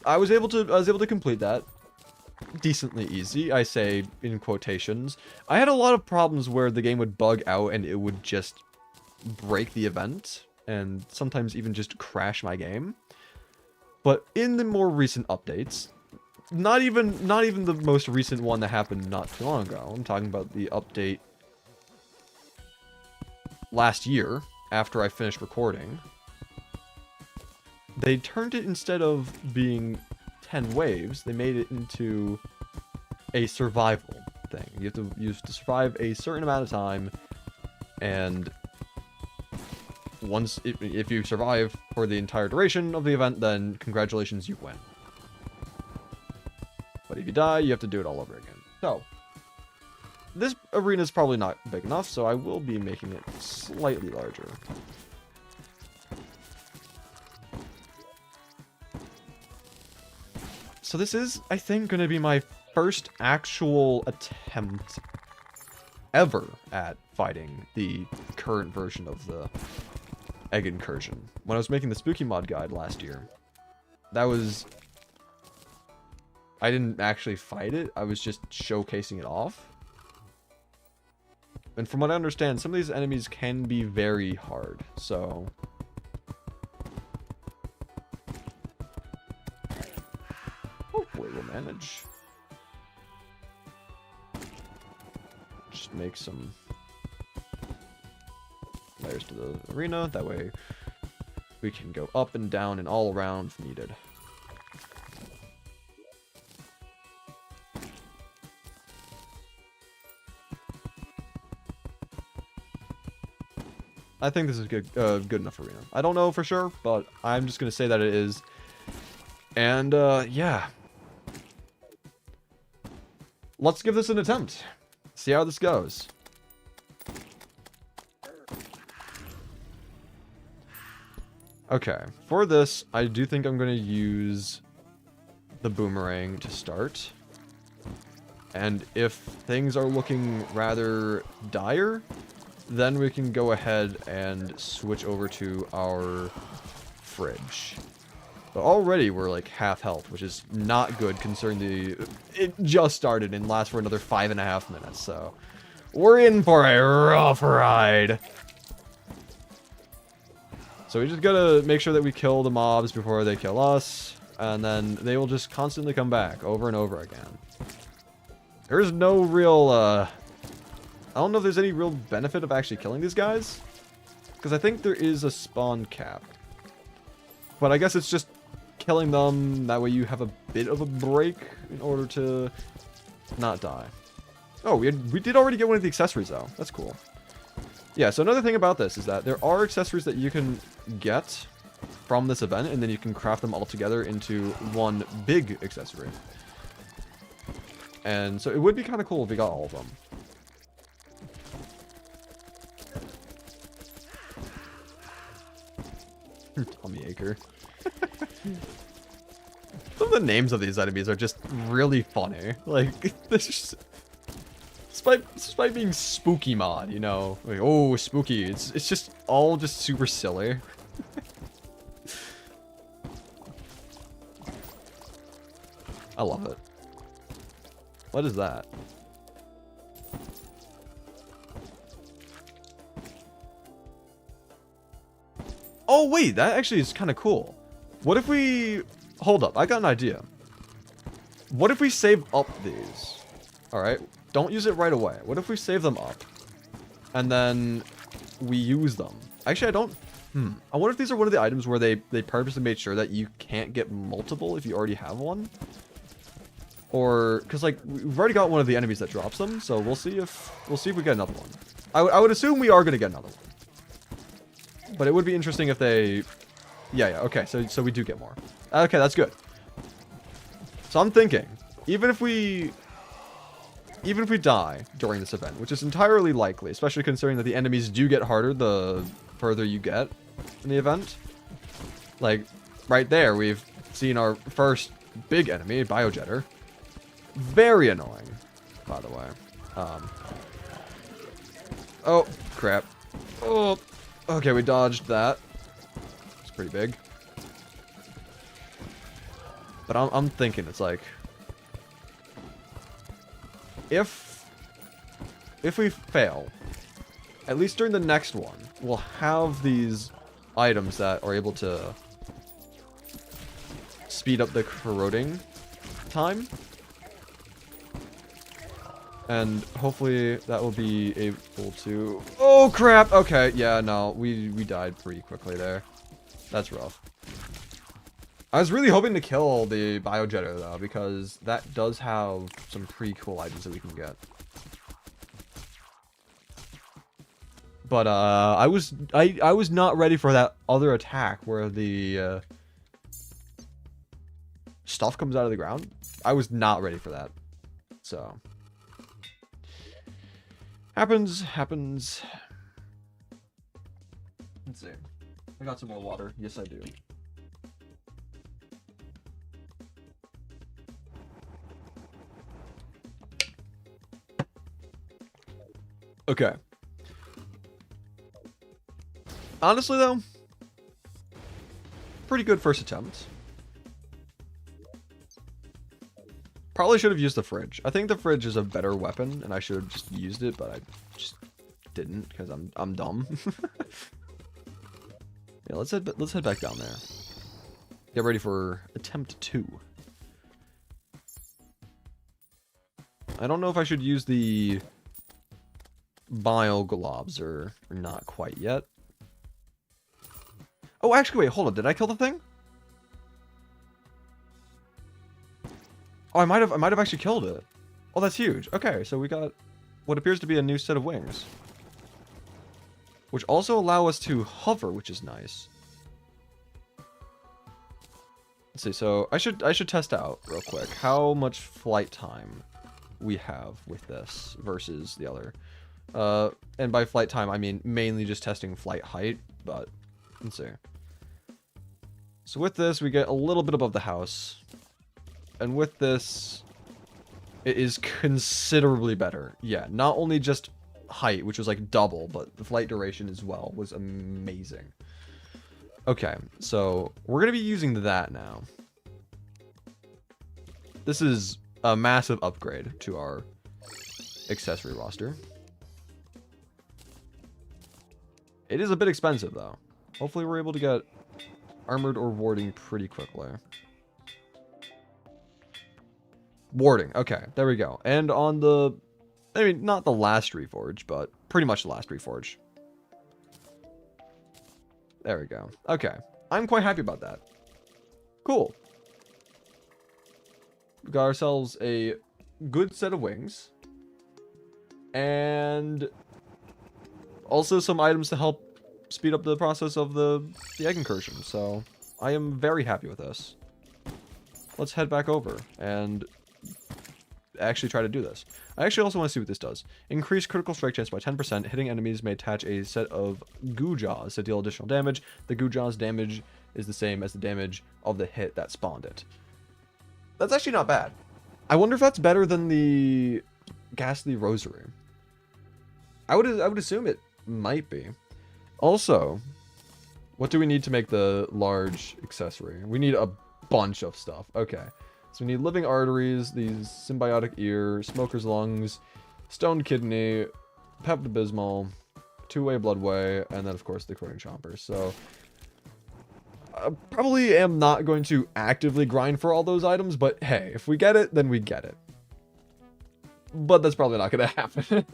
I was able to complete that decently easy. I say in quotations. I had a lot of problems where the game would bug out and it would just break the event and sometimes even just crash my game. But in the more recent updates, not even the most recent one that happened not too long ago. I'm talking about the update last year after I finished recording. They turned it, instead of being 10 waves, they made it into a survival thing. You have to survive a certain amount of time, and if you survive for the entire duration of the event, then congratulations, you win. But if you die, you have to do it all over again. So, this arena is probably not big enough, so I will be making it slightly larger. So this is, I think, going to be my first actual attempt ever at fighting the current version of the Egg Incursion. When I was making the Spooky Mod guide last year, I didn't actually fight it, I was just showcasing it off. And from what I understand, some of these enemies can be very hard, so hopefully we'll manage. Just make some layers to the arena, that way we can go up and down and all around if needed. I think this is good enough arena. I don't know for sure, but I'm just going to say that it is. And, yeah. Let's give this an attempt. See how this goes. Okay, for this, I do think I'm going to use the boomerang to start. And if things are looking rather dire, then we can go ahead and switch over to our fridge. But already we're like half health, which is not good considering it just started and lasts for another 5.5 minutes. So we're in for a rough ride. So we just gotta make sure that we kill the mobs before they kill us, and then they will just constantly come back over and over again. There's no real I don't know if there's any real benefit of actually killing these guys, because I think there is a spawn cap. But I guess it's just killing them, that way you have a bit of a break in order to not die. Oh, we did already get one of the accessories though. That's cool. Yeah, so another thing about this is that there are accessories that you can get from this event, and then you can craft them all together into one big accessory. And so it would be kind of cool if we got all of them. Tommy Acre. Some of the names of these enemies are just really funny. Like, despite being spooky mod, you know, like, oh, spooky. It's just all just super silly. I love it. What is that? Oh, wait, that actually is kind of cool. What if we... Hold up, I got an idea. What if we save up these? Alright, don't use it right away. What if we save them up? And then we use them. Actually, I don't... I wonder if these are one of the items where they purposely made sure that you can't get multiple if you already have one. Or... Because, like, we've already got one of the enemies that drops them, so we'll see if we get another one. I would assume we are going to get another one. But it would be interesting if they... Yeah, okay, so we do get more. Okay, that's good. So I'm thinking, even if we die during this event, which is entirely likely, especially considering that the enemies do get harder the further you get in the event. Like, right there, we've seen our first big enemy, Biojetter. Very annoying, by the way. Oh, crap. Oh... Okay, we dodged that. It's pretty big. But I'm thinking it's like, if we fail, at least during the next one, we'll have these items that are able to speed up the corroding time. And hopefully that will be able to... Oh, crap! Okay, yeah, no, we died pretty quickly there. That's rough. I was really hoping to kill the biojetter, though, because that does have some pretty cool items that we can get. But, I was not ready for that other attack where the, stuff comes out of the ground. I was not ready for that. So... Happens. Let's see. I got some more water. Yes, I do. Okay. Honestly, though, pretty good first attempt. Probably should have used the fridge. I think the fridge is a better weapon, and I should have just used it, but I just didn't because I'm dumb. Yeah, let's head back down there. Get ready for attempt 2. I don't know if I should use the bile globs or not quite yet. Oh, actually, wait, hold on. Did I kill the thing? Oh, I might have actually killed it. Oh, that's huge. Okay, so we got what appears to be a new set of wings, which also allow us to hover, which is nice. Let's see. So I should test out real quick how much flight time we have with this versus the other. And by flight time, I mean mainly just testing flight height. But let's see. So with this, we get a little bit above the house. And with this, it is considerably better. Yeah, not only just height, which was like double, but the flight duration as well was amazing. Okay, so we're going to be using that now. This is a massive upgrade to our accessory roster. It is a bit expensive, though. Hopefully we're able to get armored or warding pretty quickly. Warding. Okay, there we go. And on the... I mean, not the last reforge, but pretty much the last reforge. There we go. Okay. I'm quite happy about that. Cool. We got ourselves a good set of wings. And also some items to help speed up the process of the egg incursion. So I am very happy with this. Let's head back over and actually try to do this. I actually also want to see what this does. Increase critical strike chance by 10%. Hitting enemies may attach a set of goo jaws to deal additional damage. The goo jaws damage is the same as the damage of the hit that spawned it. That's actually not bad. I wonder if that's better than the ghastly rosary. I would assume it might be. Also, what do we need to make the large accessory? We need a bunch of stuff. Okay. So we need living arteries, these symbiotic ear, smoker's lungs, stoned kidney, Pepto-Bismol, two-way bloodway, and then of course the corroding chompers. So I probably am not going to actively grind for all those items, but hey, if we get it, then we get it. But that's probably not going to happen.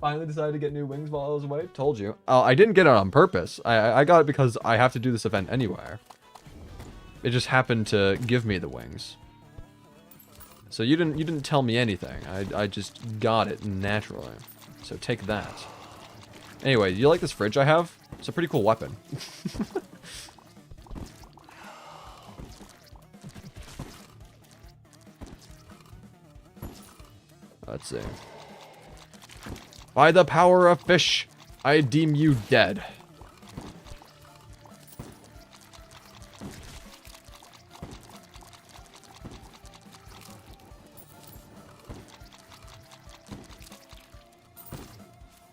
Finally decided to get new wings while I was away. Told you. I didn't get it on purpose. I got it because I have to do this event anyway. It just happened to give me the wings. So you didn't tell me anything. I just got it naturally. So take that. Anyway, you like this fridge I have? It's a pretty cool weapon. Let's see. By the power of fish, I deem you dead.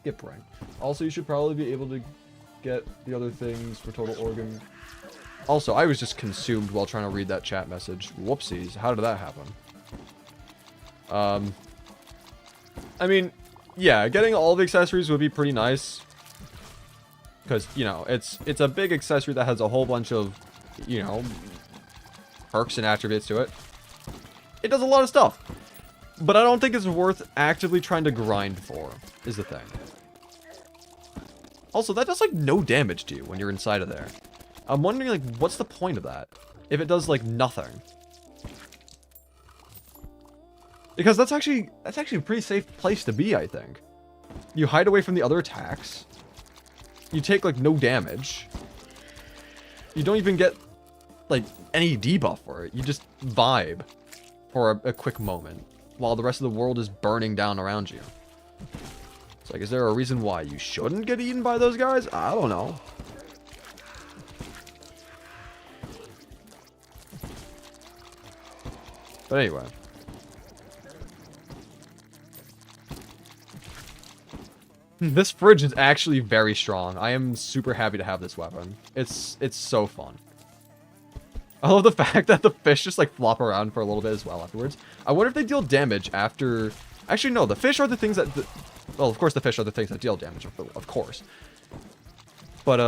Skip rank. Also, you should probably be able to get the other things for total organ Also, I was just consumed while trying to read that chat message. Whoopsies. How did that happen? I mean, yeah, getting all the accessories would be pretty nice. Because, you know, it's a big accessory that has a whole bunch of, you know, perks and attributes to it. It does a lot of stuff. But I don't think it's worth actively trying to grind for, is the thing. Also, that does, like, no damage to you when you're inside of there. I'm wondering, like, what's the point of that? If it does, like, nothing. Because that's actually a pretty safe place to be, I think. You hide away from the other attacks. You take, like, no damage. You don't even get, like, any debuff for it. You just vibe for a quick moment while the rest of the world is burning down around you. It's like, is there a reason why you shouldn't get eaten by those guys? I don't know. But anyway. This fridge is actually very strong. I am super happy to have this weapon. It's so fun. I love the fact that the fish just like flop around for a little bit as well afterwards. I wonder if they deal damage after... Actually, no. The fish are the things that... Well, of course the fish are the things that deal damage, of course. But,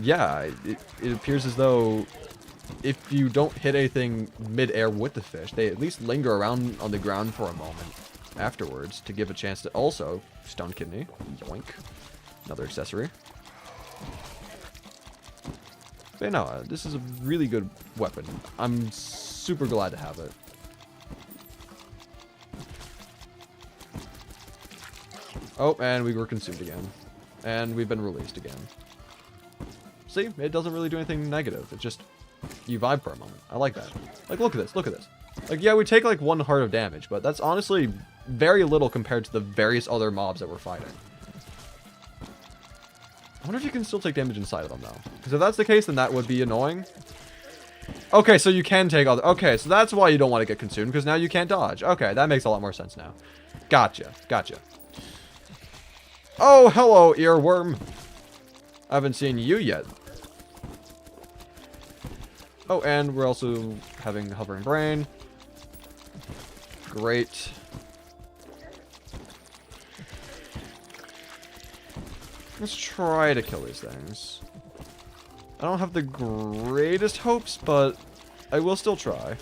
yeah. It appears as though if you don't hit anything mid-air with the fish, they at least linger around on the ground for a moment afterwards to give a chance to also stun kidney. Yoink. Another accessory. But no, this is a really good weapon. I'm super glad to have it. Oh, and we were consumed again. And we've been released again. See? It doesn't really do anything negative. It just... You vibe for a moment. I like that. Like, look at this. Look at this. Like, yeah, we take, like, 1 heart of damage, but that's honestly very little compared to the various other mobs that we're fighting. I wonder if you can still take damage inside of them, though. Because if that's the case, then that would be annoying. Okay, so you can take other... Okay, so that's why you don't want to get consumed, because now you can't dodge. Okay, that makes a lot more sense now. Gotcha. Gotcha. Oh, hello, earworm. I haven't seen you yet. Oh, and we're also having hovering brain. Great. Let's try to kill these things. I don't have the greatest hopes, but I will still try.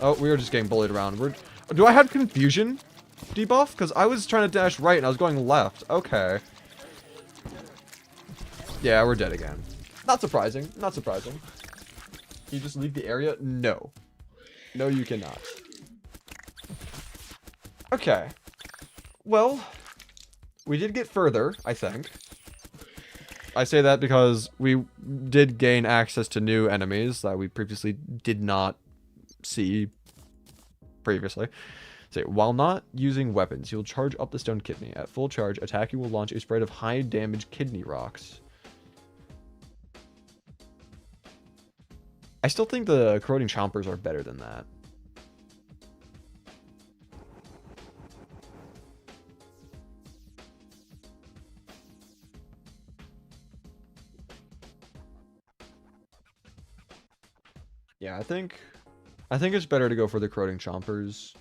Oh, we were just getting bullied around. Do I have confusion debuff? Because I was trying to dash right and I was going left. Okay. Yeah, we're dead again. Not surprising. Not surprising. Can you just leave the area? No. No, you cannot. Okay. Well, we did get further, I think. I say that because we did gain access to new enemies that we previously did not see previously. So, while not using weapons, you'll charge up the stone kidney. At full charge, attacking will launch a spread of high damage kidney rocks. I still think the corroding chompers are better than that. Yeah, I think it's better to go for the corroding chompers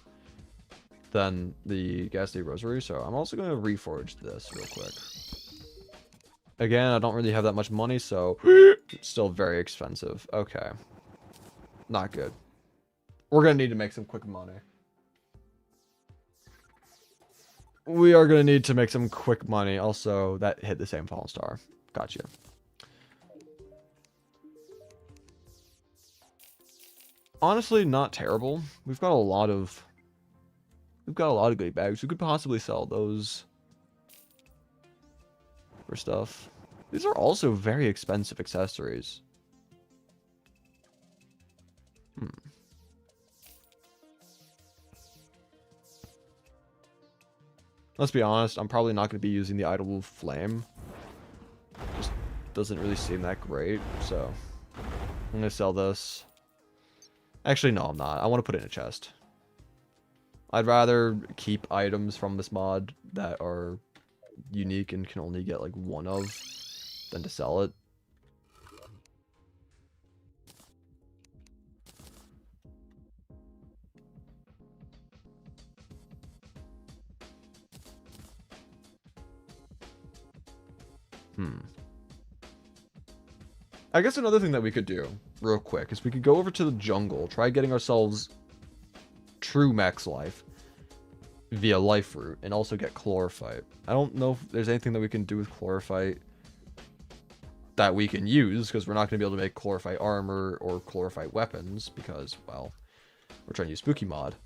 than the ghastly rosary, so I'm also going to reforge this real quick. Again, I don't really have that much money, so it's still very expensive. Okay. Not good. We're going to need to make some quick money. We are going to need to make some quick money. Also, that hit the same fallen star. Gotcha. Honestly, not terrible. We've got a lot of goodie bags. We could possibly sell those for stuff. These are also very expensive accessories. Let's be honest, I'm probably not going to be using the Idle Flame. Just doesn't really seem that great, so I'm going to sell this. Actually, no, I'm not. I want to put it in a chest. I'd rather keep items from this mod that are unique and can only get like one of than to sell it. I guess another thing that we could do, real quick, is we could go over to the jungle, try getting ourselves true max life via life root, and also get chlorophyte. I don't know if there's anything that we can do with chlorophyte that we can use, because we're not going to be able to make chlorophyte armor or chlorophyte weapons, because, well, we're trying to use spooky mod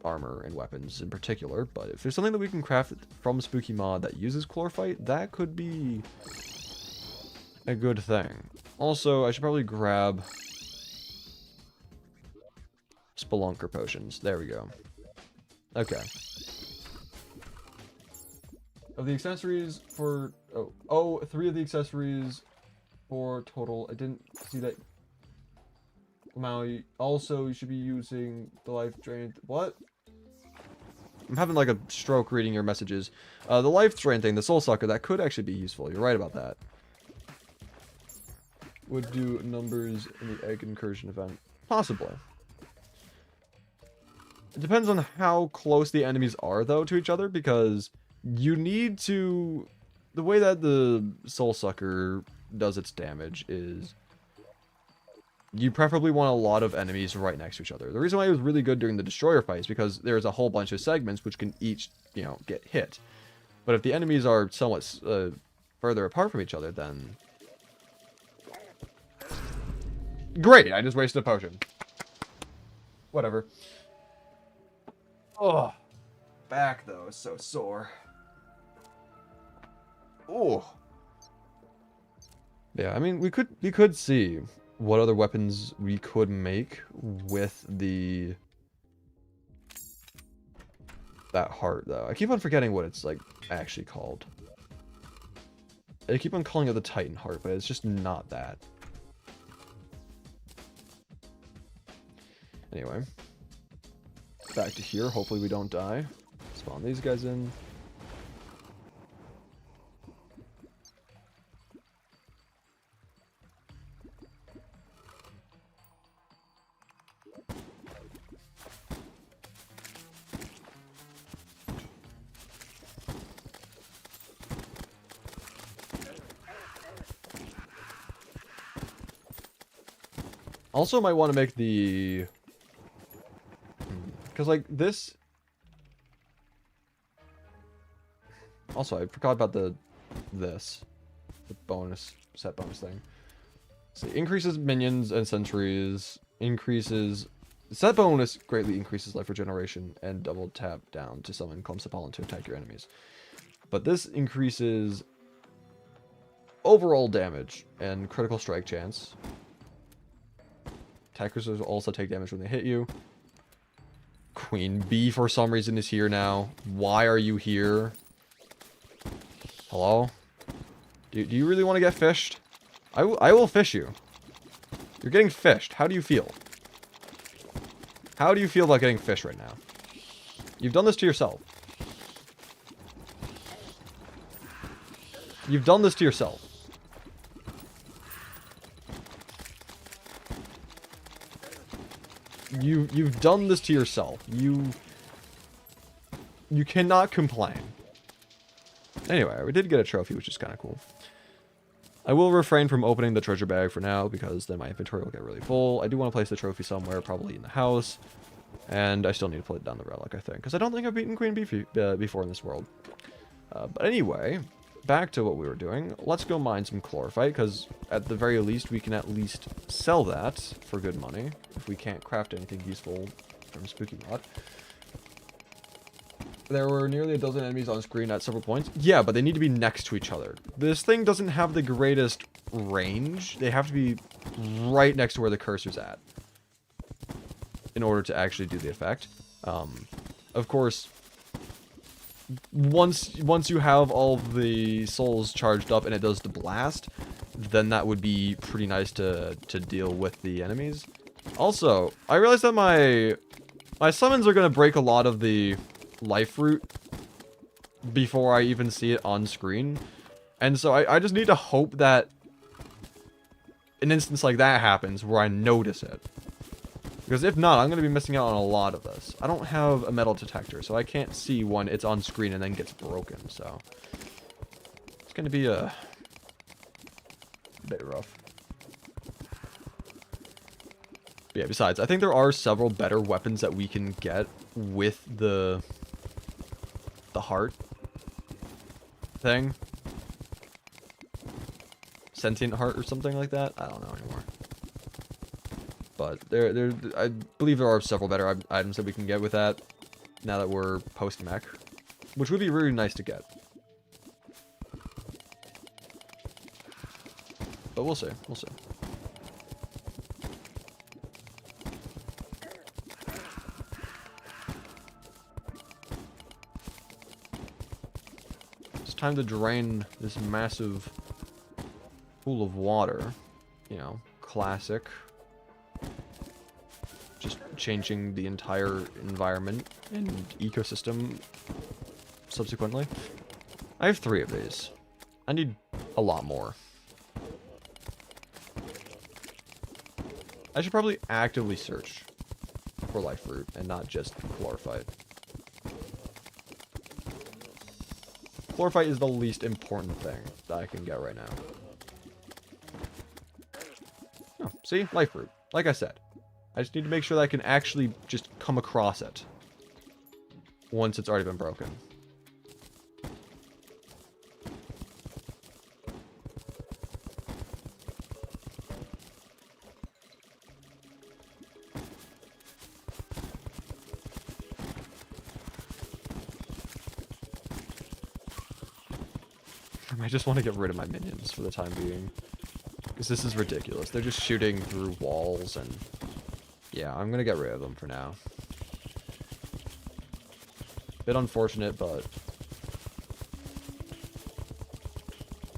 armor and weapons in particular. But if there's something that we can craft from spooky mod that uses chlorophyte, that could be a good thing. Also, I should probably grab spelunker potions. There we go. Okay. Of the accessories for... Oh, 3 of the accessories for total. I didn't see that. Maui. Also, you should be using the life drain... What? I'm having like a stroke reading your messages. The life drain thing, the soul sucker, that could actually be useful. You're right about that. Would do numbers in the egg incursion event. Possibly. It depends on how close the enemies are, though, to each other, because you need to... The way that the soul sucker does its damage is... You preferably want a lot of enemies right next to each other. The reason why it was really good during the destroyer fight is because there's a whole bunch of segments which can each, you know, get hit. But if the enemies are somewhat further apart from each other, then... Great, I just wasted a potion. Whatever. Oh, back though is so sore. Oh. Yeah, I mean, we could see what other weapons we could make with that heart though. I keep on forgetting what it's like actually called. I keep on calling it the Titan heart, but it's just not that. Anyway, back to here. Hopefully we don't die. Spawn these guys in. Also might want to make the... Because, like, this... Also, I forgot about the bonus, set bonus thing. So, increases minions and sentries, increases... Set bonus greatly increases life regeneration, and double tap down to summon clumps of pollen to attack your enemies. But this increases overall damage and critical strike chance. Attackers will also take damage when they hit you. Queen Bee for some reason is here now. Why are you here? Hello? Do you really want to get fished? I will fish you. You're getting fished. How do you feel? How do you feel about getting fished right now? You've done this to yourself. You've done this to yourself. You've done this to yourself. You cannot complain. Anyway, we did get a trophy, which is kind of cool. I will refrain from opening the treasure bag for now, because then my inventory will get really full. I do want to place the trophy somewhere, probably in the house. And I still need to put down the relic, I think. Because I don't think I've beaten Queen Bee before in this world. But anyway, back to what we were doing. Let's go mine some chlorophyte, because at the very least, we can at least sell that for good money. If we can't craft anything useful from Spooky Mod. There were nearly a dozen enemies on screen at several points. Yeah, but they need to be next to each other. This thing doesn't have the greatest range. They have to be right next to where the cursor's at in order to actually do the effect. Of course, once you have all of the souls charged up and it does the blast, then that would be pretty nice to deal with the enemies. Also, I realized that my My summons are going to break a lot of the life root before I even see it on screen. And so I just need to hope that an instance like that happens where I notice it. Because if not, I'm going to be missing out on a lot of this. I don't have a metal detector, so I can't see when it's on screen and then gets broken, so... It's going to be a bit rough. But yeah, besides, I think there are several better weapons that we can get with the heart thing. Sentient heart or something like that? I don't know anymore. But I believe there are several better items that we can get with that now that we're post-mech, which would be really nice to get. But we'll see. We'll see. It's time to drain this massive pool of water. You know, classic. Just changing the entire environment and ecosystem subsequently. I have 3 of these. I need a lot more. I should probably actively search for life root and not just chlorophyte. Chlorophyte is the least important thing that I can get right now. Oh, see? Life root. Like I said. I just need to make sure that I can actually just come across it once it's already been broken. I just want to get rid of my minions for the time being. Because this is ridiculous. They're just shooting through walls and... yeah, I'm going to get rid of them for now. Bit unfortunate, but...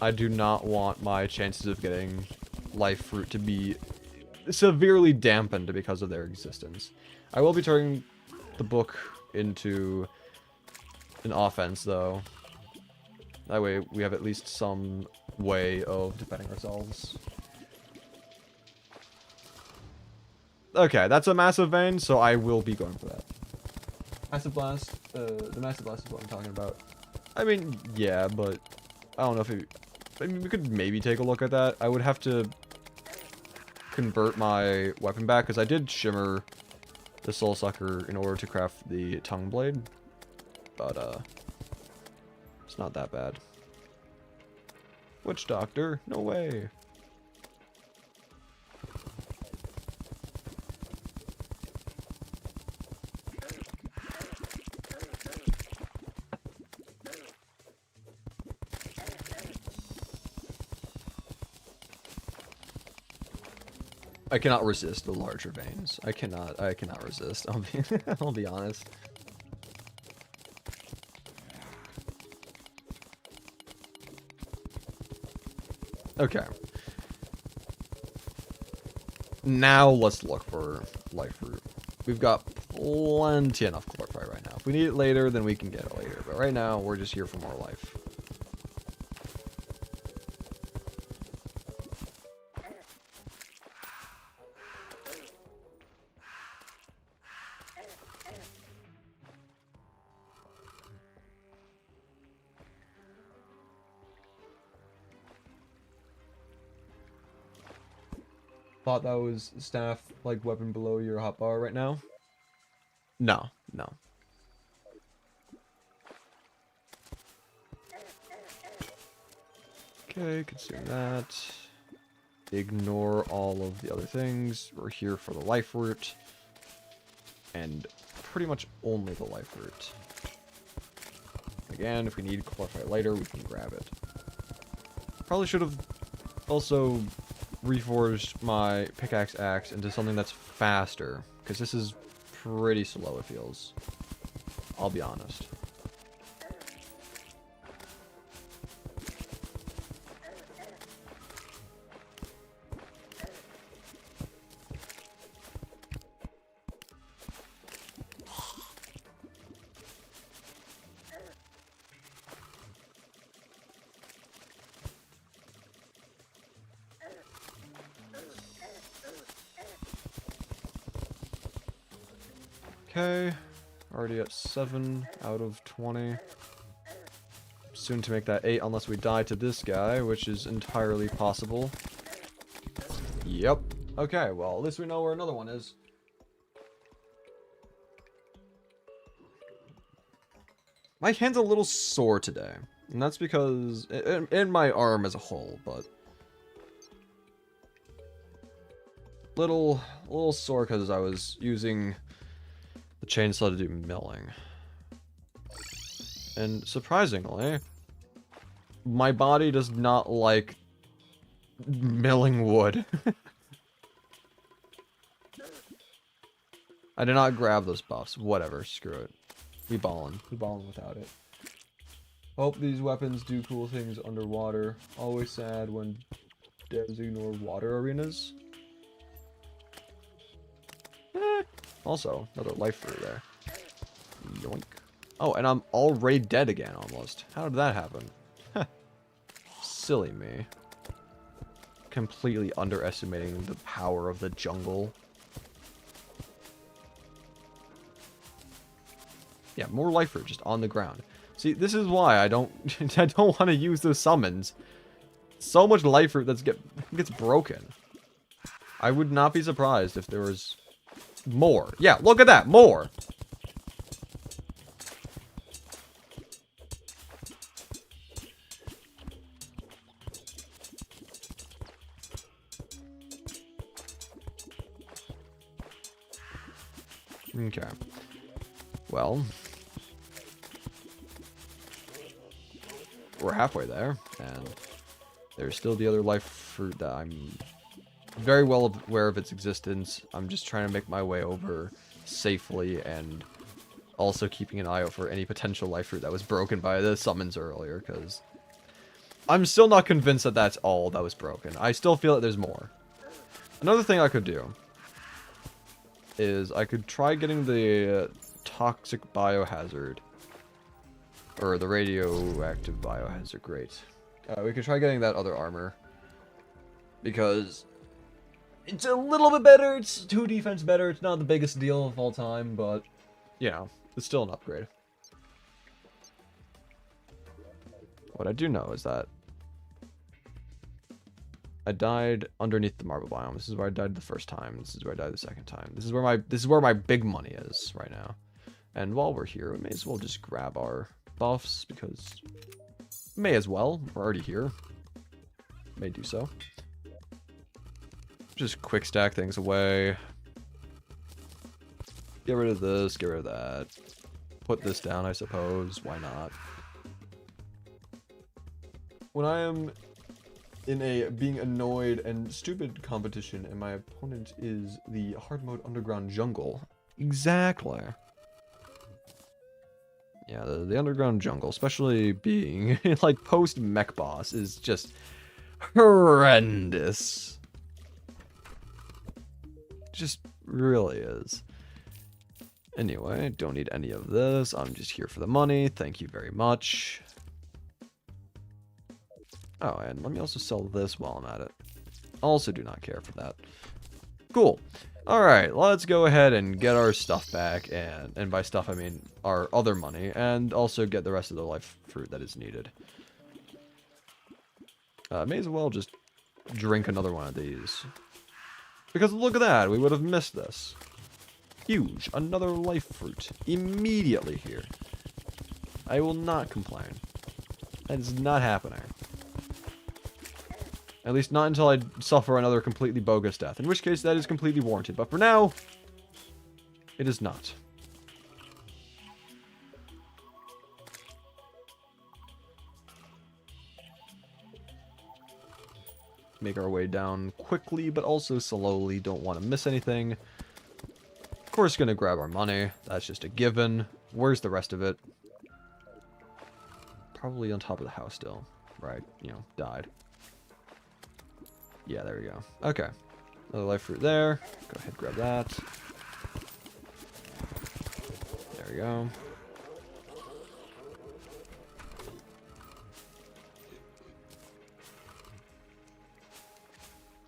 I do not want my chances of getting life fruit to be severely dampened because of their existence. I will be turning the book into an offense, though. That way, we have at least some way of defending ourselves. Okay, that's a massive vein, so I will be going for that. Massive blast. The massive blast is what I'm talking about. I mean, yeah, but I don't know if it... I mean, we could maybe take a look at that. I would have to convert my weapon back, because I did shimmer the Soul Sucker in order to craft the Tongue Blade. But, it's not that bad. Witch Doctor? No way. I cannot resist the larger veins. I cannot resist. I'll be honest. Okay. Now let's look for life root. We've got plenty enough chlorophyte right now. If we need it later, then we can get it later. But right now, we're just here for more life. Thought that was staff, like, weapon below your hotbar right now? No, no. Okay, consume that. Ignore all of the other things. We're here for the life root. And pretty much only the life root. Again, if we need chlorophyte later, we can grab it. Probably should have also reforged my pickaxe axe into something that's faster, because this is pretty slow, it feels. I'll be honest. Okay. Already at 7 out of 20. Soon to make that 8 unless we die to this guy, which is entirely possible. Yep. Okay, well, at least we know where another one is. My hand's a little sore today. And that's because... in my arm as a whole, but... Little sore because I was using the chainsaw to do milling. And surprisingly, my body does not like milling wood. I did not grab those buffs. Whatever, screw it. We ballin'. We ballin' without it. Hope these weapons do cool things underwater. Always sad when devs ignore water arenas. Also, another life fruit there. Yoink. Oh, and I'm already dead again, almost. How did that happen? Silly me. Completely underestimating the power of the jungle. Yeah, more life fruit just on the ground. See, this is why I don't I don't want to use those summons. So much life fruit that gets broken. I would not be surprised if there was more. Yeah, look at that, more. Okay. Well, we're halfway there, and there's still the other life fruit that I'm very well aware of its existence. I'm just trying to make my way over safely, and also keeping an eye out for any potential life fruit that was broken by the summons earlier, because I'm still not convinced that that's all that was broken. I still feel that there's more. Another thing I could do is I could try getting the toxic biohazard, or the radioactive biohazard. Great. We could try getting that other armor, because it's a little bit better. It's 2 defense better. It's not the biggest deal of all time, but you know, it's still an upgrade. What I do know is that I died underneath the marble biome. This is where I died the first time. This is where I died the second time. This is where my big money is right now. And while we're here, we may as well just grab our buffs, because may as well. We're already here. May do so. Just quick stack things away. Get rid of this, get rid of that. Put this down, I suppose. Why not? When I am in a being annoyed and stupid competition and my opponent is the hard mode underground jungle. Exactly. Yeah, the underground jungle, especially being like post mech boss, is just horrendous. Just really is. Anyway, don't need any of this. I'm just here for the money. Thank you very much. Oh, and let me also sell this while I'm at it. Also do not care for that. Cool. Alright, let's go ahead and get our stuff back, and by stuff I mean our other money, and also get the rest of the life fruit that is needed. May as well just drink another one of these. Because look at that, we would have missed this. Huge. Another life fruit. Immediately here. I will not complain. That is not happening. At least not until I suffer another completely bogus death. In which case, that is completely warranted. But for now, it is not. Make our way down quickly, but also slowly. Don't want to miss anything. Of course, gonna grab our money. That's just a given. Where's the rest of it? Probably on top of the house still. Right, you know, died. Yeah, there we go. Okay. Another life fruit there. Go ahead, grab that. There we go.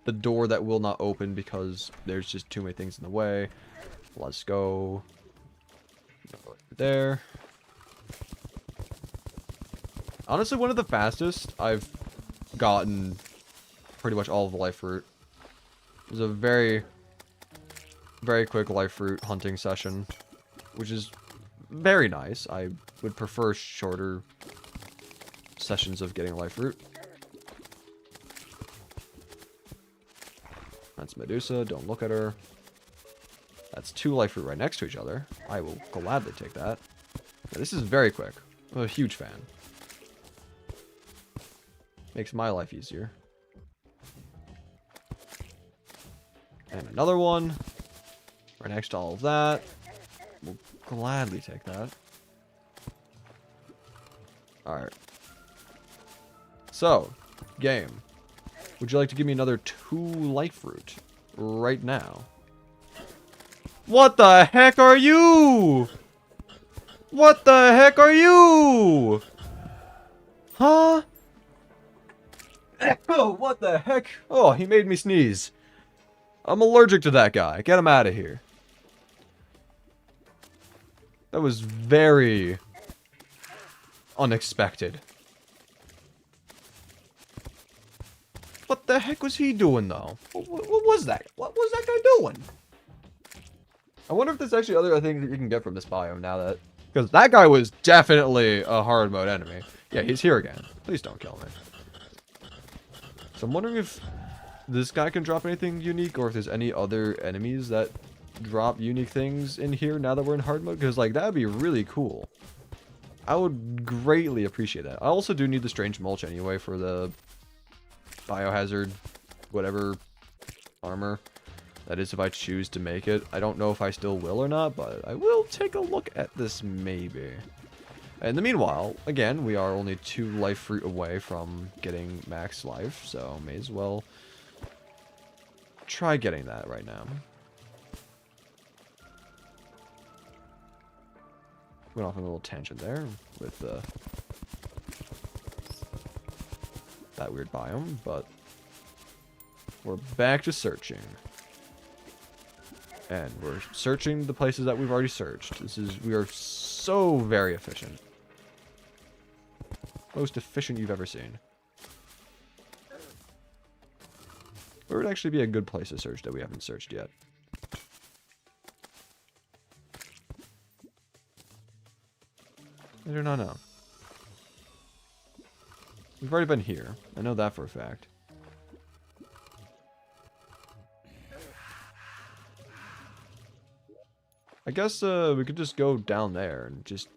The door that will not open because there's just too many things in the way. Let's go. there. Honestly, one of the fastest I've gotten pretty much all of the life fruit. It was a very, very quick life fruit hunting session, which is very nice. I would prefer shorter sessions of getting life fruit. That's Medusa. Don't look at her. That's 2 life fruit right next to each other. I will gladly take that. Yeah, this is very quick. I'm a huge fan. Makes my life easier. And another one. Right next to all of that. We'll gladly take that. Alright. So, game. Would you like to give me another 2 life fruit? Right now. What the heck are you? What the heck are you? Huh? Oh, what the heck? Oh, he made me sneeze. I'm allergic to that guy. Get him out of here. That was very unexpected. What the heck was he doing, though? What was that? What was that guy doing? I wonder if there's actually other things that you can get from this biome now that... Because that guy was definitely a hard mode enemy. Yeah, he's here again. Please don't kill me. So I'm wondering if this guy can drop anything unique, or if there's any other enemies that drop unique things in here now that we're in hard mode. Because, like, that would be really cool. I would greatly appreciate that. I also do need the strange mulch anyway for the biohazard, whatever armor. That is if I choose to make it. I don't know if I still will or not, but I will take a look at this maybe. In the meanwhile, again, we are only 2 life fruit away from getting max life, so may as well try getting that right now. Went off on a little tangent there with that weird biome, but we're back to searching. And we're searching the places that we've already searched. We are so very efficient. Most efficient you've ever seen. Where would actually be a good place to search that we haven't searched yet? I do not know. We've already been here. I know that for a fact. I guess we could just go down there and just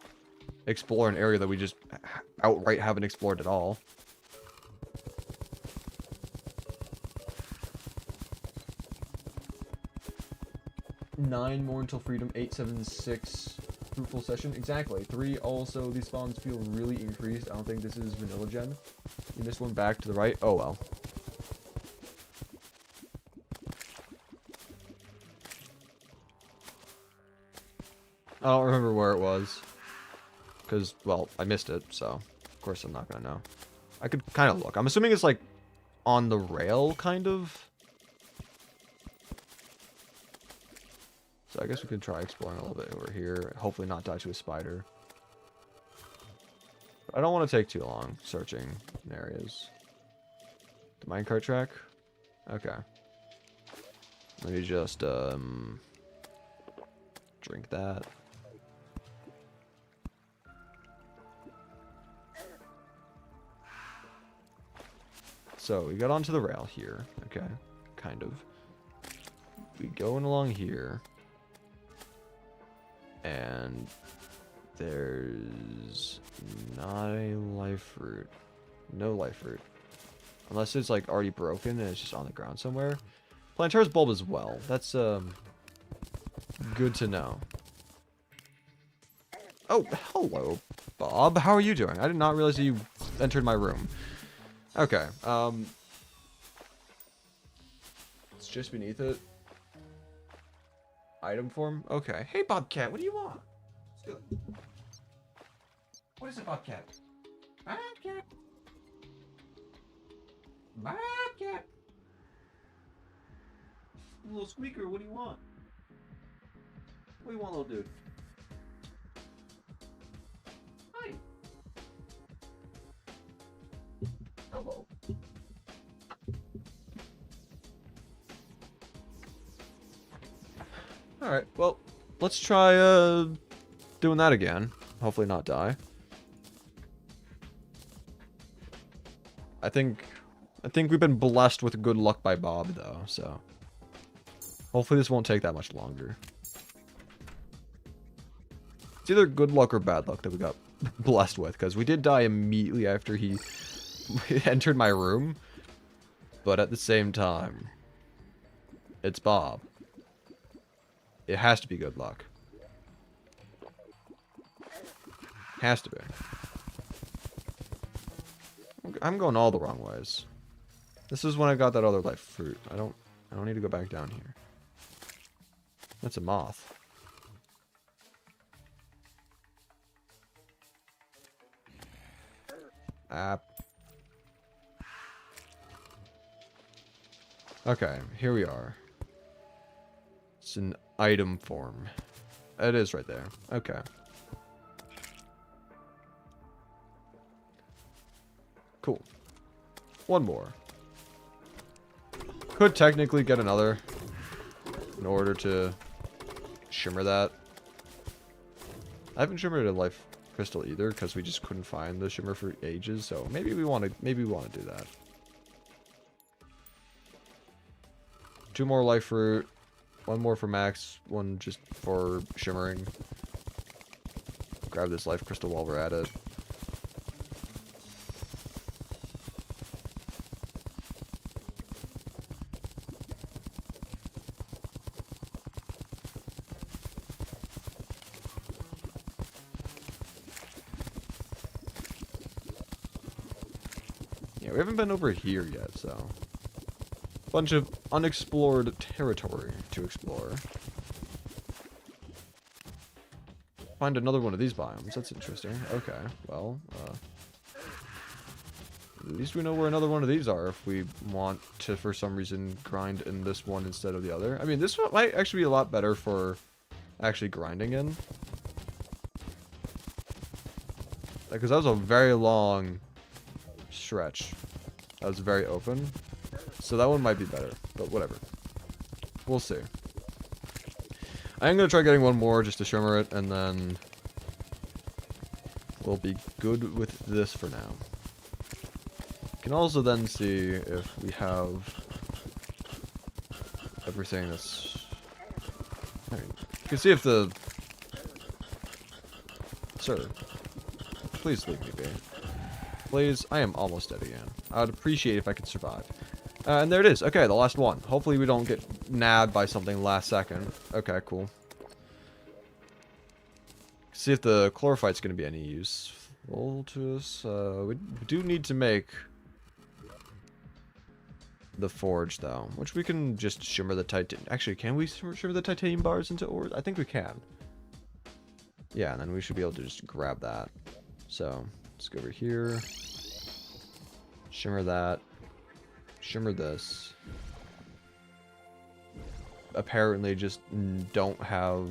explore an area that we just outright haven't explored at all. Nine more until freedom. 876 fruitful session. Exactly. 3 also. These spawns feel really increased. I don't think this is vanilla gen. You missed one back to the right. Oh well. I don't remember where it was. Because, well, I missed it, so of course I'm not going to know. I could kind of look. I'm assuming it's like on the rail, kind of. So I guess we could try exploring a little bit over here. Hopefully not die to a spider. I don't want to take too long searching in areas. The minecart track? Okay. Let me just, drink that. So, we got onto the rail here. Okay. Kind of. We going along here. And there's not a life fruit. No life fruit. Unless it's like already broken and it's just on the ground somewhere. Plantaris bulb as well. That's good to know. Oh, hello, Bob. How are you doing? I did not realize that you entered my room. Okay. It's just beneath it. Item form? Okay. Hey, Bobcat, what do you want? Let's do it. What is it, Bobcat? Bobcat. Bobcat. Little squeaker, what do you want? What do you want, little dude? Alright, well, let's try doing that again. Hopefully not die. I think we've been blessed with good luck by Bob, though, so hopefully this won't take that much longer. It's either good luck or bad luck that we got blessed with, because we did die immediately after he entered my room, but at the same time, it's Bob. It has to be good luck. Has to be. I'm going all the wrong ways. This is when I got that other life fruit. I don't need to go back down here. That's a moth. Okay, here we are. It's an item form. It is right there. Okay. Cool. One more. Could technically get another in order to shimmer that. I haven't shimmered a life crystal either because we just couldn't find the shimmer for ages, so maybe we want to do that. 2 more life fruit, 1 more for max, 1 just for shimmering. Grab this life crystal while we're at it. Yeah, we haven't been over here yet, so bunch of unexplored territory to explore. Find another one of these biomes. That's interesting. Okay, well, at least we know where another one of these are if we want to, for some reason, grind in this one instead of the other. I mean, this one might actually be a lot better for actually grinding in. Because that was a very long stretch. That was very open. So that one might be better, but whatever. We'll see. I'm going to try getting 1 more just to shimmer it, and then we'll be good with this for now. We can also then see if we have everything that's... I mean, you can see if the... Sir, please leave me be. Please, I am almost dead again. I would appreciate if I could survive. And there it is. Okay, the last one. Hopefully we don't get nabbed by something last second. Okay, cool. See if the chlorophyte's going to be any useful to us. We do need to make the forge, though. Which we can just shimmer the titanium. Actually, can we shimmer the titanium bars into ores? I think we can. Yeah, and then we should be able to just grab that. So, let's go over here. Shimmer that. Shimmer this. Apparently just don't have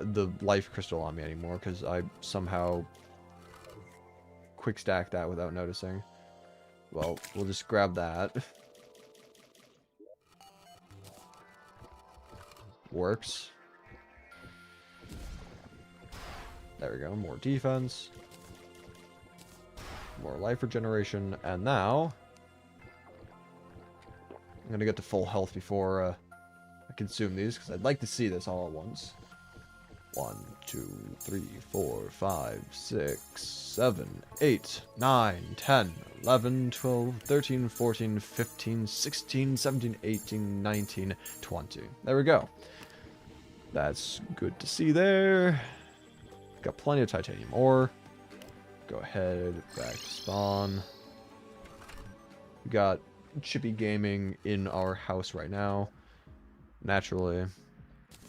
the life crystal on me anymore because I somehow quick stacked that without noticing. Well, we'll just grab that. Works. There we go. More defense. More life regeneration. And now I'm going to get to full health before I consume these, because I'd like to see this all at once. 1, 2, 3, 4, 5, 6, 7, 8, 9, 10, 11, 12, 13, 14, 15, 16, 17, 18, 19, 20. There we go. That's good to see there. Got plenty of titanium ore. Go ahead, back to spawn. We got Chippy Gaming in our house right now. Naturally.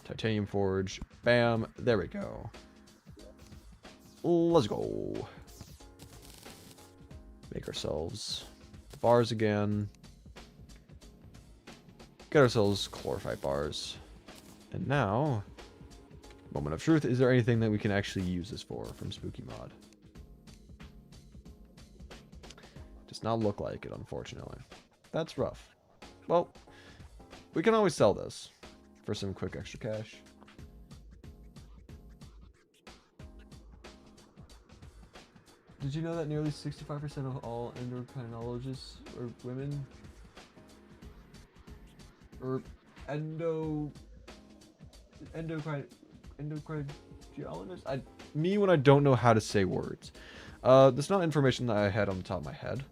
Titanium forge. Bam. There we go. Let's go. Make ourselves bars again. Get ourselves chlorophyte bars. And now, moment of truth. Is there anything that we can actually use this for from Spooky Mod? Does not look like it, unfortunately. That's rough. Well, we can always sell this for some quick extra cash. Did you know that nearly 65% of all endocrinologists are women? Or endocrinologists? Me when I don't know how to say words. That's not information that I had on the top of my head.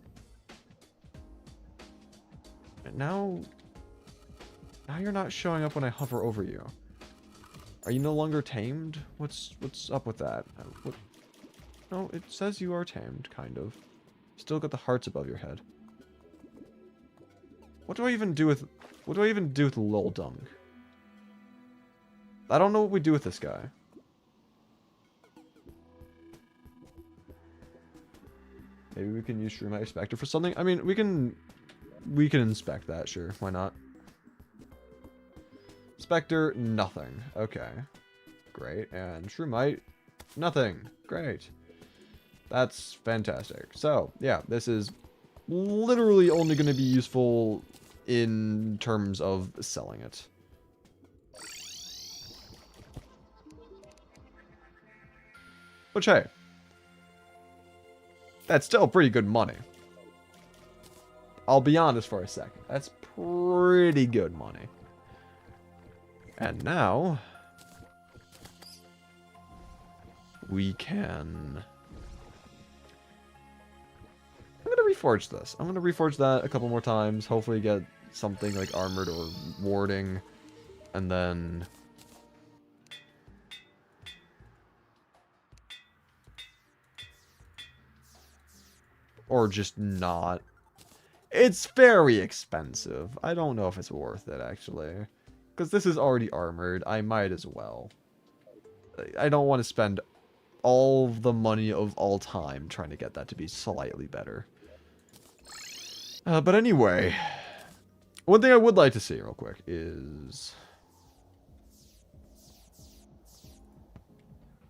And now you're not showing up when I hover over you. Are you no longer tamed? What's up with that? No, it says you are tamed, kind of. Still got the hearts above your head. What do I even do with Lil Dunk? I don't know what we do with this guy. Maybe we can use Shroomite Inspector for something. I mean, we can inspect that, sure. Why not? Spectre, nothing. Okay. Great. And Shroomite, nothing. Great. That's fantastic. So, yeah, this is literally only going to be useful in terms of selling it. Which, hey, that's still pretty good money. I'll be honest for a second. That's pretty good money. And now we can... I'm going to reforge this. I'm going to reforge that a couple more times. Hopefully get something like armored or warding. And then... or just not. It's very expensive. I don't know if it's worth it, actually. Because this is already armored. I might as well. I don't want to spend all the money of all time trying to get that to be slightly better. But anyway, one thing I would like to see real quick is...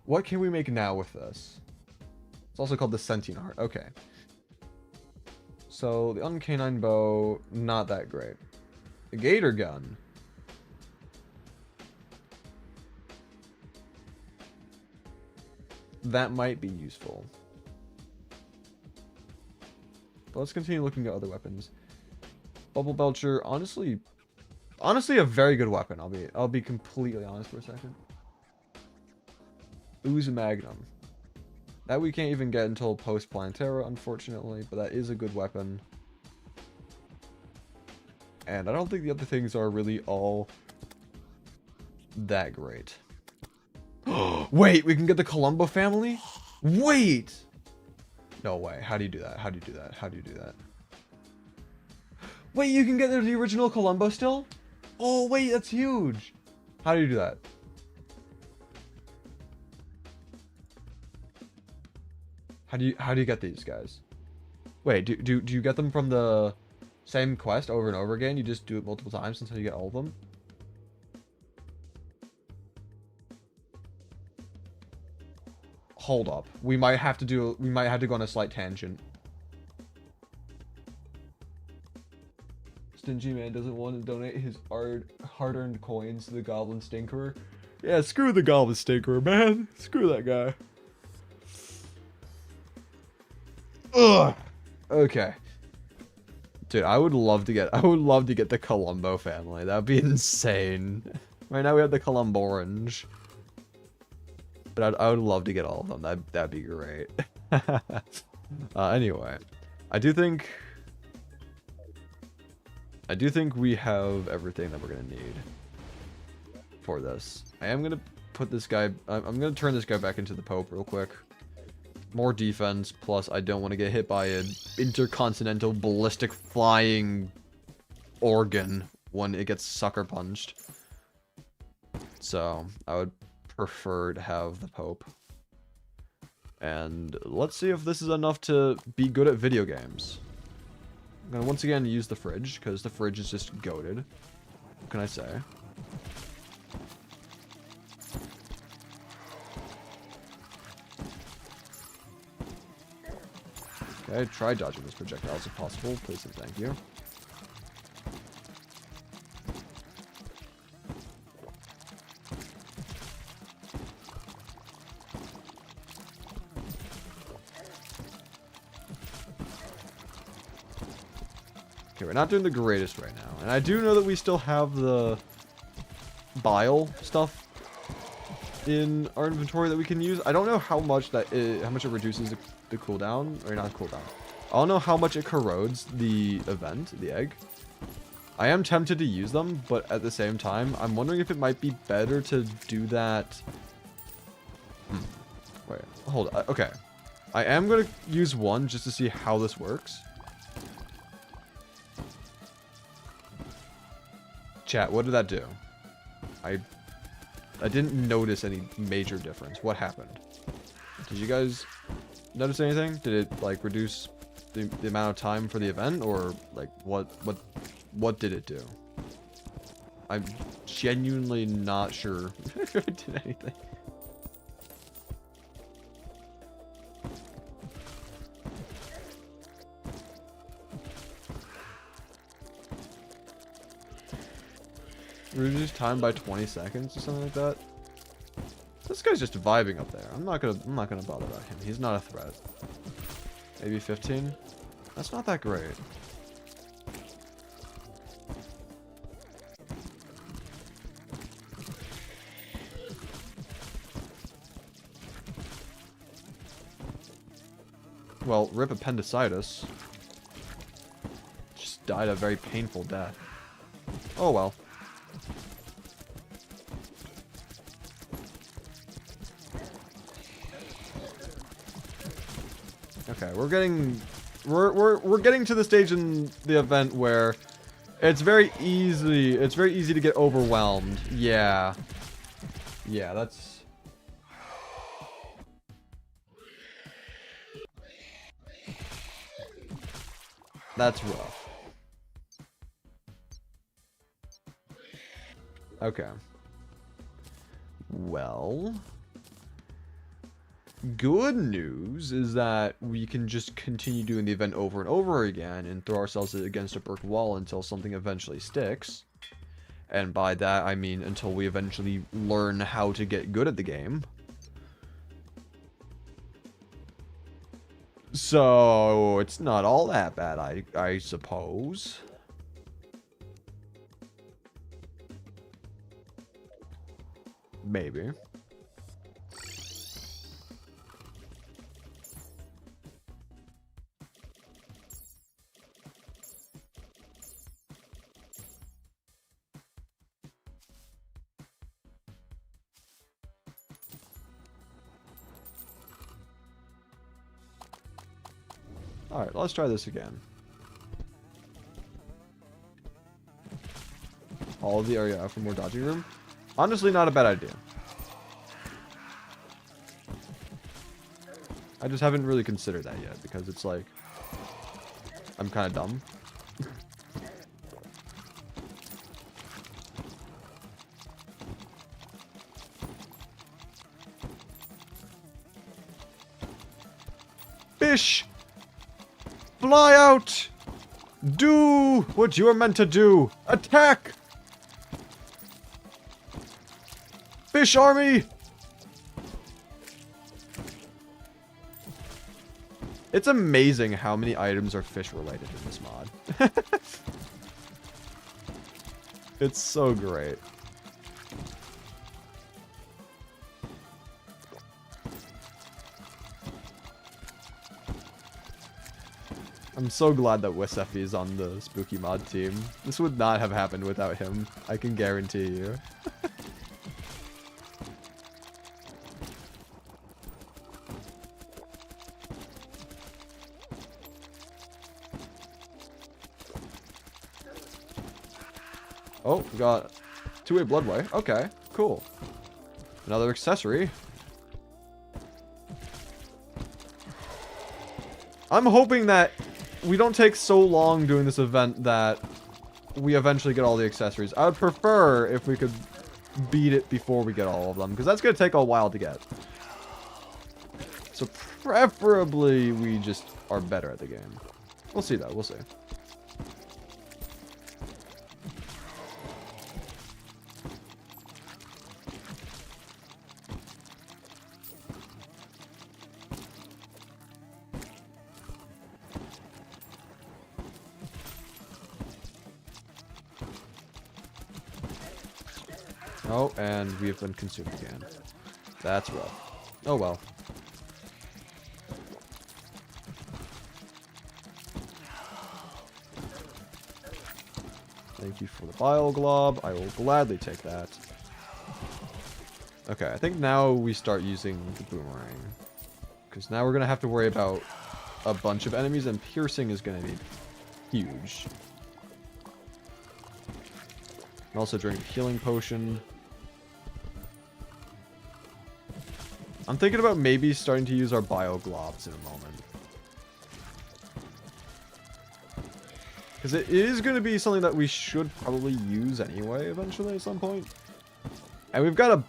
what can we make now with this? It's also called the Sentient Heart. Okay. So, the Uncanine Bow, not that great. The Gator Gun. That might be useful. But let's continue looking at other weapons. Bubble Belcher, honestly a very good weapon. I'll be completely honest for a second. Ooze Magnum. That we can't even get until post Planetara, unfortunately, but that is a good weapon. And I don't think the other things are really all that great. Wait, we can get the Columbo family? Wait! No way. How do you do that? How do you do that? How do you do that? Wait, you can get the original Columbo still? Oh, wait, that's huge. How do you do that? How do you get these guys? Wait, do you get them from the same quest over and over again? You just do it multiple times until you get all of them? Hold up. We might have to go on a slight tangent. Stingy man doesn't want to donate his hard-earned coins to the Goblin Stinkerer. Yeah, screw the Goblin Stinkerer, man. Screw that guy. Ugh. Okay. Dude, I would love to get the Columbo family. That'd be insane. Right now we have the Columbo Orange. But I would love to get all of them. That'd be great. Anyway, I do think we have everything that we're gonna need for this. I am gonna put this guy. I'm gonna turn this guy back into the Pope real quick. More defense, plus I don't want to get hit by an intercontinental ballistic flying organ when it gets sucker punched. So I would prefer to have the Pope. And let's see if this is enough to be good at video games. I'm gonna once again use the fridge, because the fridge is just goated. What can I say? Okay, try dodging those projectiles if possible. Please and thank you. Okay, we're not doing the greatest right now. And I do know that we still have the bile stuff in our inventory that we can use. I don't know how much how much it reduces the cooldown, or not cooldown. I don't know how much it corrodes the event, the egg. I am tempted to use them, but at the same time, I'm wondering if it might be better to do that. Wait, hold on. Okay. I am going to use one just to see how this works. Chat, what did that do? I didn't notice any major difference. What happened? Did you guys notice anything? Did it, like, reduce the amount of time for the event? Or, like, what did it do? I'm genuinely not sure if it did anything. Reduce time by 20 seconds or something like that. This guy's just vibing up there. I'm not gonna bother about him. He's not a threat. Maybe 15? That's not that great. Well, rip appendicitis. Just died a very painful death. Oh well. Okay, we're getting to the stage in the event where it's very easy to get overwhelmed. Yeah. Yeah, that's rough. Okay. Well, good news is that we can just continue doing the event over and over again and throw ourselves against a brick wall until something eventually sticks. And by that, I mean until we eventually learn how to get good at the game. So, it's not all that bad, I suppose. Maybe. Alright, let's try this again. All of the area out for more dodging room. Honestly, not a bad idea. I just haven't really considered that yet, because it's like, I'm kind of dumb. Fish! Fly out! Do what you are meant to do! Attack! Fish army! It's amazing how many items are fish related in this mod. It's so great. I'm so glad that Wisefi is on the spooky mod team. This would not have happened without him. I can guarantee you. Oh, we got two-way bloodway. Okay, cool. Another accessory. I'm hoping that we don't take so long doing this event that we eventually get all the accessories. I would prefer if we could beat it before we get all of them, because that's going to take a while to get. So preferably we just are better at the game. We'll see though, we'll see. Oh, and we have been consumed again. That's rough. Oh well. Thank you for the bile glob. I will gladly take that. Okay, I think now we start using the boomerang. Because now we're going to have to worry about a bunch of enemies, and piercing is going to be huge. And also drink a healing potion. I'm thinking about maybe starting to use our bio globs in a moment. Because it is going to be something that we should probably use anyway, eventually, at some point. And we've got a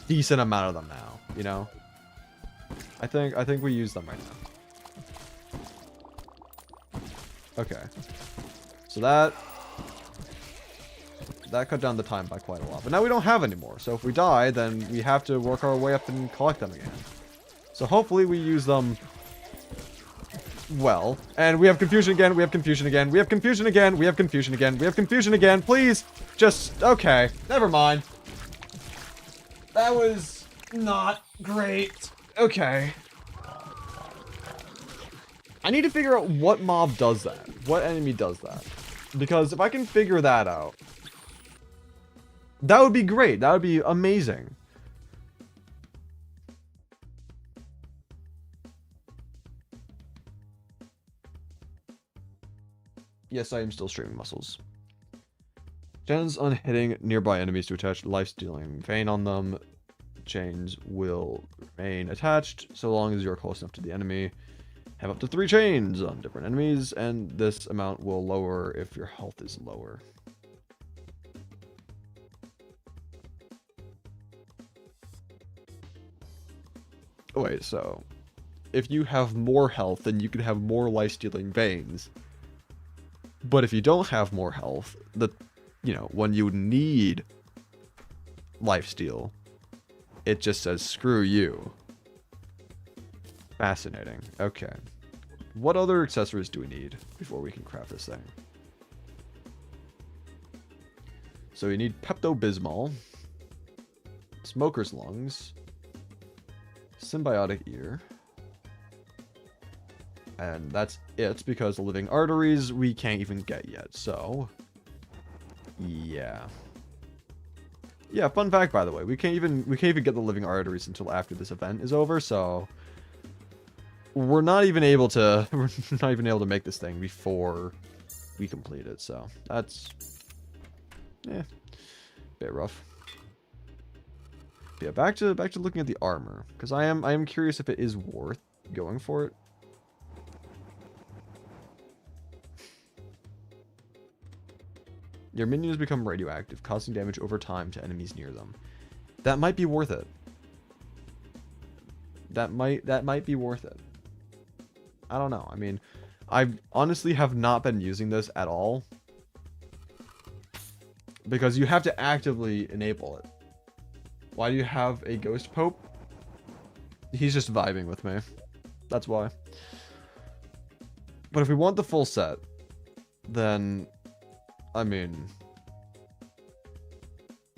decent amount of them now, you know? I think we use them right now. Okay. So that cut down the time by quite a lot. But now we don't have any more. So if we die, then we have to work our way up and collect them again. So hopefully we use them well. And we have confusion again, we have confusion again, we have confusion again, we have confusion again, we have confusion again. Please, just, okay, never mind. That was not great. Okay. I need to figure out what mob does that. What enemy does that. Because if I can figure that out, that would be great. That would be amazing. Yes, I am still streaming muscles. Chance on hitting nearby enemies to attach life-stealing vein on them. Chains will remain attached so long as you're close enough to the enemy. Have up to 3 chains on different enemies, and this amount will lower if your health is lower. Wait, so if you have more health, then you can have more life-stealing veins. But if you don't have more health, when you need lifesteal, it just says screw you. Fascinating. Okay. What other accessories do we need before we can craft this thing? So you need Pepto-Bismol, Smoker's Lungs, Symbiotic Ear, and that's it, because the living arteries we can't even get yet, so yeah. Yeah, fun fact, by the way, we can't even get the living arteries until after this event is over, so we're not even able to make this thing before we complete it, so that's a bit rough. Yeah, back to looking at the armor, because I am curious if it is worth going for it. Your minions become radioactive, causing damage over time to enemies near them. That might be worth it. That might be worth it. I don't know. I mean, I honestly have not been using this at all, because you have to actively enable it. Why do you have a ghost pope? He's just vibing with me. That's why. But if we want the full set, then, I mean,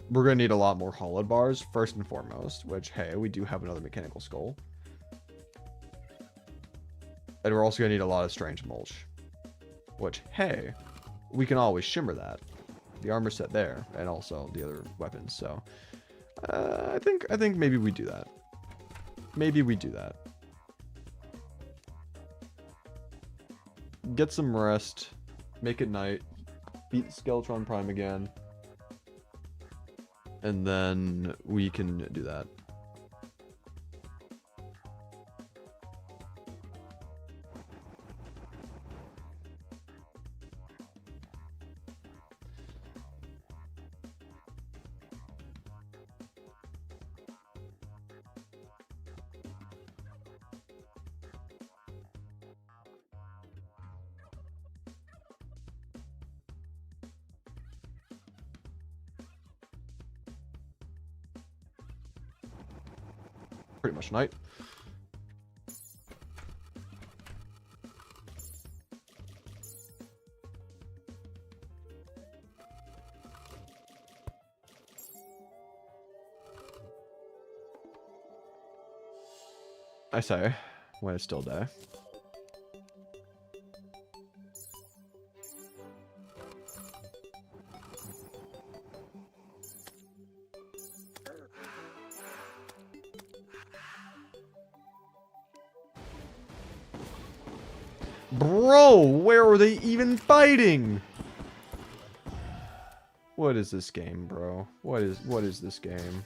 we're going to need a lot more hollowed bars, first and foremost, which, hey, we do have another mechanical skull. And we're also going to need a lot of strange mulch, which, hey, we can always shimmer that. The armor set there, and also the other weapons, so I think maybe we do that. Maybe we do that. Get some rest, make it night, beat Skeletron Prime again, and then we can do that. Pretty much night. I say, when it's still day. Bro, where are they even fighting? What is this game, bro? What is this game?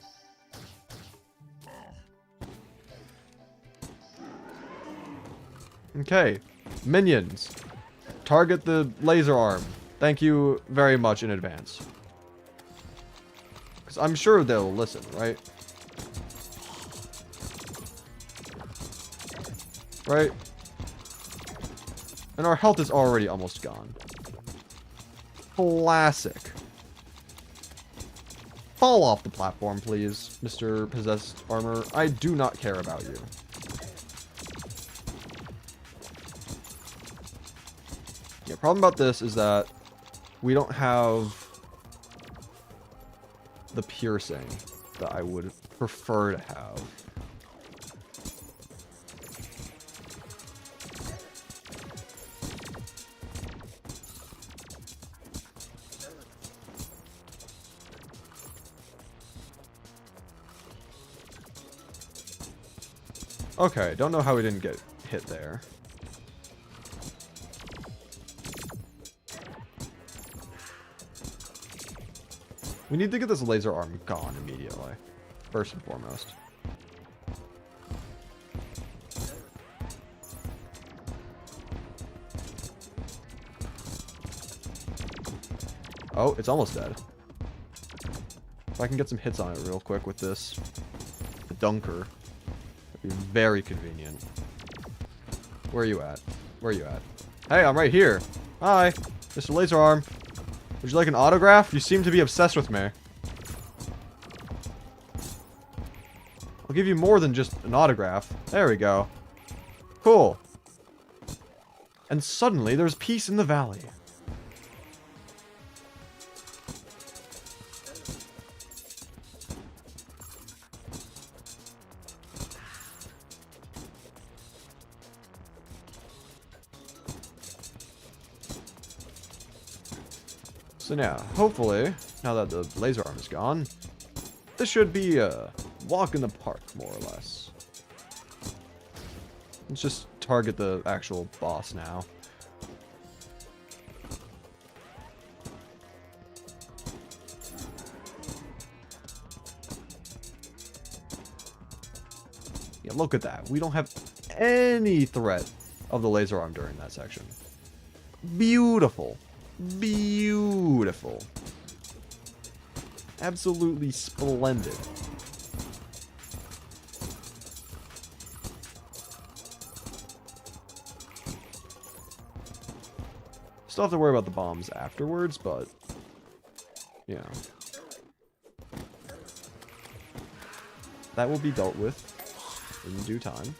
Okay, minions. Target the laser arm. Thank you very much in advance. Because I'm sure they'll listen, right? Right? And our health is already almost gone. Classic. Fall off the platform, please, Mr. Possessed Armor. I do not care about you. Yeah, problem about this is that we don't have the piercing that I would prefer to have. Okay, don't know how we didn't get hit there. We need to get this laser arm gone immediately, first and foremost. Oh, it's almost dead. If I can get some hits on it real quick with this, the dunker. Very convenient. Where are you at? Where are you at? Hey, I'm right here. Hi, Mr. Laser Arm. Would you like an autograph? You seem to be obsessed with me. I'll give you more than just an autograph. There we go. Cool. And suddenly there's peace in the valley. So now, hopefully, now that the laser arm is gone, this should be a walk in the park, more or less. Let's just target the actual boss now. Yeah, look at that. We don't have any threat of the laser arm during that section. Beautiful. Beautiful. Absolutely splendid. Still have to worry about the bombs afterwards, but yeah. That will be dealt with in due time.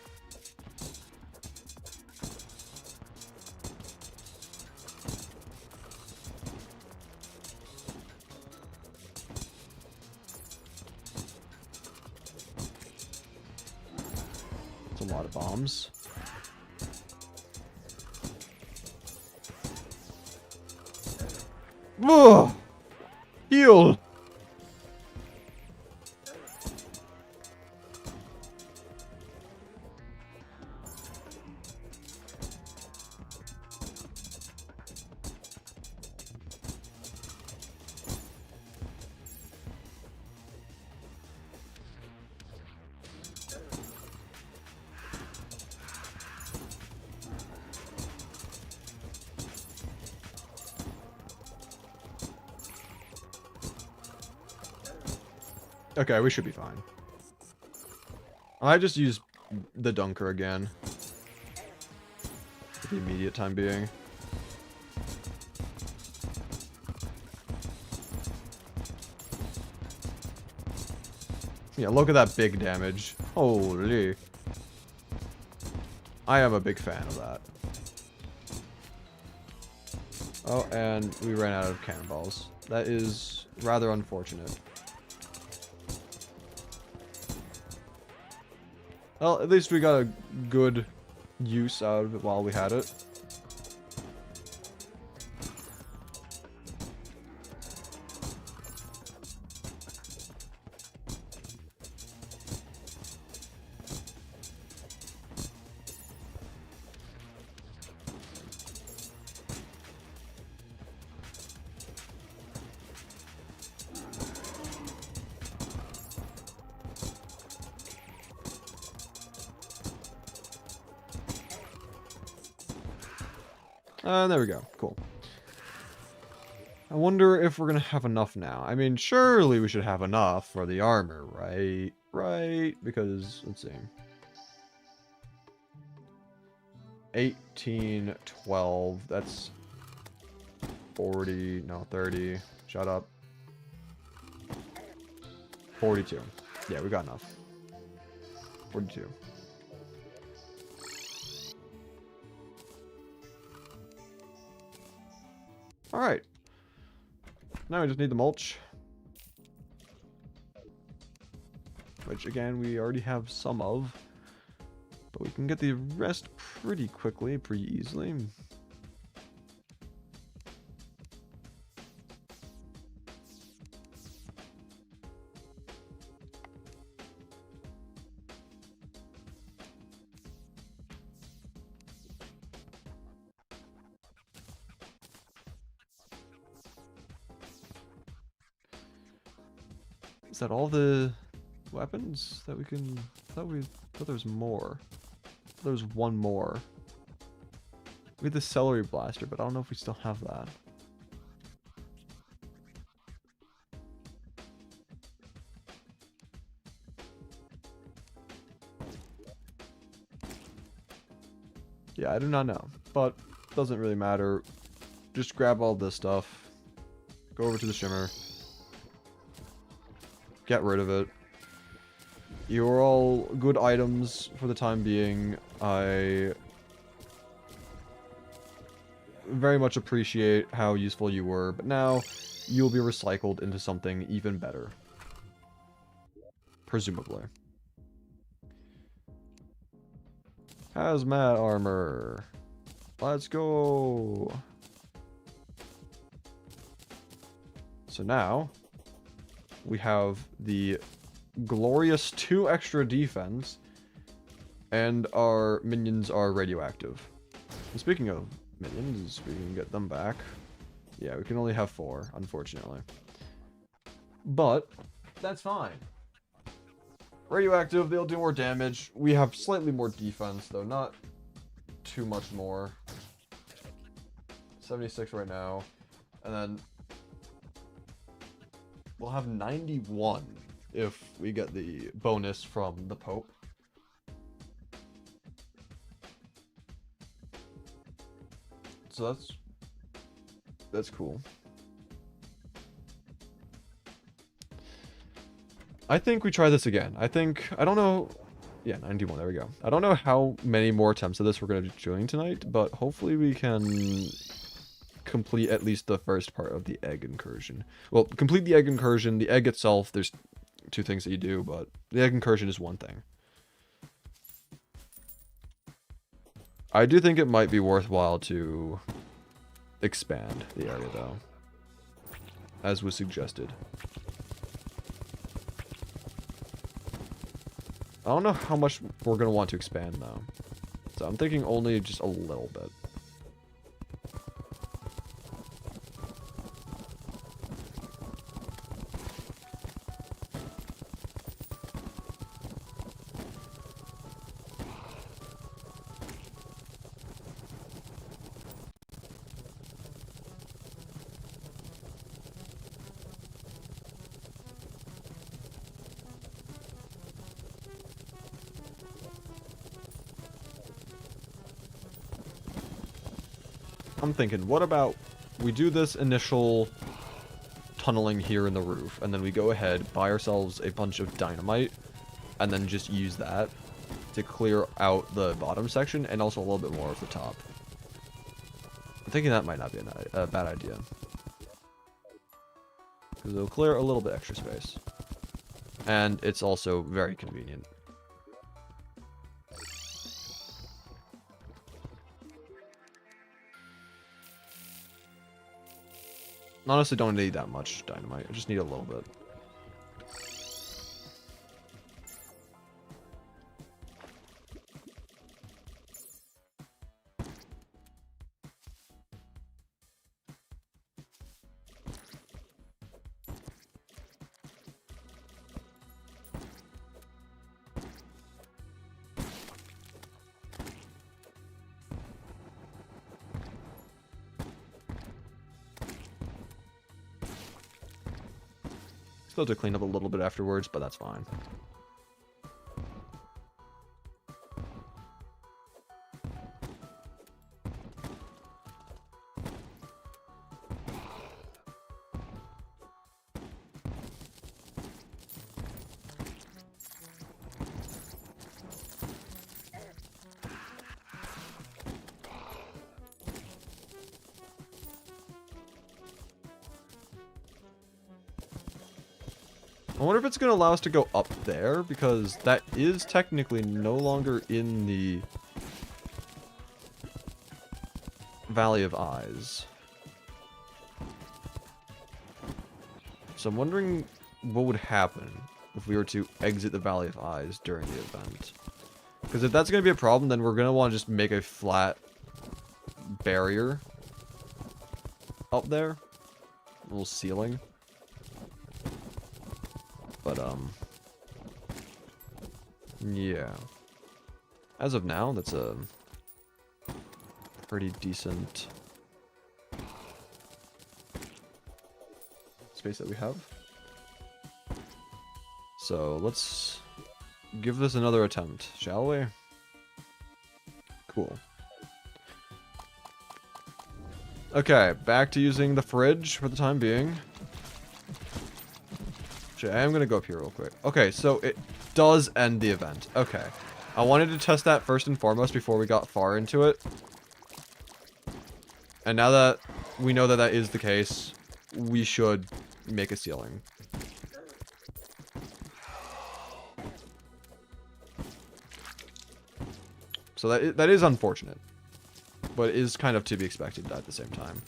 A lot of bombs. Ugh! Heal! Okay, we should be fine. I just use the dunker again. For the immediate time being. Yeah, look at that big damage. Holy. I am a big fan of that. Oh, and we ran out of cannonballs. That is rather unfortunate. Well, at least we got a good use out of it while we had it. There we go. Cool. I wonder if we're gonna have enough now. I mean, surely we should have enough for the armor, right? Right? Because, let's see. 18, 12, that's 40, no, 30. Shut up. 42. Yeah, we got enough. 42. Alright. Now we just need the mulch. Which, again, we already have some of. But we can get the rest pretty quickly, pretty easily. Is that all the weapons that we can... I thought there was more. There was one more. We had the celery blaster, but I don't know if we still have that. Yeah, I do not know, but doesn't really matter. Just grab all this stuff. Go over to the shimmer. Get rid of it. You're all good items for the time being. I very much appreciate how useful you were, but now you'll be recycled into something even better. Presumably. Hazmat armor. Let's go. So now we have the glorious 2 extra defense, and our minions are radioactive. And speaking of minions, we can get them back. Yeah, we can only have 4, unfortunately. But that's fine. Radioactive, they'll do more damage. We have slightly more defense, though, not too much more. 76 right now. And then we'll have 91 if we get the bonus from the Pope. So that's cool. I think we try this again. I don't know. Yeah, 91, there we go. I don't know how many more attempts of this we're going to be doing tonight, but hopefully we can complete at least the first part of the egg incursion. Well, complete the egg incursion. The egg itself, there's 2 things that you do, but the egg incursion is one thing. I do think it might be worthwhile to expand the area, though, as was suggested. I don't know how much we're going to want to expand, though. So I'm thinking only just a little bit. I'm thinking, what about we do this initial tunneling here in the roof, and then we go ahead, buy ourselves a bunch of dynamite, and then just use that to clear out the bottom section, and also a little bit more of the top. I'm thinking that might not be a bad idea. Because it'll clear a little bit extra space. And it's also very convenient. Honestly, don't need that much dynamite. I just need a little bit. Still have to clean up a little bit afterwards, but that's fine. I wonder if it's going to allow us to go up there, because that is technically no longer in the Valley of Eyes. So I'm wondering what would happen if we were to exit the Valley of Eyes during the event. Because if that's going to be a problem, then we're going to want to just make a flat barrier up there. A little ceiling. But, yeah. As of now, that's a pretty decent space that we have. So, let's give this another attempt, shall we? Cool. Okay, back to using the fridge for the time being. I am going to go up here real quick. Okay, so it does end the event. Okay. I wanted to test that first and foremost before we got far into it. And now that we know that that is the case, we should make a ceiling. So that is unfortunate. But it is kind of to be expected at the same time.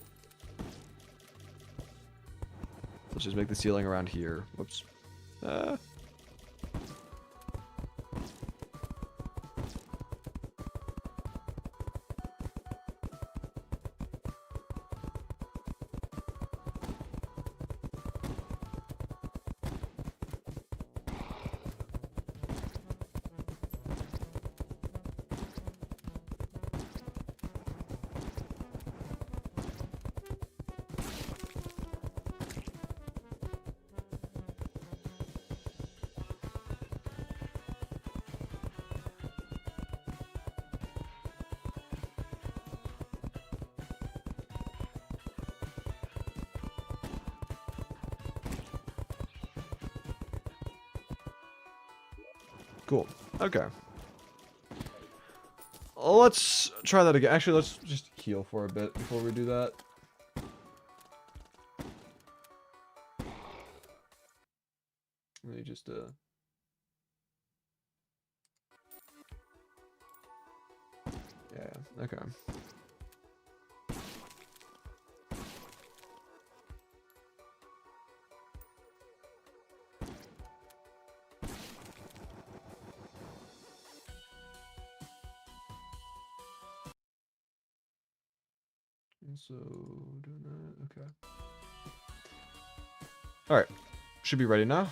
Let's just make the ceiling around here. Whoops. Cool. Okay. Let's try that again. Actually, let's just heal for a bit before we do that. Let me just, yeah, okay. So, doing that, okay. Alright, should be ready now.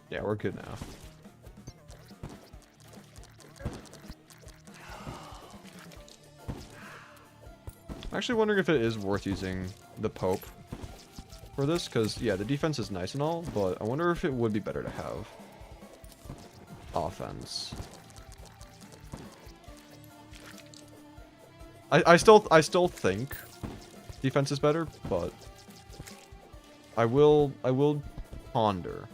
Yeah, we're good now. I'm actually wondering if it is worth using the Pope for this, because, yeah, the defense is nice and all, but I wonder if it would be better to have offense. I still think defense is better, but I will ponder.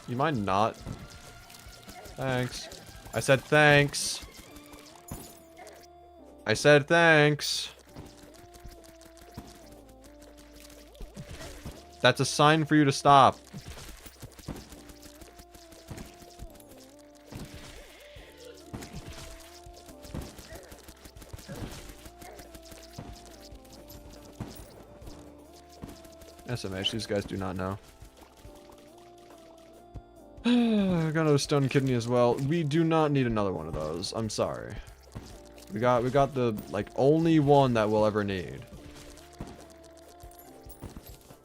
You mind not? Thanks. I said thanks. I said thanks. That's a sign for you to stop. SMH, these guys do not know. I got another stone kidney as well. We do not need another one of those. I'm sorry. We got the, like, only one that we'll ever need.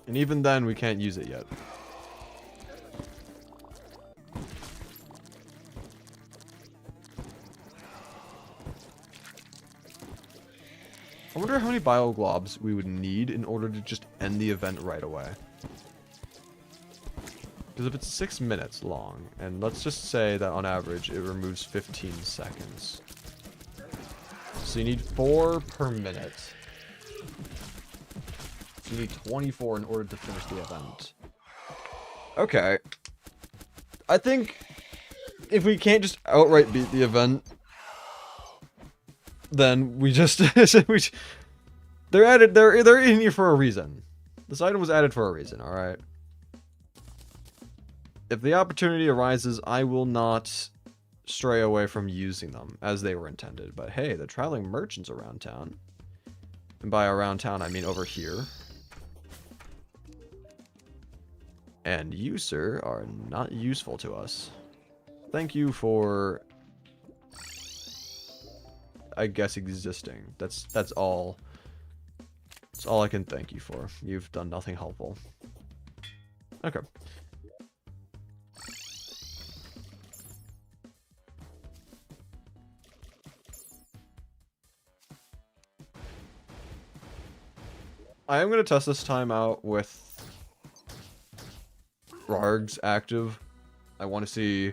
And even then, we can't use it yet. I wonder how many bioglobs we would need in order to just end the event right away. Because if it's 6 minutes long, and let's just say that on average it removes 15 seconds. So you need 4 per minute. So you need 24 in order to finish the event. Okay. I think if we can't just outright beat the event, then we just they're in here for a reason. This item was added for a reason, alright? If the opportunity arises, I will not stray away from using them as they were intended. But hey, the traveling merchants around town. And by around town, I mean over here. And you, sir, are not useful to us. Thank you for, I guess, existing. That's all. That's all I can thank you for. You've done nothing helpful. Okay. I am going to test this time out with Rargs active. I want to see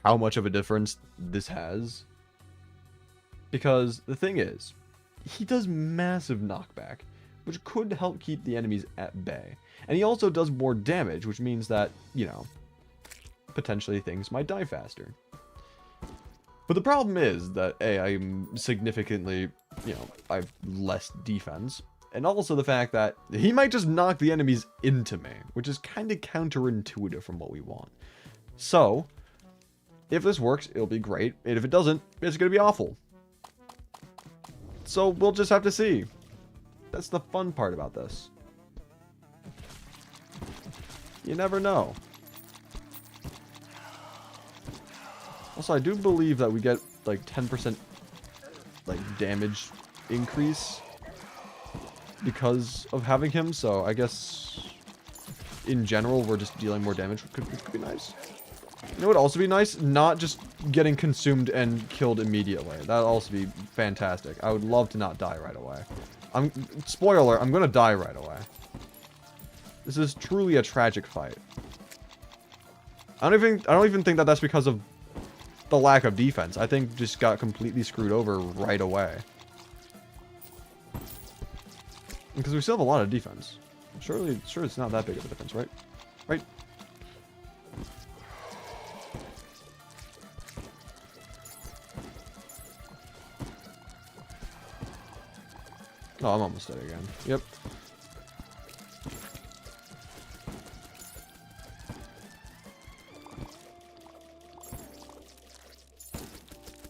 how much of a difference this has. Because the thing is, he does massive knockback, which could help keep the enemies at bay. And he also does more damage, which means that, you know, potentially things might die faster. But the problem is that, A, I'm significantly, you know, I have less defense. And also the fact that he might just knock the enemies into me, which is kind of counterintuitive from what we want. So, if this works, it'll be great. And if it doesn't, it's going to be awful. So, we'll just have to see. That's the fun part about this. You never know. Also, I do believe that we get, like, 10% like damage increase because of having him, so I guess in general we're just dealing more damage, which could be nice. You know what would also be nice? Not just getting consumed and killed immediately. That'd also be fantastic. I would love to not die right away. Spoiler, I'm gonna die right away. This is truly a tragic fight. I don't even think that that's because of the lack of defense. I think just got completely screwed over right away. Because we still have a lot of defense. Sure, it's not that big of a difference, right? Right? Oh, I'm almost dead again. Yep.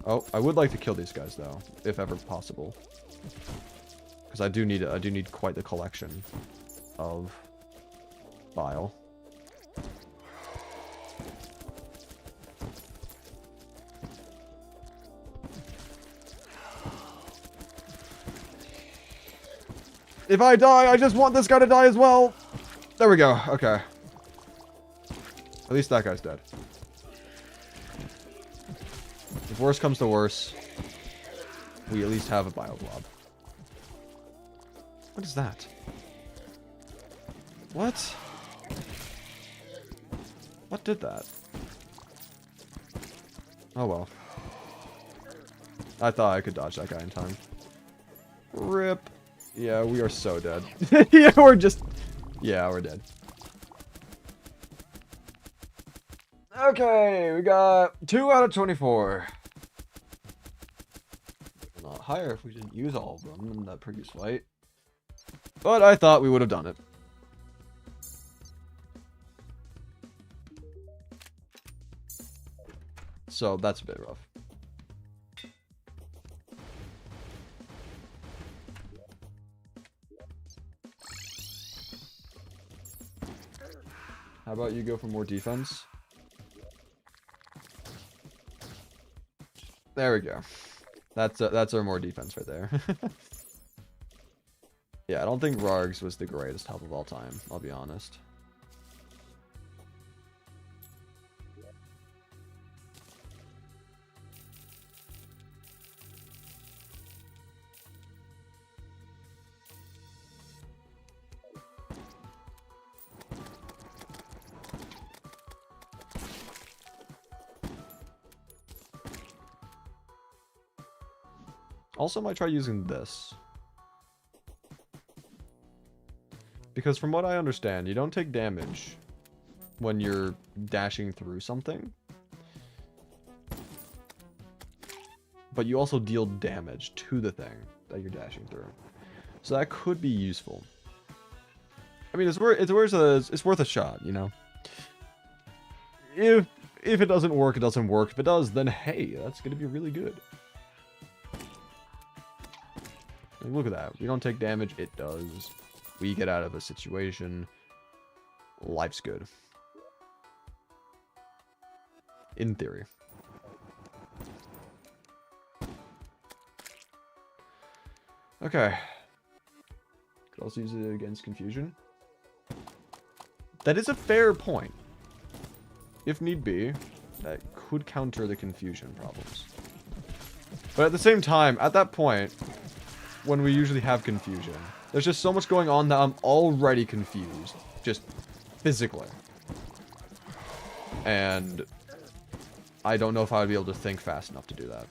Oh, I would like to kill these guys though, if ever possible. Because I do need quite the collection of bile. If I die, I just want this guy to die as well. There we go. Okay. At least that guy's dead. If worse comes to worse, we at least have a bile blob. What is that? What? What did that? Oh well. I thought I could dodge that guy in time. RIP. Yeah, we are so dead. Yeah, we're dead. Okay, we got 2 out of 24. A lot higher if we didn't use all of them in that previous fight. But I thought we would have done it. So that's a bit rough. How about you go for more defense? There we go. That's our more defense right there. Yeah, I don't think Rargs was the greatest help of all time, I'll be honest. Also might try using this. Because from what I understand, you don't take damage when you're dashing through something. But you also deal damage to the thing that you're dashing through. So that could be useful. I mean, it's worth a shot, you know? If it doesn't work, it doesn't work. If it does, then hey, that's going to be really good. Like, look at that. We don't take damage. It does. We get out of a situation. Life's good. In theory. Okay. Could also use it against confusion. That is a fair point. If need be, that could counter the confusion problems. But at the same time, at that point, when we usually have confusion, there's just so much going on that I'm already confused. Just physically. And I don't know if I would be able to think fast enough to do that.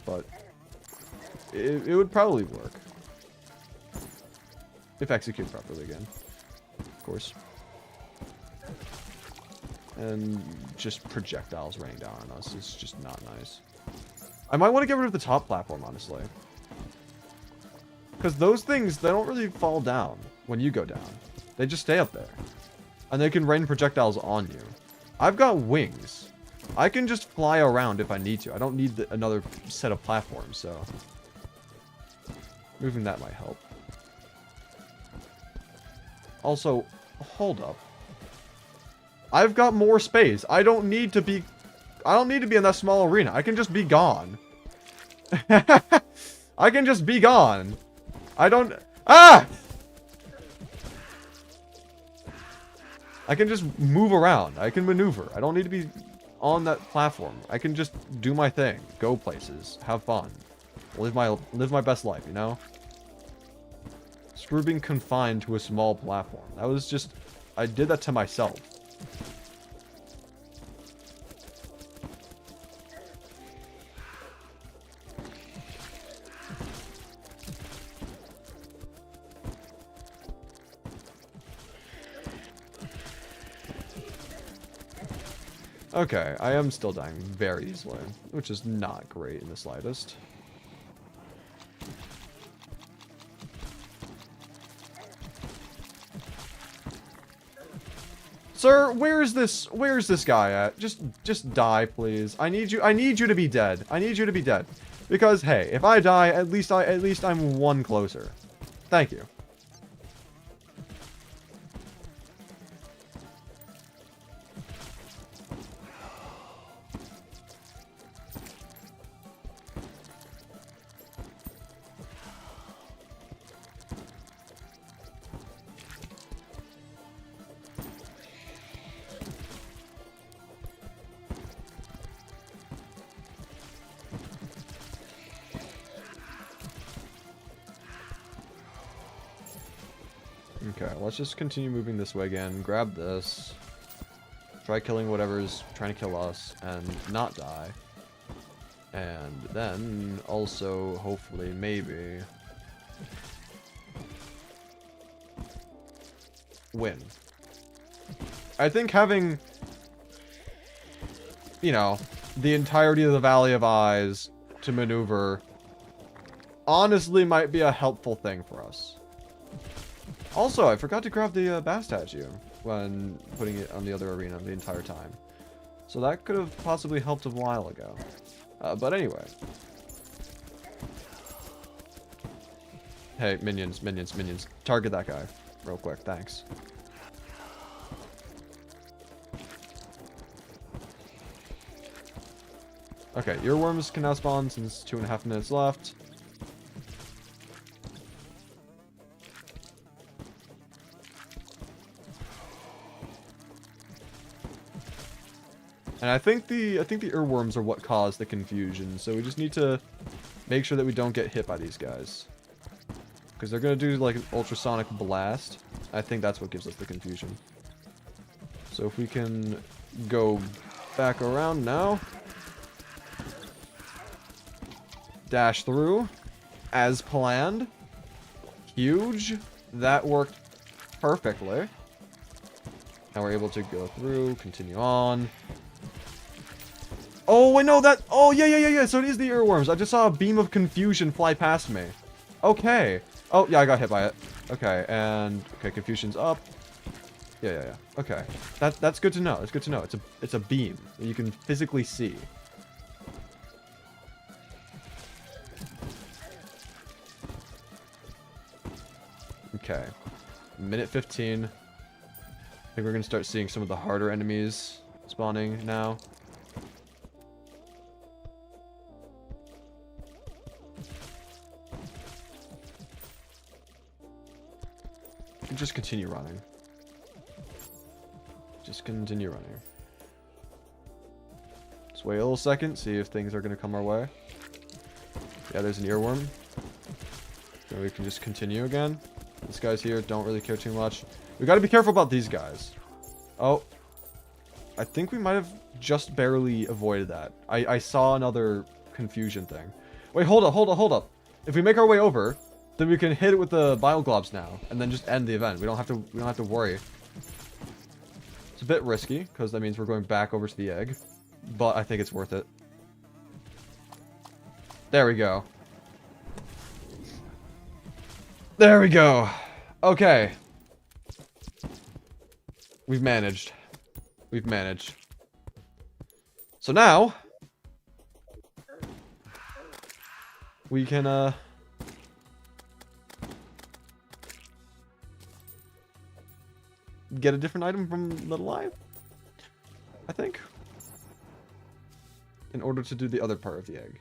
But it would probably work. If executed properly again. Of course. And just projectiles raining down on us is just not nice. I might want to get rid of the top platform, honestly. Because those things, they don't really fall down when you go down. They just stay up there. And they can rain projectiles on you. I've got wings. I can just fly around if I need to. I don't need another set of platforms, so... moving that might help. Also, hold up. I've got more space. I don't need to be in that small arena. I can just be gone. I can just be gone. I don't... Ah! I can just move around. I can maneuver. I don't need to be on that platform. I can just do my thing. Go places. Have fun. Live my best life, you know? Screw being confined to a small platform. That was just... I did that to myself. Okay, I am still dying very easily, which is not great in the slightest. Sir, where's this guy at? Just die, please. I need you to be dead. I need you to be dead. Because hey, if I die, at least I'm one closer. Thank you. Okay, let's just continue moving this way again. Grab this. Try killing whatever's trying to kill us and not die. And then also, hopefully, maybe... win. I think having, you know, the entirety of the Valley of Eyes to maneuver honestly might be a helpful thing for us. Also, I forgot to grab the Bass statue when putting it on the other arena the entire time. So that could have possibly helped a while ago. But anyway. Hey, minions, minions, minions. Target that guy real quick, thanks. Okay, earworms can now spawn since 2.5 minutes left. And I think the earworms are what caused the confusion, so we just need to make sure that we don't get hit by these guys. Because they're gonna do like an ultrasonic blast. I think that's what gives us the confusion. So if we can go back around now. Dash through. As planned. Huge. That worked perfectly. Now we're able to go through, continue on. Oh, wait, no, that... Oh, yeah. So it is the earworms. I just saw a beam of confusion fly past me. Okay. Oh, yeah, I got hit by it. Okay, and... Okay, confusion's up. Yeah. Okay. That's good to know. That's good to know. It's a beam that you can physically see. Okay. Minute 15. I think we're going to start seeing some of the harder enemies spawning now. Just continue running. Just continue running. Just wait a little second, see if things are going to come our way. Yeah, there's an earworm. So we can just continue again. This guy's here, don't really care too much. We got to be careful about these guys. Oh. I think we might have just barely avoided that. I saw another confusion thing. Wait, hold up. If we make our way over, then we can hit it with the bioglobs now, and then just end the event. We don't have to worry. It's a bit risky, because that means we're going back over to the egg. But I think it's worth it. There we go. There we go. Okay. We've managed. We've managed. So now, we can, get a different item from the live, I think, in order to do the other part of the egg.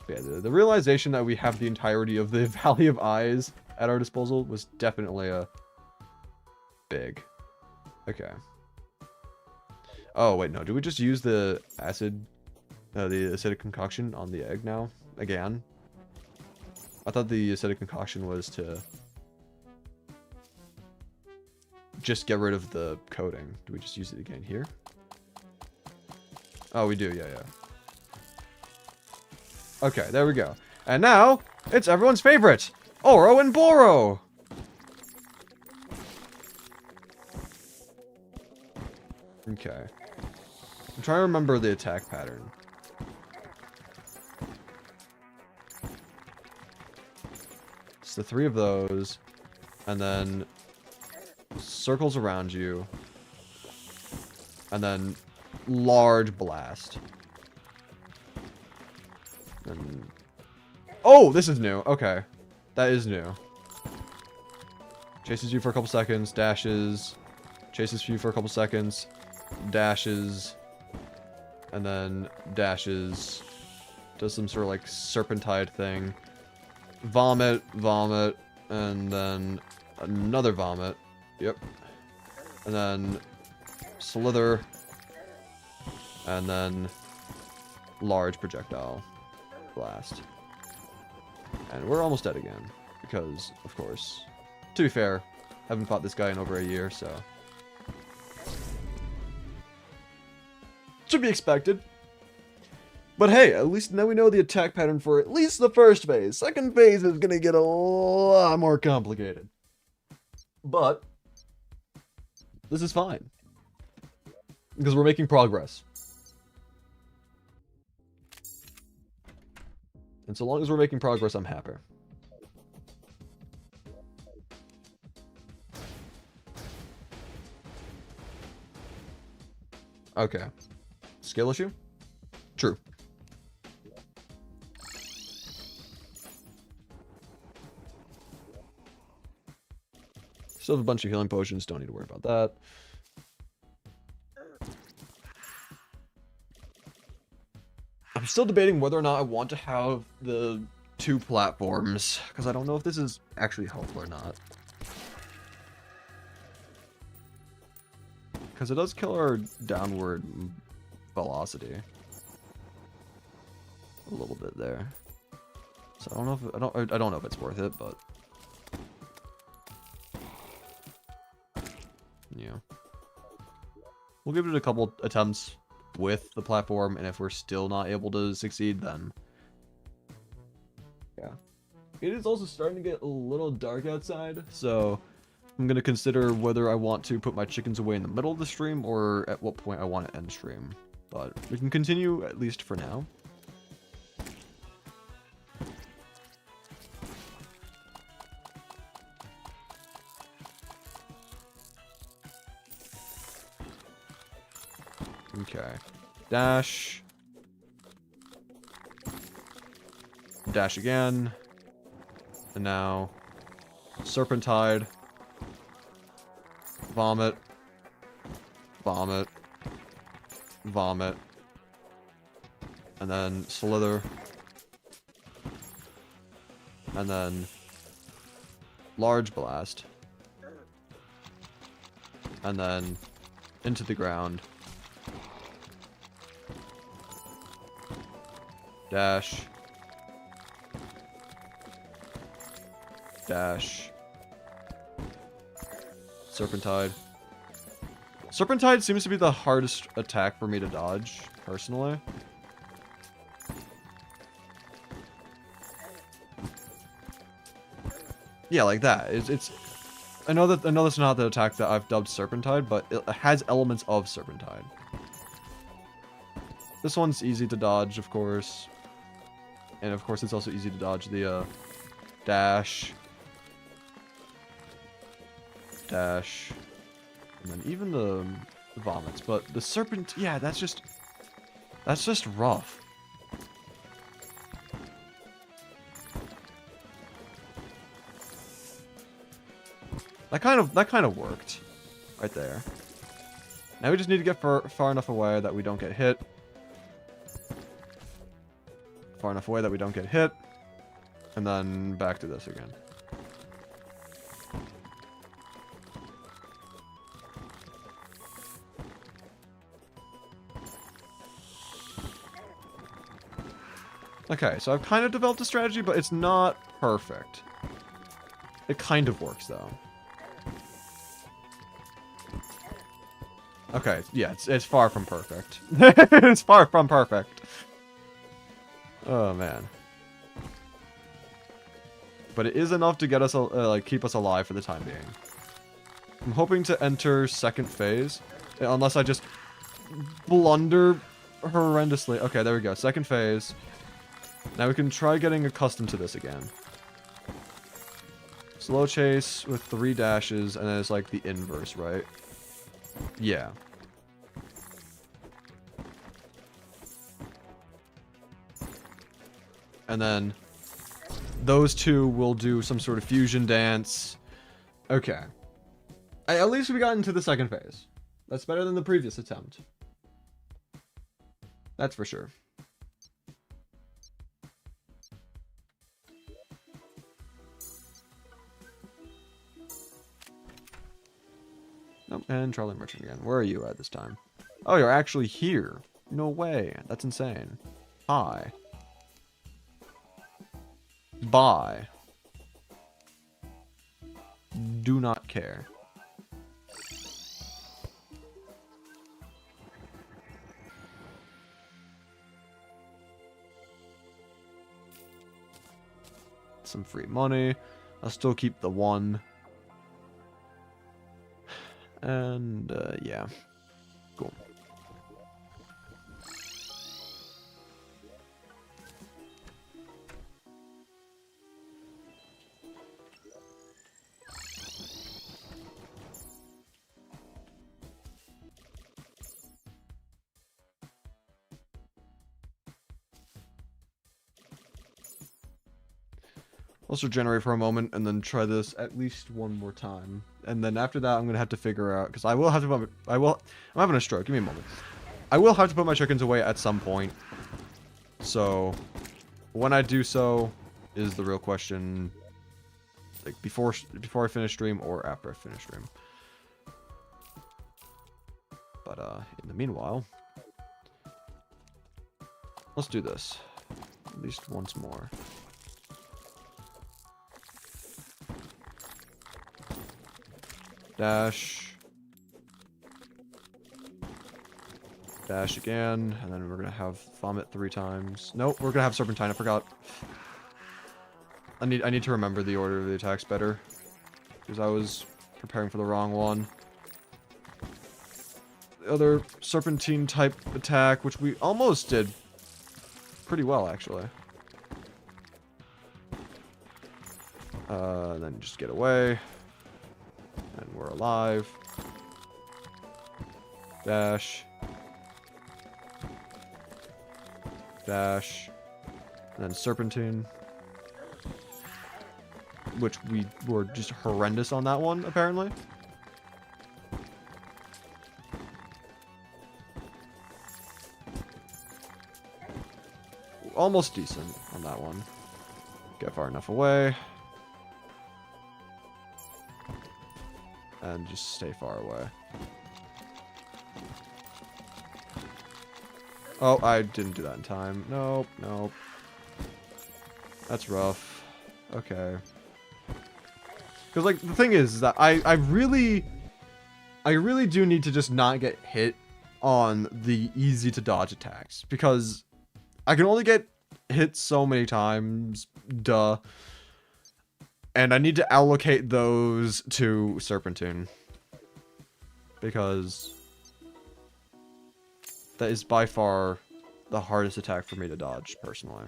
Yeah, the realization that we have the entirety of the Valley of Eyes at our disposal was definitely a big. Okay. Oh wait, no. Do we just use the acid, the acidic concoction on the egg now again? I thought the acidic concoction was to just get rid of the coating. Do we just use it again here? Oh, we do. Yeah. Okay, there we go. And now, it's everyone's favorite, Oro and Boro! Okay. I'm trying to remember the attack pattern. It's the 3 of those, and then circles around you, and then large blast. And... Oh, this is new. Okay. That is new. Chases you for a couple seconds, dashes, chases you for a couple seconds, dashes, and then dashes, does some sort of like serpentine thing, vomit, and then another vomit, yep, and then slither, and then large projectile blast. And we're almost dead again, because, of course, to be fair, haven't fought this guy in over a year, so should be expected. But hey, at least now we know the attack pattern for at least the first phase. Second phase is gonna get a lot more complicated. But this is fine. Because we're making progress. And so long as we're making progress, I'm happy. Okay. Skill issue? True. Still have a bunch of healing potions, don't need to worry about that. I'm still debating whether or not I want to have the 2 platforms, because I don't know if this is actually helpful or not. Because it does kill our downward velocity. A little bit there. So I don't know if I don't know if it's worth it, but yeah. We'll give it a couple attempts with the platform, and if we're still not able to succeed, then yeah. It is also starting to get a little dark outside, so I'm gonna consider whether I want to put my chickens away in the middle of the stream or at what point I want to end stream. But we can continue at least for now. Okay. Dash. Dash again. And now Serpentide. Vomit. Vomit. Vomit. And then Slither. And then Large Blast. And then into the ground. Dash. Dash. Serpentide. Serpentide seems to be the hardest attack for me to dodge, personally. Yeah, like that. It's I know that's not the attack that I've dubbed Serpentide, but it has elements of Serpentide. This one's easy to dodge, of course. And of course it's also easy to dodge the dash. Dash. And then even the vomits, but the serpent, yeah, that's just rough. That kind of worked right there. Now we just need to get far enough away that we don't get hit. Far enough away that we don't get hit. And then back to this again. Okay, so I've kind of developed a strategy, but it's not perfect. It kind of works, though. Okay, yeah, it's far from perfect. It's far from perfect. Oh, man. But it is enough to get us, like, keep us alive for the time being. I'm hoping to enter second phase, unless I just blunder horrendously. Okay, there we go. Second phase. Now we can try getting accustomed to this again. Slow chase with 3 dashes, and then it's like the inverse, right? Yeah. And then those two will do some sort of fusion dance. Okay. At least we got into the second phase. That's better than the previous attempt. That's for sure. Oh, and Charlie Merchant again. Where are you at this time? Oh, you're actually here. No way. That's insane. Hi. Bye. Do not care. some free money. I'll still keep the 1. And, yeah. Cool. Let's regenerate for a moment and then try this at least one more time. And then after that, I'm going to have to figure out, because I will have to, I'm having a stroke, give me a moment. I will have to put my chickens away at some point. So, when I do so is the real question, like before I finish stream or after I finish stream. But in the meanwhile, let's do this at least once more. Dash. Dash again, and then we're gonna have vomit 3 times. Nope, we're gonna have serpentine, I forgot. I need to remember the order of the attacks better, because I was preparing for the wrong one. The other serpentine type attack, which we almost did pretty well actually. Then just get away. And we're alive. Dash. Dash. And then serpentine. Which we were just horrendous on that one, apparently. Almost decent on that one. Get far enough away. And just stay far away. Oh, I didn't do that in time. Nope, nope. That's rough. Okay. Because, like, the thing is that I really do need to just not get hit on the easy to dodge attacks. Because I can only get hit so many times. Duh. And I need to allocate those to Serpentine. Because that is by far the hardest attack for me to dodge, personally.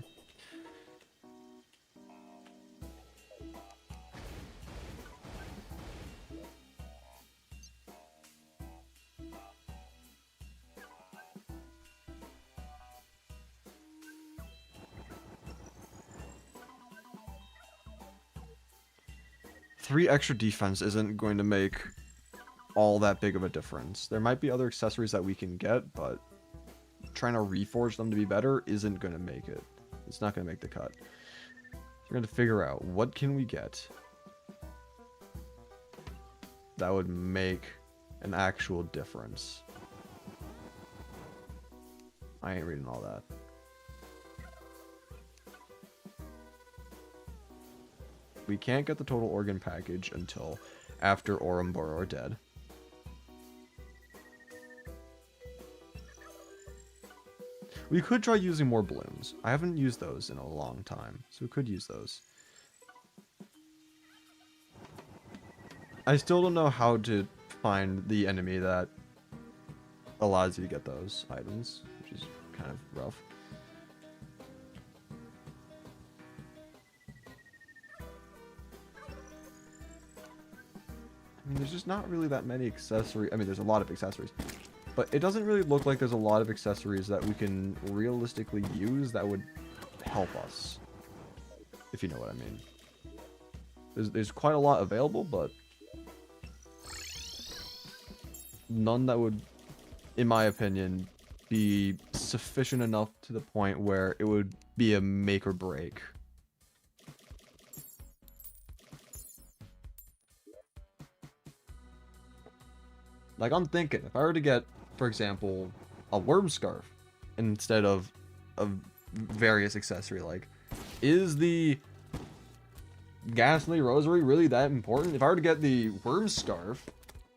Three extra defense isn't going to make all that big of a difference. There might be other accessories that we can get, but trying to reforge them to be better isn't going to make it. It's not going to make the cut. So we're going to figure out what can we get that would make an actual difference. I ain't reading all that. We can't get the total organ package until after Orumboro are dead. We could try using more balloons. I haven't used those in a long time, so we could use those. I still don't know how to find the enemy that allows you to get those items, which is kind of rough. I mean, there's just not really that many accessories. I mean, there's a lot of accessories. But it doesn't really look like there's a lot of accessories that we can realistically use that would help us. If you know what I mean. There's quite a lot available, but none that would, in my opinion, be sufficient enough to the point where it would be a make or break. Like, I'm thinking, if I were to get, for example, a worm scarf instead of a various accessory, like, is the ghastly rosary really that important? If I were to get the worm scarf,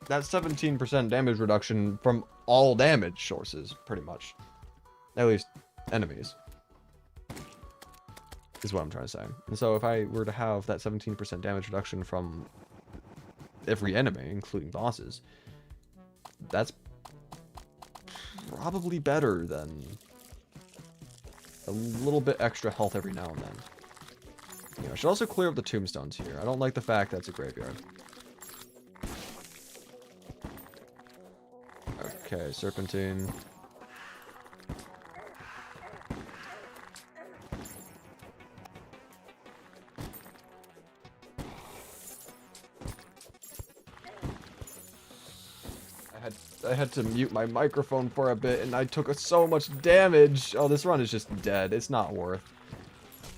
that's 17% damage reduction from all damage sources, pretty much. At least, enemies. is what I'm trying to say. And so if I were to have that 17% damage reduction from every enemy, including bosses, that's probably better than a little bit extra health every now and then. You know, I should also clear up the tombstones here. I don't like the fact that it's a graveyard. Okay, serpentine. I had to mute my microphone for a bit, and I took so much damage. Oh, this run is just dead. It's not worth.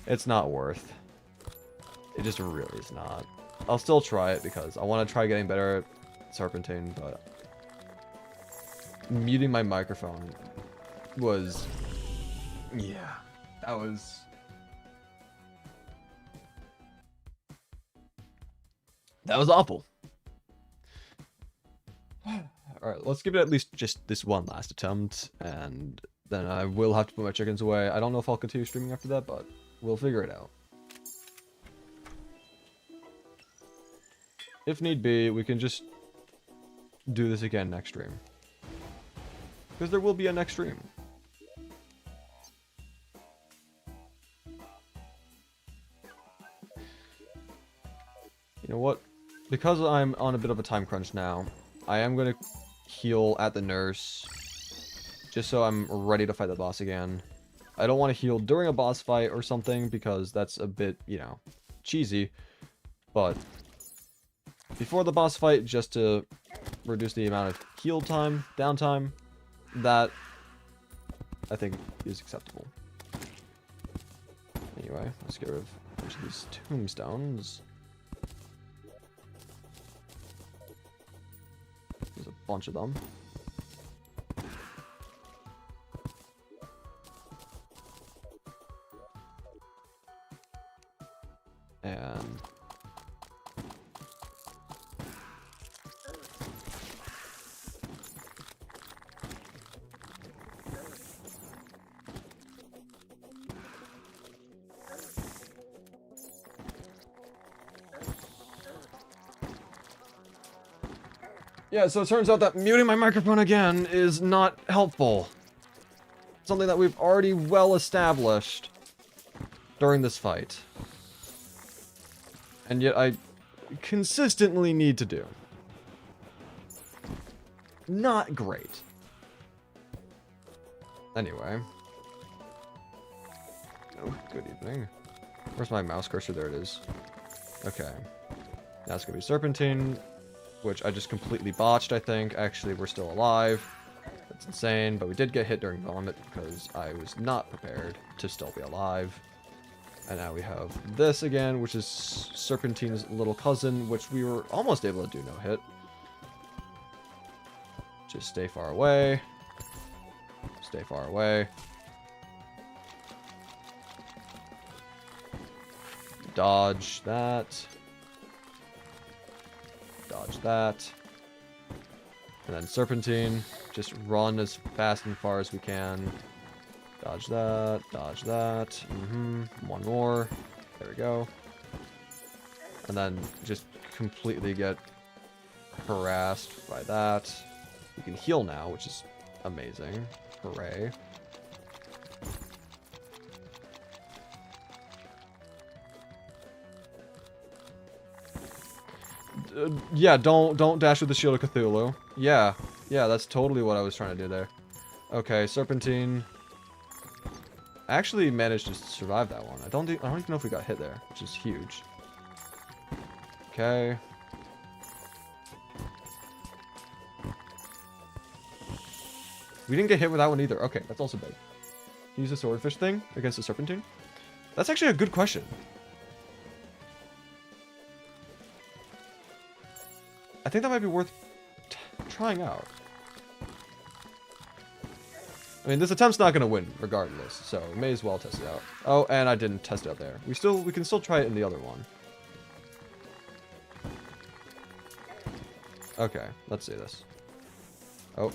It's not worth. It just really is not. I'll still try it because I want to try getting better at serpentine, but muting my microphone was, yeah, that was awful. Alright, let's give it at least just this one last attempt, and then I will have to put my chickens away. I don't know if I'll continue streaming after that, but we'll figure it out. If need be, we can just do this again next stream. Because there will be a next stream. You know what? Because I'm on a bit of a time crunch now, I am going to heal at the nurse, just so I'm ready to fight the boss again. I don't want to heal during a boss fight or something, because that's a bit, you know, cheesy. But before the boss fight, just to reduce the amount of heal time, downtime, that I think is acceptable. Anyway, let's get rid of a bunch of these tombstones. There's a bunch of them. And yeah, so it turns out that muting my microphone again is not helpful. Something that we've already well established during this fight. And yet I consistently need to do. Not great. Anyway. Oh, good evening. Where's my mouse cursor? There it is. Okay. Now it's gonna be serpentine, which I just completely botched, I think. Actually, we're still alive. That's insane, but we did get hit during vomit because I was not prepared to still be alive. And now we have this again, which is Serpentine's little cousin, which we were almost able to do no hit. Just stay far away. Stay far away. Dodge that. Dodge that. And then Serpentine. Just run as fast and far as we can. Dodge that. Dodge that. One more. There we go. And then just completely get harassed by that. We can heal now, which is amazing. Hooray. Yeah, don't dash with the Shield of Cthulhu. Yeah, that's totally what I was trying to do there. Okay, Serpentine. I actually managed to survive that one. I don't even know if we got hit there, which is huge. Okay. We didn't get hit with that one either. Okay, that's also big. Use the swordfish thing against the Serpentine? That's actually a good question. I think that might be worth trying out. I mean, this attempt's not going to win, regardless, so we may as well test it out. Oh, and I didn't test it out there. We can still try it in the other one. Okay, let's see this. Oh.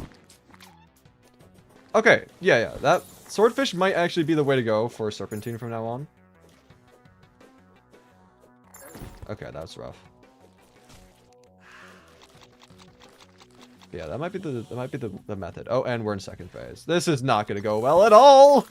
Okay, yeah, that swordfish might actually be the way to go for Serpentine from now on. Okay, that's rough. Yeah, that might be the method. Oh, and we're in second phase. This is not going to go well at all.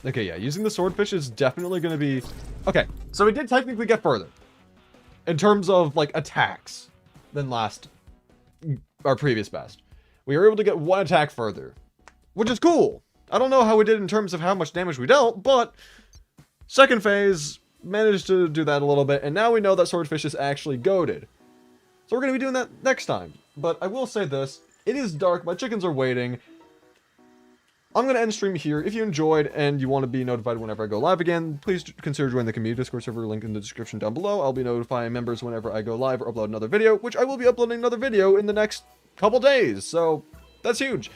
Okay, yeah, using the swordfish is definitely going to be... Okay, so we did technically get further in terms of, like, attacks than our previous best. We were able to get one attack further, which is cool. I don't know how we did in terms of how much damage we dealt, but second phase managed to do that a little bit, and now we know that swordfish is actually goated. So we're going to be doing that next time. But I will say this, it is dark, my chickens are waiting. I'm going to end stream here. If you enjoyed and you want to be notified whenever I go live again, please consider joining the community Discord server, link in the description down below. I'll be notifying members whenever I go live or upload another video, which I will be uploading another video in the next couple days, so that's huge.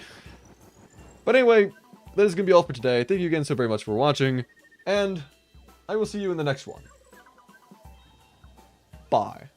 But anyway, that is going to be all for today. Thank you again so very much for watching, and I will see you in the next one. Bye.